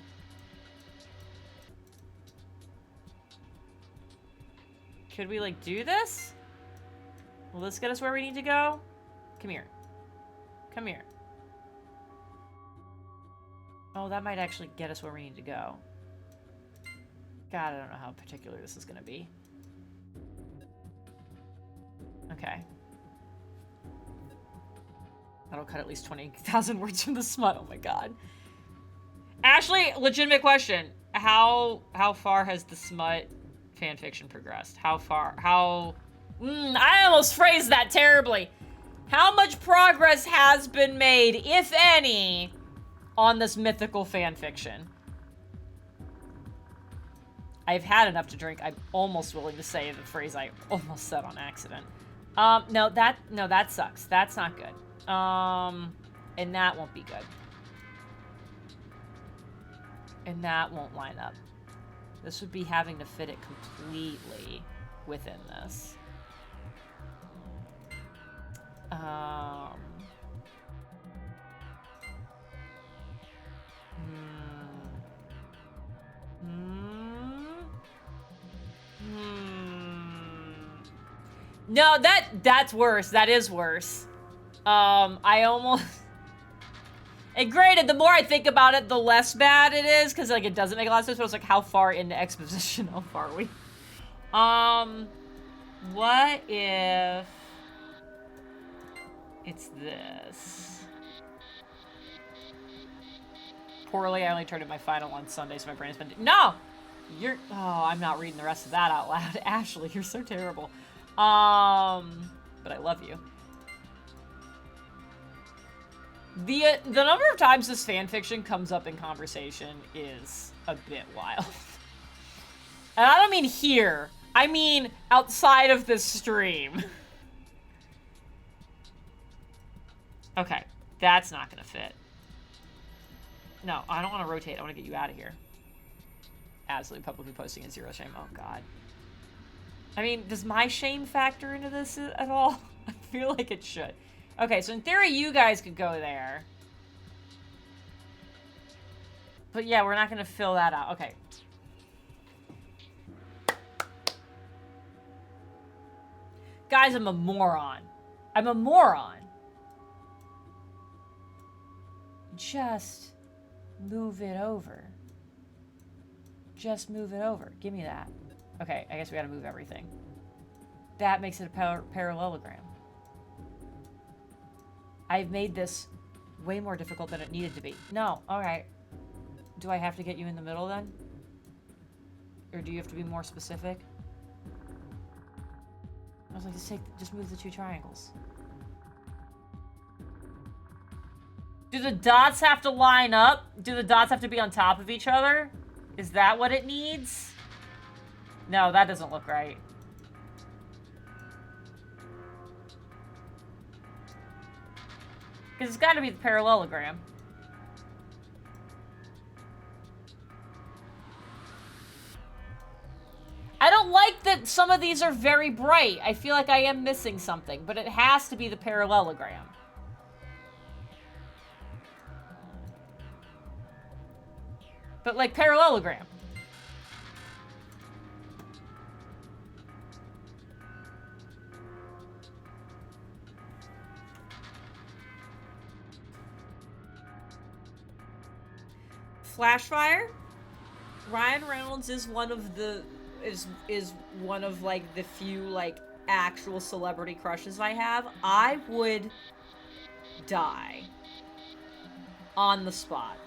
Could we, like, do this? Will this get us where we need to go? Come here. Come here. Oh, that might actually get us where we need to go. God, I don't know how particular this is going to be. Okay. That'll cut at least 20,000 words from the smut. Oh my god. Ashley, legitimate question. How far has the smut fanfiction progressed? How far? How... I almost phrased that terribly. How much progress has been made, if any, on this mythical fanfiction? I've had enough to drink. I'm almost willing to say the phrase I almost said on accident. No, that sucks. That's not good. And that won't be good. And that won't line up. This would be having to fit it completely within this. No, that's worse. That is worse. I almost... And granted, the more I think about it, the less bad it is, because, like, it doesn't make a lot of sense, but it's like, how far into exposition? How far are we? What if... it's this? Poorly, I only turned in my final on Sunday, so my brain has been... No! You're... Oh, I'm not reading the rest of that out loud. Ashley, you're so terrible. But I love you. The number of times this fanfiction comes up in conversation is a bit wild. And I don't mean here. I mean outside of this stream. Okay, that's not gonna fit. No, I don't want to rotate. I want to get you out of here. Absolutely publicly posting a zero shame. Oh, God. I mean, does my shame factor into this at all? I feel like it should. Okay, so in theory, you guys could go there. But yeah, we're not going to fill that out. Okay. Guys, I'm a moron. I'm a moron. Just move it over. Just move it over. Give me that. Okay, I guess we gotta move everything. That makes it a parallelogram. I've made this way more difficult than it needed to be. No, alright. Do I have to get you in the middle then? Or do you have to be more specific? I was like, just move the two triangles. Do the dots have to line up? Do the dots have to be on top of each other? Is that what it needs? No, that doesn't look right. Because it's got to be the parallelogram. I don't like that some of these are very bright. I feel like I am missing something, but it has to be the parallelogram. But, like, parallelogram. Flashfire? Ryan Reynolds is one of the... is one of, like, the few, like, actual celebrity crushes I have. I would die on the spot.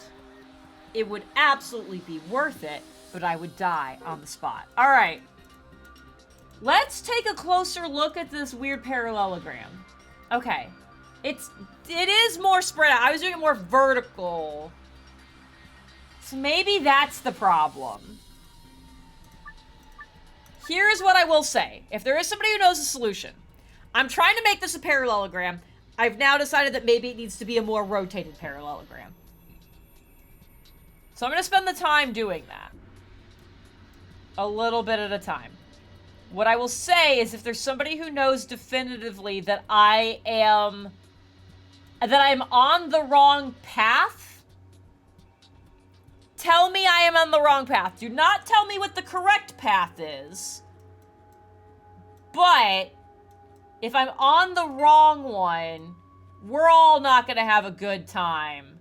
It would absolutely be worth it, but I would die on the spot. All right. Let's take a closer look at this weird parallelogram. Okay. It is more spread out. I was doing it more vertical. So maybe that's the problem. Here's what I will say. If there is somebody who knows the solution, I'm trying to make this a parallelogram. I've now decided that maybe it needs to be a more rotated parallelogram. So I'm going to spend the time doing that. A little bit at a time. What I will say is if there's somebody who knows definitively that I'm on the wrong path, tell me I am on the wrong path. Do not tell me what the correct path is. But if I'm on the wrong one, we're all not going to have a good time.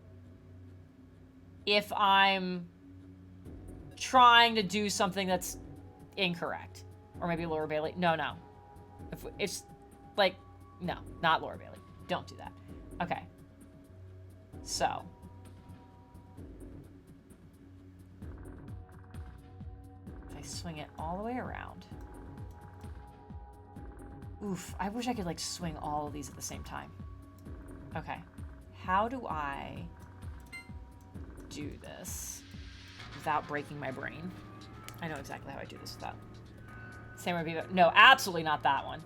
if I'm trying to do something that's incorrect. Or maybe Laura Bailey. No. If it's like, no, not Laura Bailey. Don't do that. Okay. So. If I swing it all the way around. Oof, I wish I could like swing all of these at the same time. Okay. How do I do this without breaking my brain? I know exactly how I do this without. Same way. No, absolutely not that one.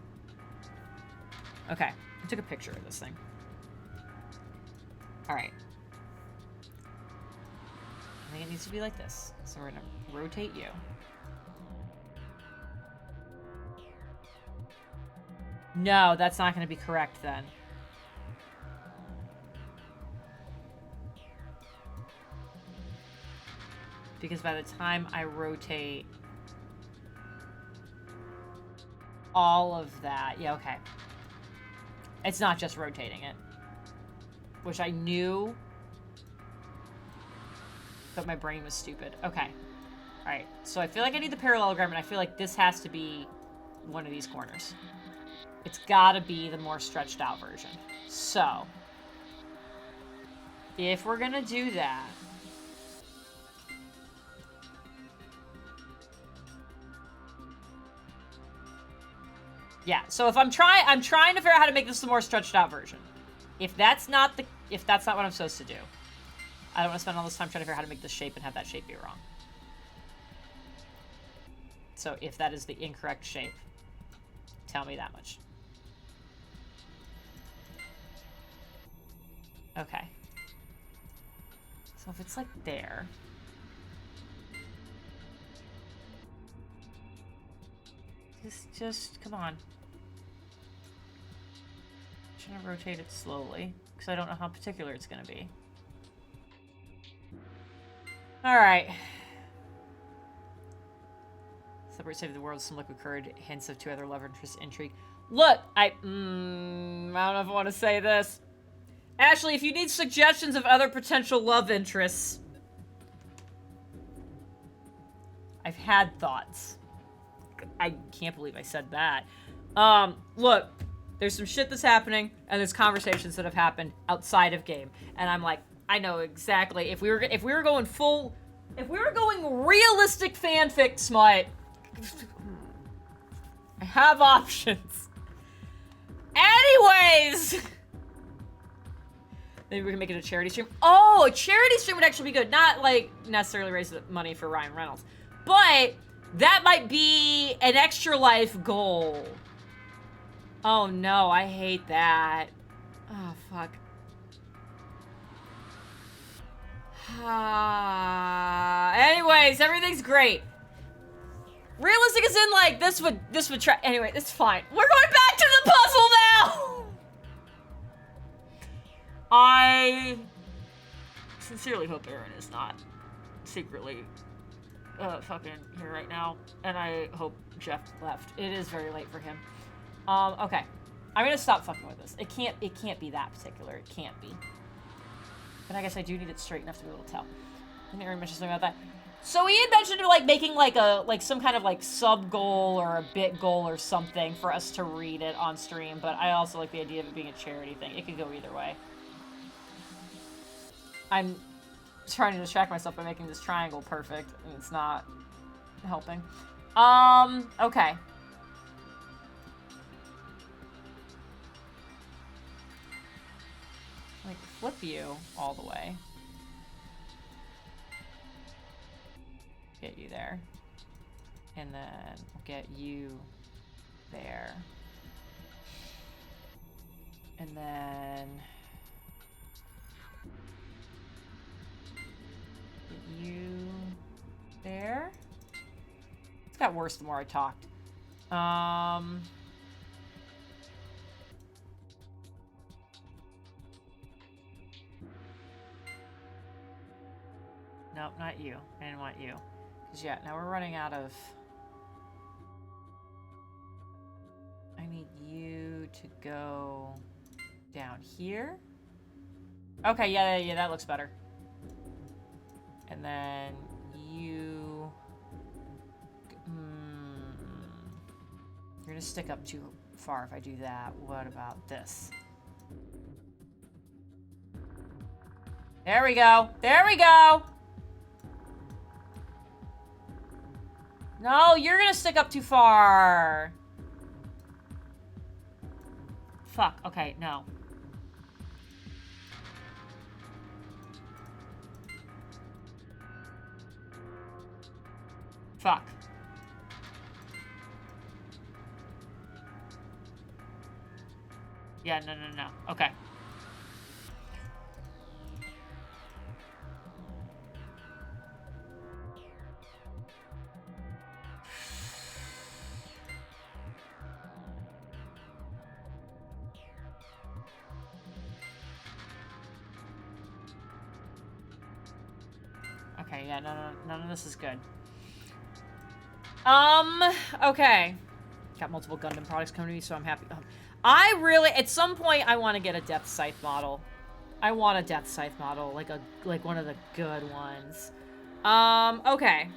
Okay, I took a picture of this thing. All right. I think it needs to be like this. So we're gonna rotate you. No, that's not gonna be correct then. Because by the time I rotate all of that, yeah, okay. It's not just rotating it, which I knew, but my brain was stupid. Okay, all right. So I feel like I need the parallelogram, and I feel like this has to be one of these corners. It's gotta be the more stretched out version. So if we're gonna do that, yeah, so if I'm trying to figure out how to make this the more stretched out version. If that's not what I'm supposed to do, I don't want to spend all this time trying to figure out how to make this shape and have that shape be wrong. So if that is the incorrect shape, tell me that much. Okay. So if it's like there. Just come on. I'm trying to rotate it slowly because I don't know how particular it's going to be. All right. Separate Save the World, some liquid courage, hints of two other love interests, intrigue. Look, I don't know if I want to say this. Ashley, if you need suggestions of other potential love interests, I've had thoughts. I can't believe I said that. Look, there's some shit that's happening, and there's conversations that have happened outside of game, and I'm like, I know exactly. If we were going realistic fanfic smut, I have options. Anyways, maybe we can make it a charity stream. Oh, a charity stream would actually be good. Not like necessarily raise the money for Ryan Reynolds, but that might be an extra life goal. Oh no, I hate that. Oh fuck. Anyways, everything's great. Realistic is in like this would try. Anyway, it's fine. We're going back to the puzzle now. I sincerely hope Aaron is not secretly fucking here right now, and I hope Jeff left. It is very late for him. Okay, I'm gonna stop fucking with this. It can't be that particular. It can't be. But I guess I do need it straight enough to be able to tell. I think Aaron mentioned something about that. So he had mentioned like making like some kind of like sub goal or a bit goal or something for us to read it on stream. But I also like the idea of it being a charity thing. It could go either way. I'm trying to distract myself by making this triangle perfect, and it's not helping. Okay. Like flip you all the way. Get you there. And then we'll get you there. And then get you there. It's got worse the more I talked. Nope, not you. I didn't want you. Because, yeah, now we're running out of... I need you to go down here. Okay, yeah, that looks better. And then you... You're gonna stick up too far if I do that. What about this? There we go. There we go! No, you're gonna stick up too far. Fuck. Okay, no. Fuck. Yeah, no, no, no. Okay. Okay, yeah, none of this is good. Okay. Got multiple Gundam products coming to me, so I'm happy. I really, at some point, I want to get a Death Scythe model. I want a Death Scythe model, like one of the good ones. Okay.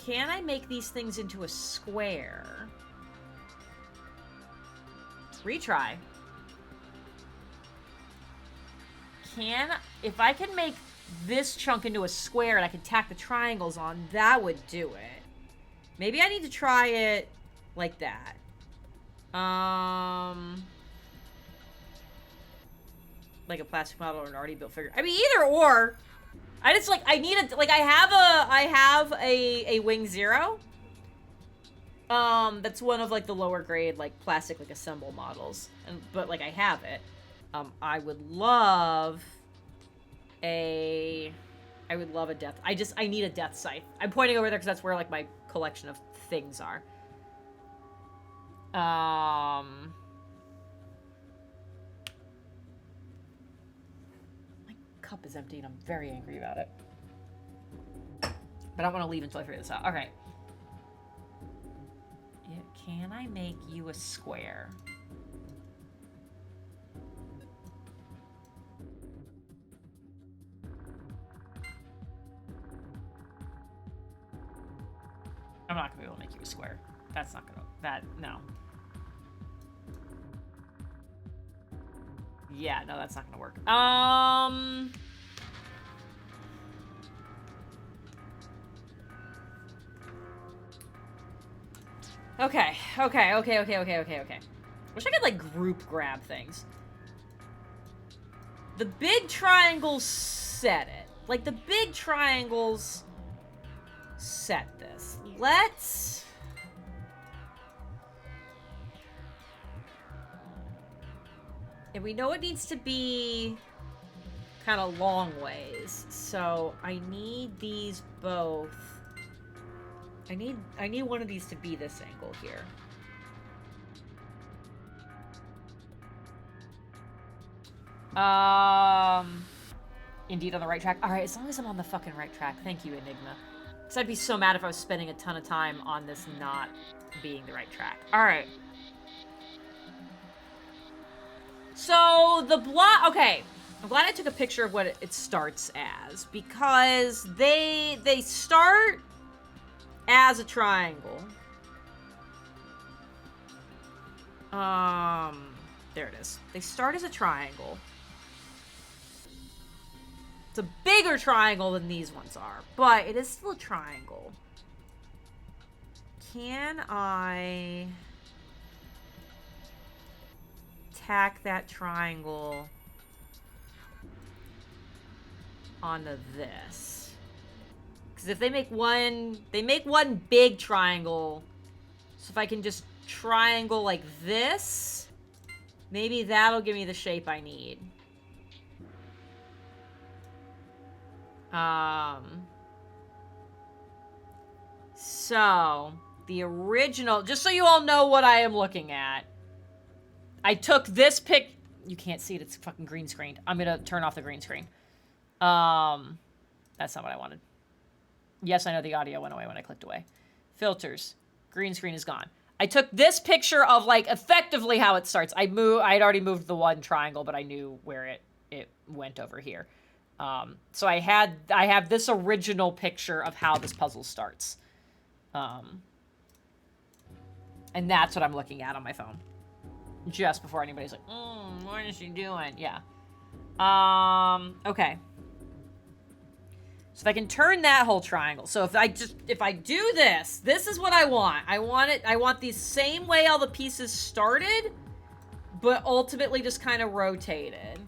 Can I make these things into a square? Retry. If I can make this chunk into a square and I can tack the triangles on, that would do it. Maybe I need to try it like that. Like a plastic model or an already built figure. I mean, either or. I just like, I need a, like, I have a Wing Zero. That's one of like the lower grade, like plastic, like assemble models. But like I have it. I would love a death. I need a Death Scythe. I'm pointing over there because that's where like my collection of things are. My cup is empty and I'm very angry about it. But I don't want to leave until I figure this out. Okay. Yeah, can I make you a square? I'm not gonna be able to make you a square. That's not gonna, no. Yeah, no, that's not gonna work. Okay. Wish I could, like, group grab things. The big triangles set it. Like, the big triangles set this. Let's... And we know it needs to be kind of long ways. So I need these both. I need one of these to be this angle here. Indeed on the right track. Alright, as long as I'm on the fucking right track. Thank you, Enigma. Because I'd be so mad if I was spending a ton of time on this not being the right track. Alright. So, the block... Okay. I'm glad I took a picture of what it starts as. Because they start as a triangle. There it is. They start as a triangle. It's a bigger triangle than these ones are, but it is still a triangle. Can I tack that triangle onto this? Because if they make one big triangle, so if I can just triangle like this, maybe that'll give me the shape I need. So, the original, just so you all know what I am looking at, I took this pic, you can't see it, it's fucking green screened. I'm gonna turn off the green screen. That's not what I wanted. Yes, I know the audio went away when I clicked away. Filters. Green screen is gone. I took this picture of, like, effectively how it starts. I'd already moved the one triangle, but I knew where it went over here. So I have this original picture of how this puzzle starts. And that's what I'm looking at on my phone. Just before anybody's like, what is she doing? Yeah. Okay. So if I can turn that whole triangle. So if I do this is what I want. I want the same way all the pieces started, but ultimately just kind of rotated.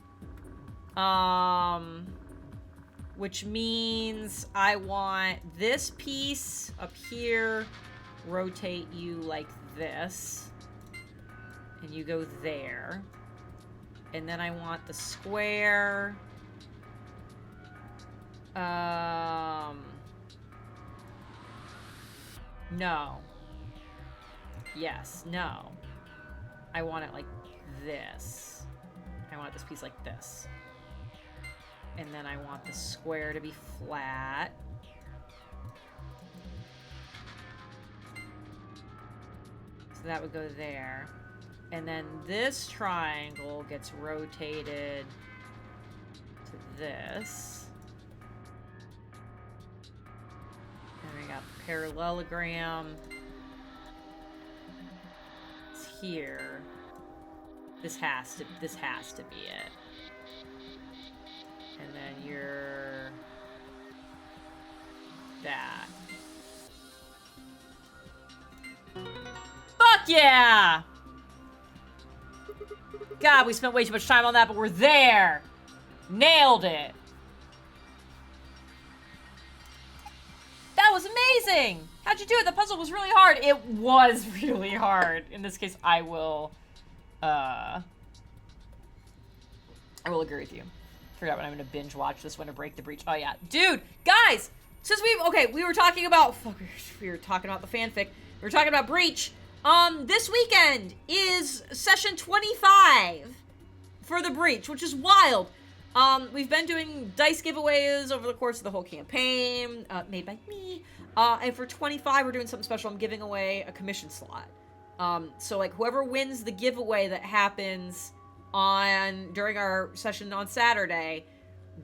Which means I want this piece up here, rotate you like this, and you go there. And then I want the square. No. Yes, no. I want it like this. I want this piece like this. And then I want the square to be flat. So that would go there. And then this triangle gets rotated to this. And we got the parallelogram. It's here. This has to be it. And then you're that. Fuck yeah! God, we spent way too much time on that, but we're there! Nailed it! That was amazing! How'd you do it? The puzzle was really hard. It was really hard. In this case, I will agree with you. Figure out when I'm gonna binge watch this one to break the breach. Oh yeah. Dude, guys! Since we were talking about, we were talking about the fanfic. We were talking about Breach. This weekend is session 25 for the Breach, which is wild. We've been doing dice giveaways over the course of the whole campaign, made by me. And for 25, we're doing something special. I'm giving away a commission slot. So like whoever wins the giveaway that happens during our session on Saturday,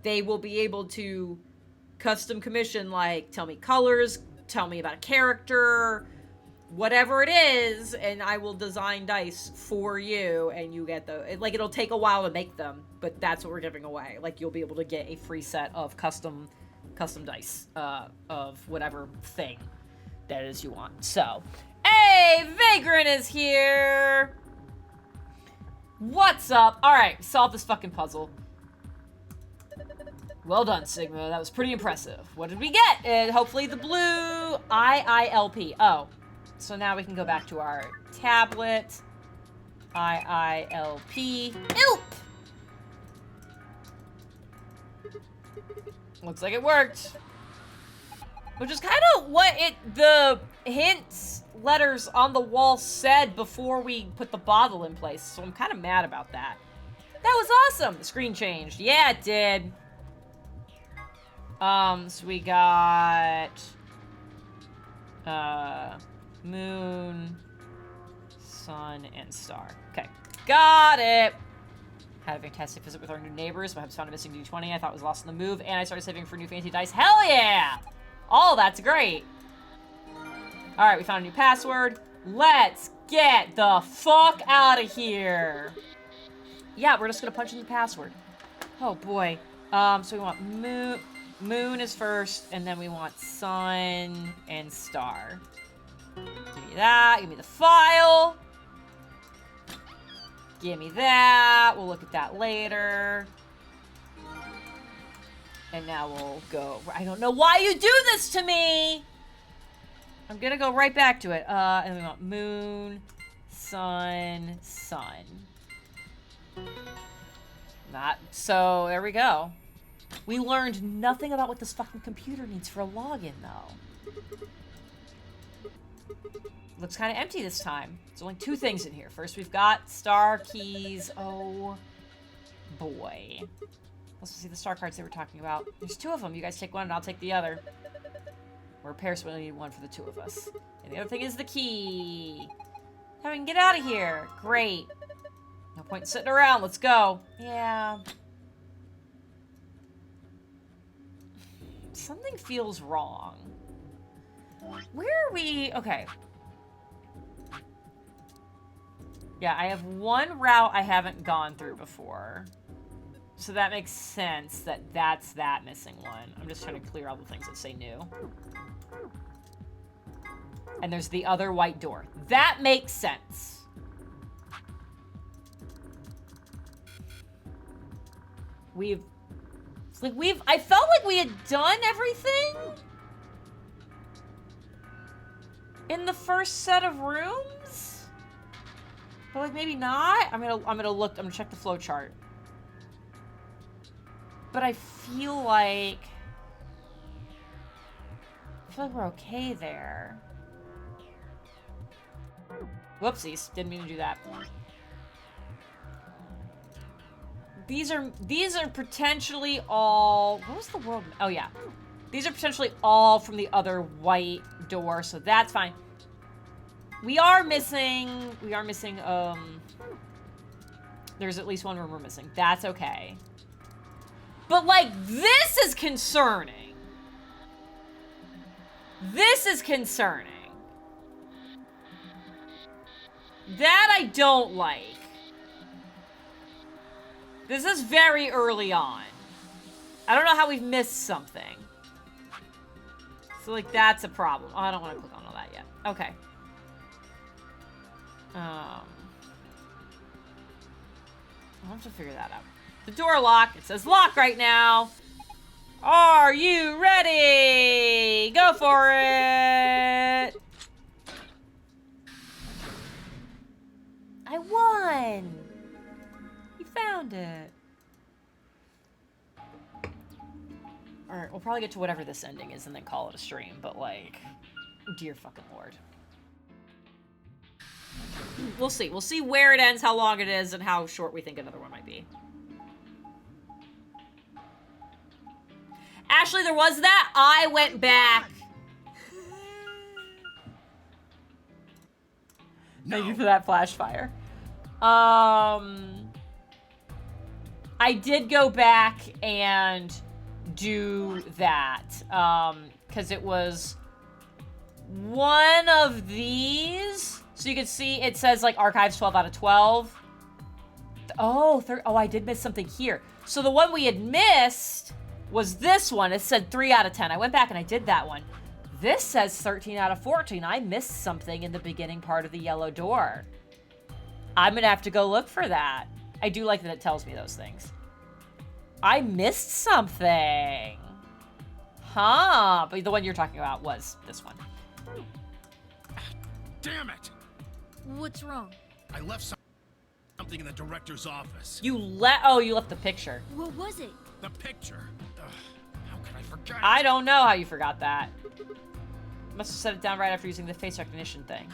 they will be able to custom commission, like, tell me colors, tell me about a character, whatever it is, and I will design dice for you, and you get it'll take a while to make them, but that's what we're giving away. Like, you'll be able to get a free set of custom dice, of whatever thing that is you want. So, hey, Vagrant is here! What's up? Alright, solve this fucking puzzle. Well done, Sigma. That was pretty impressive. What did we get? And hopefully the blue IILP. Oh. So now we can go back to our tablet. IILP. Ilp! Looks like it worked. Which is kind of what the hints letters on the wall said before we put the bottle in place. So I'm kind of mad about that. That was awesome. The screen changed. Yeah, it did. So we got moon, sun, and star. Okay, got it. Had a fantastic visit with our new neighbors. My hubs found a missing D20 I thought was lost on the move, and I started saving for new fancy dice. Hell yeah! Oh, that's great. All right, we found a new password. Let's get the fuck out of here. Yeah, we're just gonna punch in the password. Oh boy. So we want moon is first, and then we want sun and star. Give me that. Give me the file. Give me that. We'll look at that later. And now we'll go. I don't know why you do this to me. I'm gonna go right back to it. And we want moon, sun, sun. So there we go. We learned nothing about what this fucking computer needs for a login, though. Looks kind of empty this time. There's only two things in here. First, we've got star keys. Oh, boy. Let's see the star cards they were talking about. There's two of them. You guys take one and I'll take the other. Or repairs, we only need one for the two of us. And the other thing is the key. Now we can get out of here. Great. No point in sitting around. Let's go. Yeah. Something feels wrong. Where are we? Okay. Yeah, I have one route I haven't gone through before. So that makes sense that that's that missing one. I'm just trying to clear all the things that say new. And there's the other white door. That makes sense. I felt like we had done everything in the first set of rooms. But like maybe not. I'm gonna check the flow chart. But I feel like we're okay there. Whoopsies, didn't mean to do that. These are potentially all, what was the world? Oh yeah. These are potentially all from the other white door, so that's fine. We are missing, there's at least one room we're missing. That's okay. But like, this is concerning. This is concerning. That I don't like. This is very early on. I don't know how we've missed something. So like, that's a problem. Oh, I don't want to click on all that yet. Okay. I'll have to figure that out. The door lock. It says lock right now. Are you ready? Go for it. I won. You found it. Alright, we'll probably get to whatever this ending is and then call it a stream, but like, dear fucking lord. We'll see. We'll see where it ends, how long it is, and how short we think another one might be. Ashley, there was that. I went back. No. Thank you for that flash fire. I did go back and do that. Because it was one of these. So you can see it says like archives 12 out of 12. Oh, I did miss something here. So the one we had missed was this one. It said 3 out of 10. I went back and I did that one. This says 13 out of 14. I missed something in the beginning part of the yellow door. I'm gonna have to go look for that. I do like that it tells me those things. I missed something. Huh, but the one you're talking about was this one. Damn it! What's wrong? I left something in the director's office. You left the picture. What was it? The picture. Ugh, how could I forget? I don't know how you forgot that. Must have set it down right after using the face recognition thing.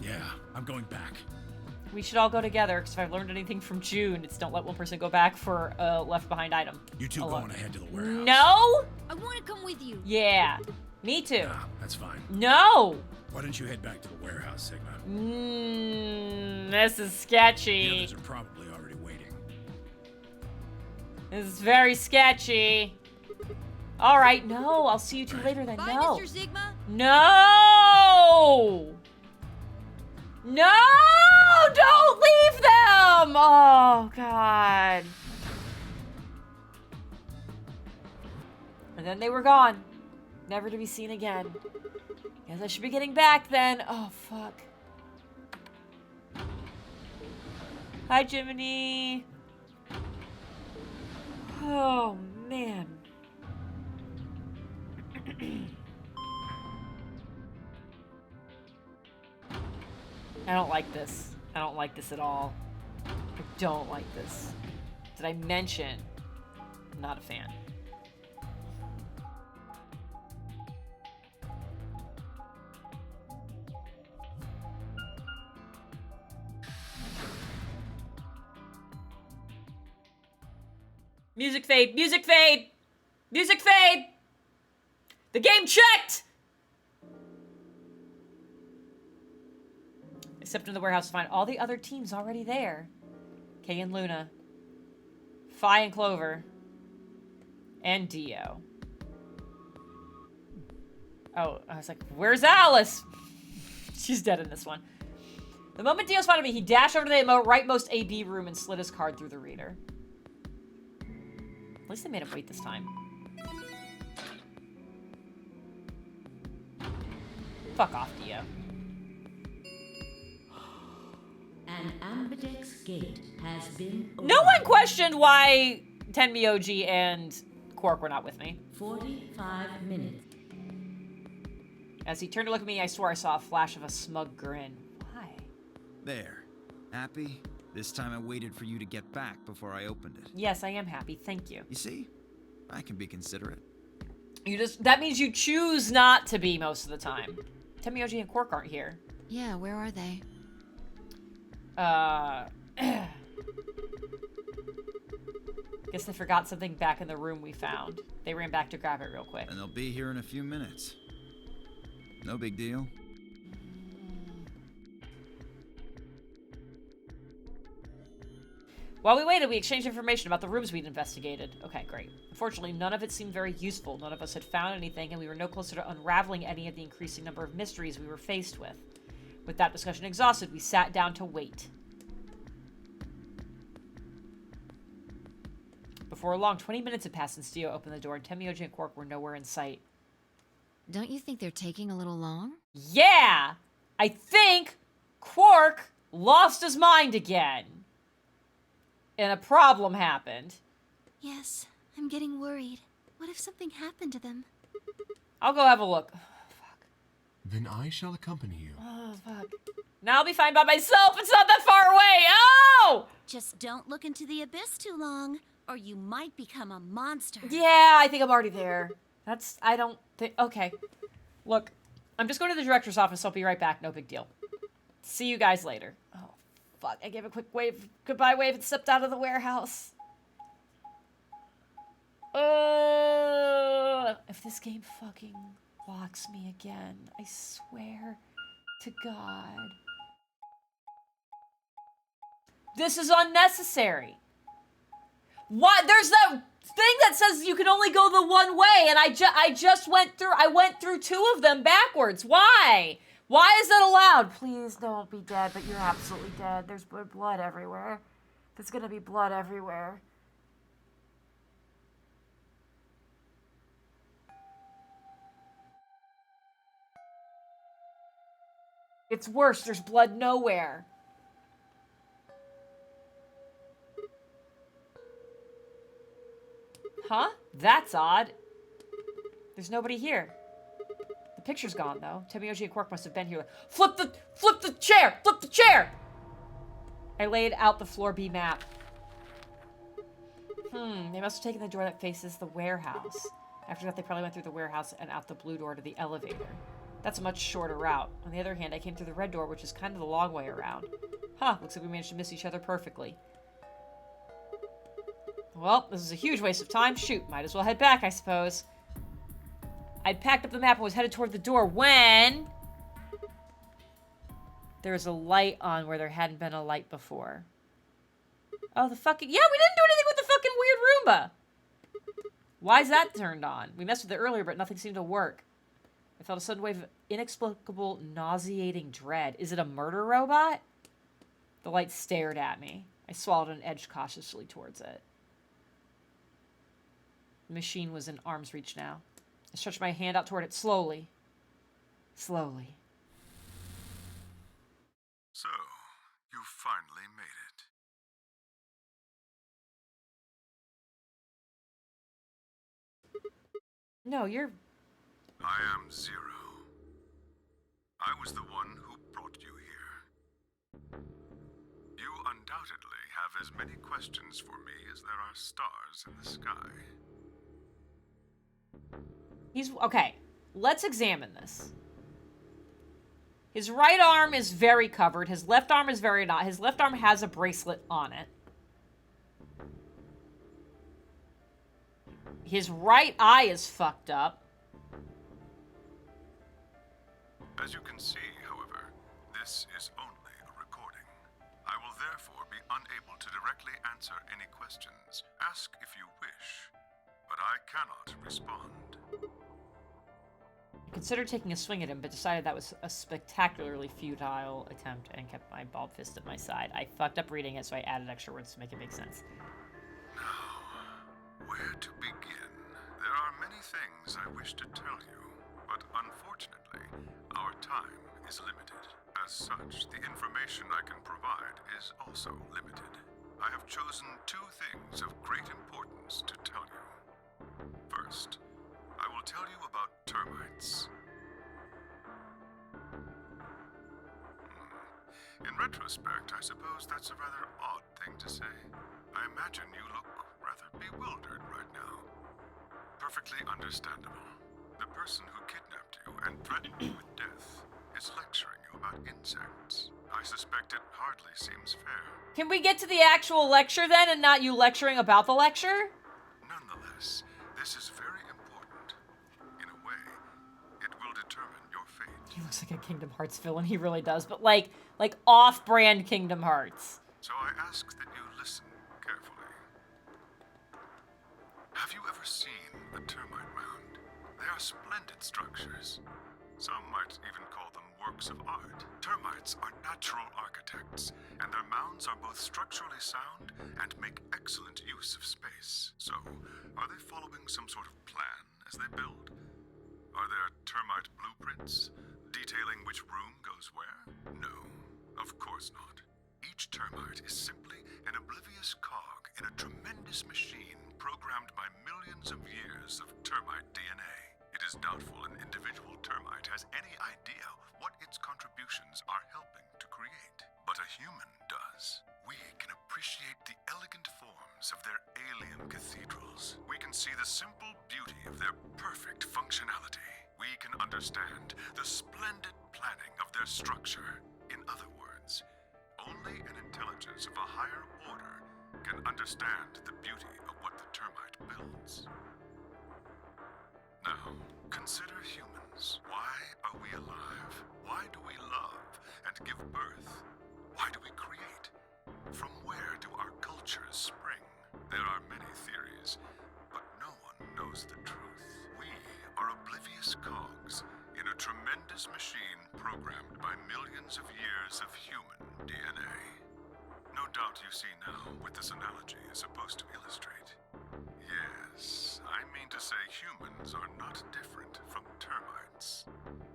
Yeah, I'm going back. We should all go together, because if I've learned anything from June, it's don't let one person go back for a left behind item. You two going ahead to the warehouse. No! I want to come with you. Yeah, me too. Nah, that's fine. No! Why don't you head back to the warehouse, Sigma? This is sketchy. The others are probably already waiting. This is very sketchy. All right, no, I'll see you two later then. Bye, No. Mr. Sigma. No! No! Don't leave them! Oh, God. And then they were gone. Never to be seen again. Guess I should be getting back then. Oh, fuck. Hi, Jiminy. Oh, man. I don't like this. I don't like this at all. I don't like this. Did I mention? I'm not a fan. Music fade, music fade, music fade! The game checked! Except in the warehouse to find all the other teams already there. Kay and Luna. Fi and Clover. And Dio. Oh, I was like, where's Alice? She's dead in this one. The moment Dio spotted me, he dashed over to the rightmost AB room and slid his card through the reader. At least they made him wait this time. Fuck off, Dio. An ambidex gate has been opened. No one questioned why Tenmyoji and Quark were not with me. 45 minutes. As he turned to look at me, I swore I saw a flash of a smug grin. Why? There. Happy? This time I waited for you to get back before I opened it. Yes, I am happy. Thank you. You see? I can be considerate. That means you choose not to be most of the time. Tenmyoji and Quark aren't here. Yeah, where are they? Guess they forgot something back in the room we found. They ran back to grab it real quick. And they'll be here in a few minutes. No big deal. While we waited, we exchanged information about the rooms we'd investigated. Okay, great. Unfortunately, none of it seemed very useful. None of us had found anything, and we were no closer to unraveling any of the increasing number of mysteries we were faced with. With that discussion exhausted, we sat down to wait. Before long, 20 minutes had passed since Dio opened the door, and Tenmyoji and Quark were nowhere in sight. Don't you think they're taking a little long? Yeah! I think Quark lost his mind again. And a problem happened. Yes, I'm getting worried. What if something happened to them? I'll go have a look. Oh, fuck. Then I shall accompany you. Oh, fuck. Now I'll be fine by myself. It's not that far away. Oh! Just don't look into the abyss too long, or you might become a monster. Yeah, I think I'm already there. I don't think, okay. Look, I'm just going to the director's office. I'll be right back. No big deal. See you guys later. Oh, fuck. I gave a quick goodbye wave and stepped out of the warehouse. If this game fucking locks me again, I swear to God. This is unnecessary. What? There's that thing that says you can only go the one way, and I went through two of them backwards. Why? Why is that allowed? Please don't be dead, but you're absolutely dead. There's blood everywhere. There's gonna be blood everywhere. It's worse. There's blood nowhere. Huh? That's odd. There's nobody here. The picture's gone, though. Tenmyoji and Quark must have been here. Flip the chair! Flip the chair! I laid out the floor B map. They must have taken the door that faces the warehouse. After that, they probably went through the warehouse and out the blue door to the elevator. That's a much shorter route. On the other hand, I came through the red door, which is kind of the long way around. Huh, looks like we managed to miss each other perfectly. Well, this is a huge waste of time. Shoot, might as well head back, I suppose. I'd packed up the map and was headed toward the door when there was a light on where there hadn't been a light before. Oh, the fucking... Yeah, we didn't do anything with the fucking weird Roomba! Why is that turned on? We messed with it earlier, but nothing seemed to work. I felt a sudden wave of inexplicable, nauseating dread. Is it a murder robot? The light stared at me. I swallowed and edged cautiously towards it. The machine was in arm's reach now. I stretched my hand out toward it slowly. Slowly. So, you finally made it. No, you're... I am Zero. I was the one who brought you here. You undoubtedly have as many questions for me as there are stars in the sky. Okay, let's examine this. His right arm is very covered. His left arm is very not. His left arm has a bracelet on it. His right eye is fucked up. As you can see, however, this is only directly answer any questions. Ask if you wish, but I cannot respond. I considered taking a swing at him, but decided that was a spectacularly futile attempt and kept my bald fist at my side. I fucked up reading it, so I added extra words to make it make sense. Now, where to begin? There are many things I wish to tell you, but unfortunately, our time is limited. As such, the information I can provide is also limited. I have chosen two things of great importance to tell you. First, I will tell you about termites. In retrospect, I suppose that's a rather odd thing to say. I imagine you look rather bewildered right now. Perfectly understandable. The person who kidnapped you and threatened you with death is lecturing you about insects. I suspect it hardly seems fair. Can we get to the actual lecture then, and not you lecturing about the lecture? Nonetheless, this is very important. In a way, it will determine your fate. He looks like a Kingdom Hearts villain, he really does, but like off-brand Kingdom Hearts. So I ask that you listen carefully. Have you ever seen a termite mound? They are splendid structures. Some might even call them works of art. Termites are natural architects, and their mounds are both structurally sound and make excellent use of space. So, are they following some sort of plan as they build? Are there termite blueprints detailing which room goes where? No, of course not. Each termite is simply an oblivious cog in a tremendous machine programmed by millions of years of termite DNA. It is doubtful an individual termite has any idea what its contributions are helping to create. But a human does. We can appreciate the elegant forms of their alien cathedrals. We can see the simple beauty of their perfect functionality. We can understand the splendid planning of their structure. In other words, only an intelligence of a higher order can understand the beauty of what the termite builds. Now, consider humans. Why are we alive? Why do we love and give birth? Why do we create? From where do our cultures spring? There are many theories, but no one knows the truth. We are oblivious cogs in a tremendous machine programmed by millions of years of human DNA. No doubt you see now what this analogy is supposed to illustrate. Yes, I mean to say humans are not different from termites.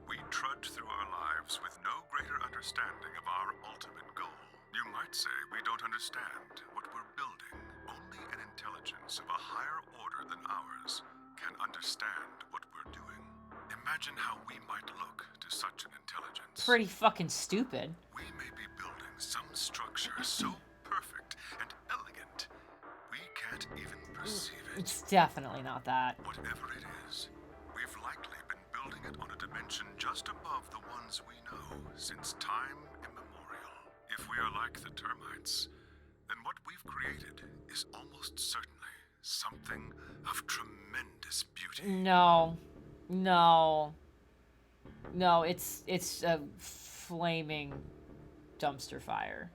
We trudge through our lives with no greater understanding of our ultimate goal. You might say we don't understand what we're building. Only an intelligence of a higher order than ours can understand what we're doing. Imagine how we might look to such an intelligence. Pretty fucking stupid. We may be building some structure so perfect and elegant, we can't even perceive it. It's definitely not that. Whatever it is, we've likely been building it on a dimension just above the ones we know since time immemorial. If we are like the termites, then what we've created is almost certainly something of tremendous beauty. No. No. No, it's a flaming dumpster fire.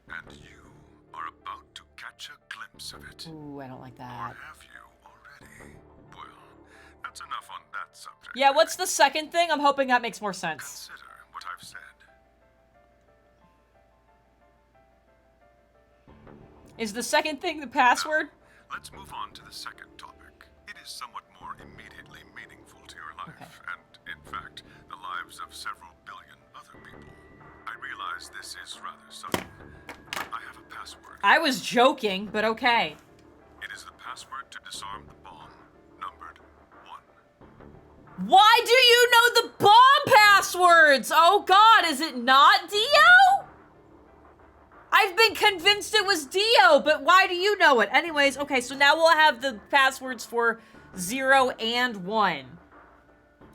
And you are about to catch a glimpse of it. Ooh, I don't like Or that. have you already? Well, that's enough on that subject. Yeah, what's the second thing? I'm hoping that makes more sense. Consider what I've said. Is the second thing the password? Let's move on to the second topic. It is somewhat more immediately meaningful to your life, and in fact, the lives of several billion other people. I realize this is rather sudden, but I have a password. I was joking, but okay. It is the password to disarm the bomb, numbered 1. Why do you know the bomb passwords? Oh god, is it not Dio? I've been convinced it was Dio, but why do you know it? Anyways, okay, so now we'll have the passwords for 0 and 1.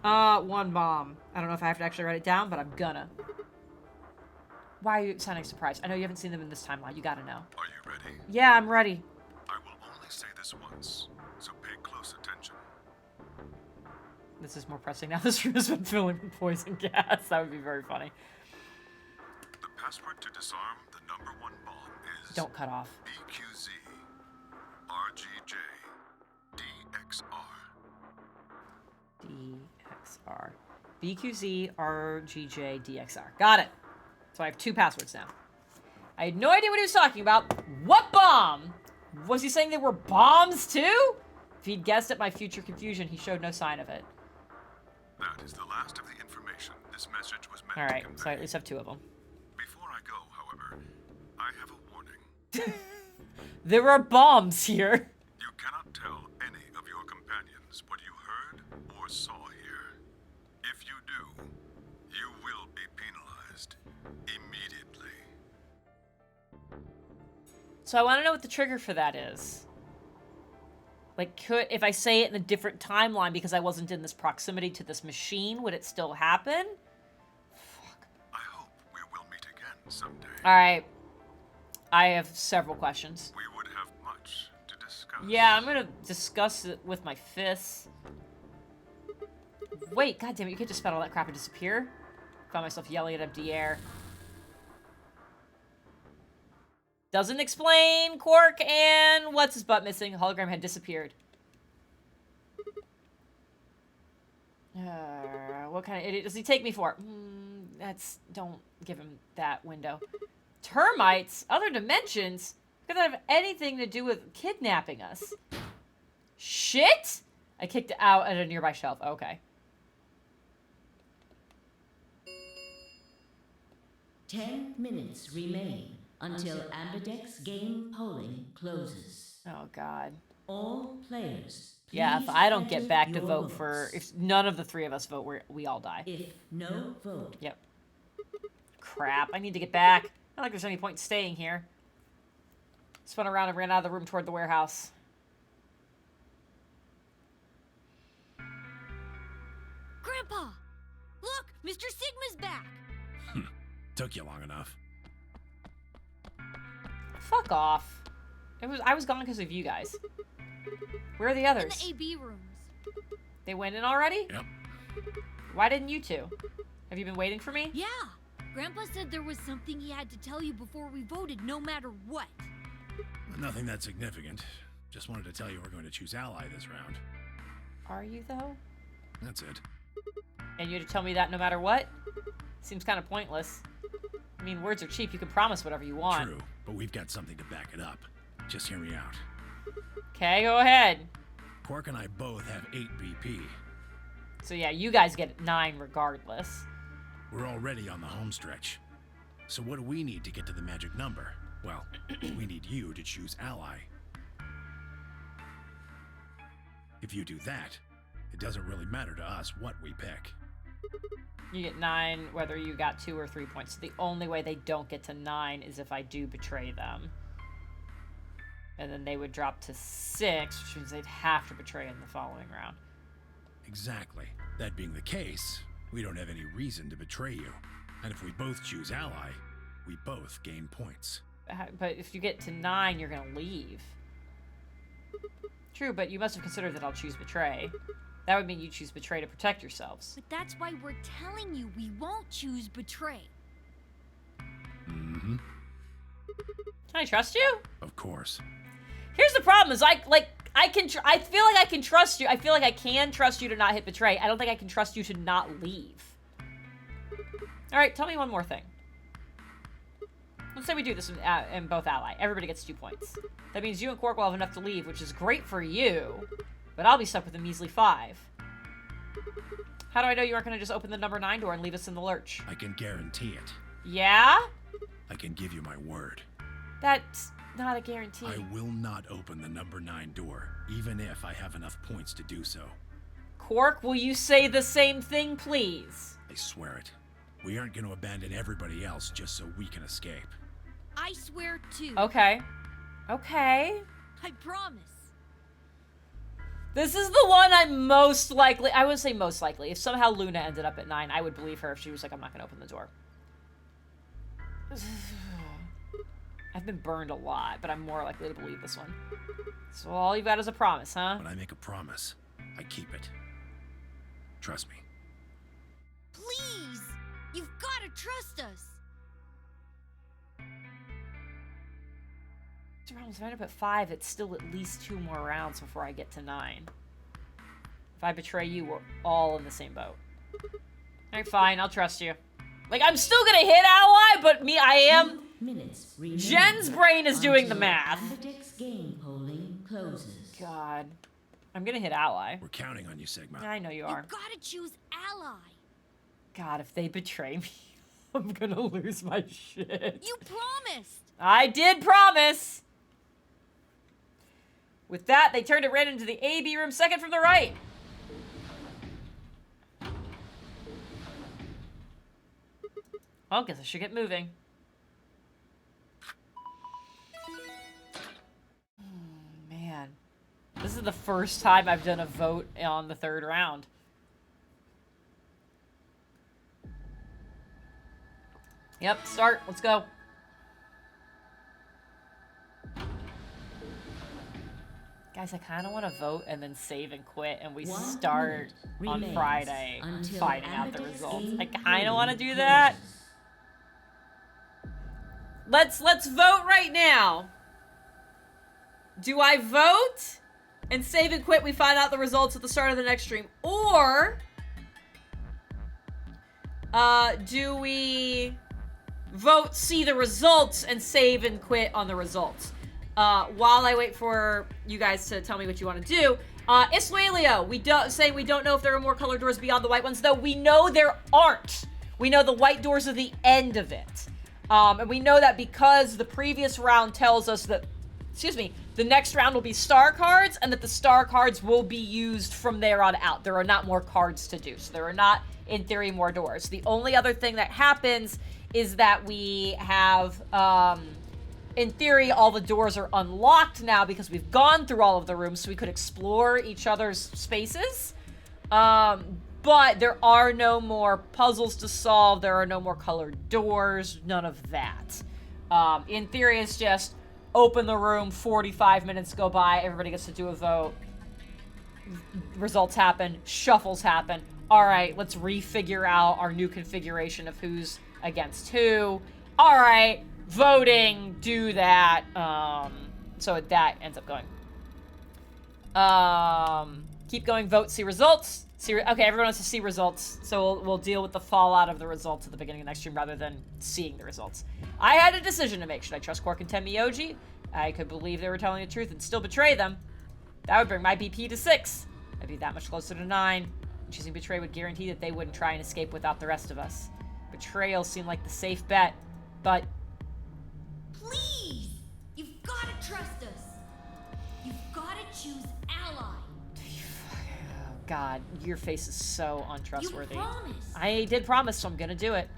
1 bomb. I don't know if I have to actually write it down, but I'm gonna. Why are you sounding surprised? I know you haven't seen them in this timeline. You gotta know. Are you ready? Yeah, I'm ready. I will only say this once, so pay close attention. This is more pressing now. This room has been filling with poison gas. That would be very funny. The password to disarm the number 1 bomb is Don't cut off. BQZ, RGJ, DXR. DXR. BQZ, RGJ, DXR. Got it. So I have 2 passwords now. I had no idea what he was talking about. What bomb? Was he saying they were bombs too? If he'd guessed at my future confusion, he showed no sign of it. That is the last of the information this message was meant Alright, to convey. so I at least have 2 of them. Before I go, however, I have a warning. There are bombs here. You cannot tell any of your companions what you heard or saw here. If you do, you will be penalized immediately. So I want to know what the trigger for that is. Like, if I say it in a different timeline because I wasn't in this proximity to this machine, would it still happen? Fuck. I hope we will meet again someday. Alright. I have several questions. We would have much to discuss. Yeah, I'm gonna discuss it with my fists. Wait, goddammit, you can't just spell all that crap and disappear? Found myself yelling at empty air. Doesn't explain. Quark and what's his butt missing? Hologram had disappeared. What kind of idiot does he take me for? Don't give him that window. Termites? Other dimensions? Could that have anything to do with kidnapping us? Shit! I kicked it out at a nearby shelf. Okay. 10 minutes remain until Ambidex game polling closes. Oh, God. All players, Yeah, if please I don't get enter back to your vote for... votes. If none of the 3 of us vote, we all die. If no vote, Yep. Crap, I need to get back. Not like there's any point in staying here. Spun around and ran out of the room toward the warehouse. Grandpa! Look, Mr. Sigma's back! Took you long enough. Fuck off. I was gone because of you guys. Where are the In others? the AB rooms. They went in already? Yep. Why didn't you 2? Have you been waiting for me? Yeah! Grandpa said there was something he had to tell you before we voted, no matter what. Nothing that significant. Just wanted to tell you we're going to choose Ally this round. Are you, though? That's it. And you had to tell me that no matter what? Seems kind of pointless. I mean, words are cheap. You can promise whatever you want. True, but we've got something to back it up. Just hear me out. Okay, go ahead. Quark and I both have 8 BP. So yeah, you guys get 9 regardless. We're already on the home stretch. So what do we need to get to the magic number? Well, we need you to choose Ally. If you do that, it doesn't really matter to us what we pick. You get 9 whether you got 2 or 3 points. The only way they don't get to 9 is if I do betray them. And then they would drop to 6, which means they'd have to betray in the following round. Exactly. That being the case, we don't have any reason to betray you. And if we both choose Ally, we both gain points. But if you get to 9, you're gonna leave. True, but you must have considered that I'll choose betray. That would mean you choose betray to protect yourselves. But that's why we're telling you we won't choose betray. Mm-hmm. Can I trust you? Of course. Here's the problem: is I feel like I can trust you. I feel like I can trust you to not hit betray. I don't think I can trust you to not leave. All right, tell me one more thing. Let's say we do this in both Ally. Everybody gets 2 points. That means you and Quark will have enough to leave, which is great for you, but I'll be stuck with a measly 5. How do I know you aren't going to just open the number 9 door and leave us in the lurch? I can guarantee it. Yeah? I can give you my word. That's not a guarantee. I will not open the number 9 door, even if I have enough points to do so. Quark, will you say the same thing, please? I swear it. We aren't going to abandon everybody else just so we can escape. I swear too. Okay. Okay. I promise. This is the one I'm most likely... I wouldn't say most likely. If somehow Luna ended up at 9, I would believe her if she was like, I'm not going to open the door. I've been burned a lot, but I'm more likely to believe this one. So all you've got is a promise, huh? When I make a promise, I keep it. Trust me. Please! You've got to trust us! If I end up at 5, it's still at least 2 more rounds before I get to 9. If I betray you, we're all in the same boat. Alright, fine, I'll trust you. Like, I'm still gonna hit ally, but I am... Jen's brain is doing the math. Ambidex game polling closes. God. I'm gonna hit ally. We're counting on you, Sigma. I know you are. You gotta choose ally. God, if they betray me, I'm gonna lose my shit. You promised. I did promise. With that, they turned it right into the AB room, second from the right. Well, guess I should get moving. Man. This is the first time I've done a vote on the 3rd round. Yep, start. Let's go. Guys, I kind of want to vote and then save and quit, and we start on Friday finding out the results. I kind of want to do that. Let's vote right now. Do I vote and save and quit? We find out the results at the start of the next stream, or do we vote, see the results, and save and quit on the results? While I wait for you guys to tell me what you want to do, Iswalio, we don't know if there are more colored doors beyond the white ones, though we know there aren't. We know the white doors are the end of it. And we know that because the previous round tells us that, the next round will be star cards, and that the star cards will be used from there on out. There are not more cards to do, so there are not, in theory, more doors. The only other thing that happens is that we have, in theory, all the doors are unlocked now because we've gone through all of the rooms, so we could explore each other's spaces. But there are no more puzzles to solve. There are no more colored doors. None of that. In theory, it's just open the room, 45 minutes go by, everybody gets to do a vote. Results happen, shuffles happen. All right, let's refigure out our new configuration of who's against who. All right, voting, do that. So that ends up going. Keep going, vote, see results. Okay, everyone wants to see results, so we'll deal with the fallout of the results at the beginning of next stream rather than seeing the results. I had a decision to make. Should I trust Quark and Tenmyoji? I could believe they were telling the truth and still betray them. That would bring my BP to 6. I'd be that much closer to 9. Choosing betray would guarantee that they wouldn't try and escape without the rest of us. Betrayal seemed like the safe bet, but... Please! You've gotta trust us! You've gotta choose ally! God, your face is so untrustworthy. You promised. I did promise, so I'm gonna do it.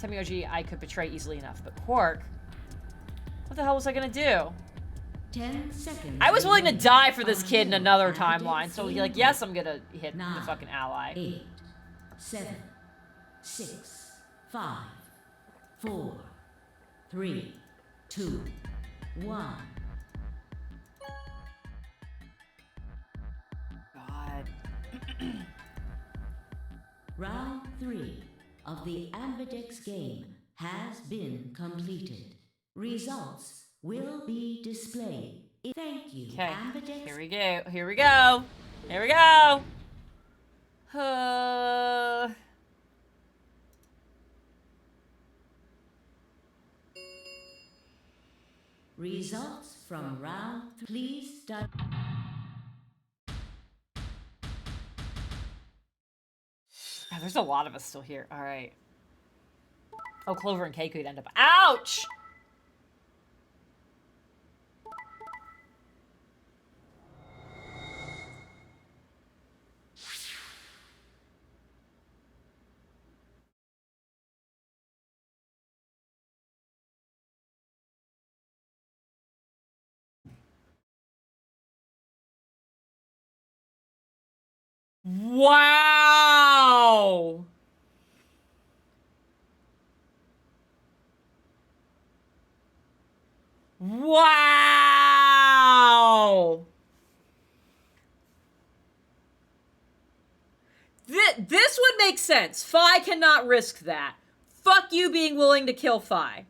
Tenmyoji, I could betray easily enough, but Quark, what the hell was I gonna do? 10 seconds. I was willing to die for this kid in another timeline, so like, yes, I'm gonna hit the fucking ally. 8, 7, 6, 5, 4, 3, 2, 1. Round 3 of the Ambidex game has been completed. Results will be displayed. Thank you, Okay, Ambidex. here we go, here we go, here we go. Results from round 3. Please start. God, there's a lot of us still here. All right. Oh, Clover and Kay could end up. Ouch! Wow! Wow! This would make sense. Phi cannot risk that. Fuck you being willing to kill Phi.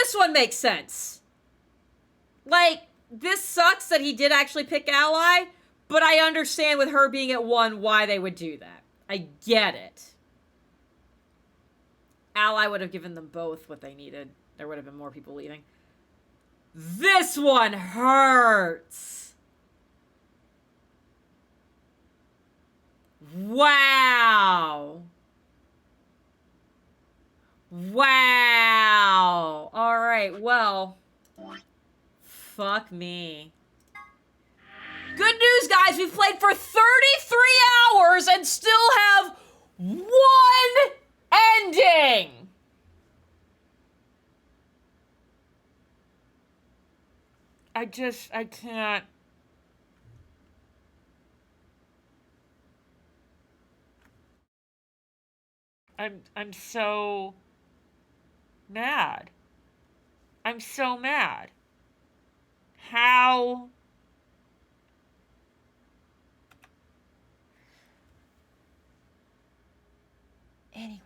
this one makes sense. Like, this sucks that he did actually pick Ally, but I understand with her being at 1 why they would do that. I get it. Ally would have given them both what they needed. There would have been more people leaving. This one hurts. Wow. Wow. All right, well, fuck me. Good news, guys. We've played for 33 hours and still have 1 ending. I can't. I'm so mad. I'm so mad. How? Anyways.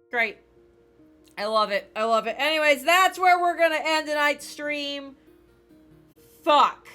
Great. I love it. I love it. Anyways, that's where we're gonna end tonight's stream. Fuck.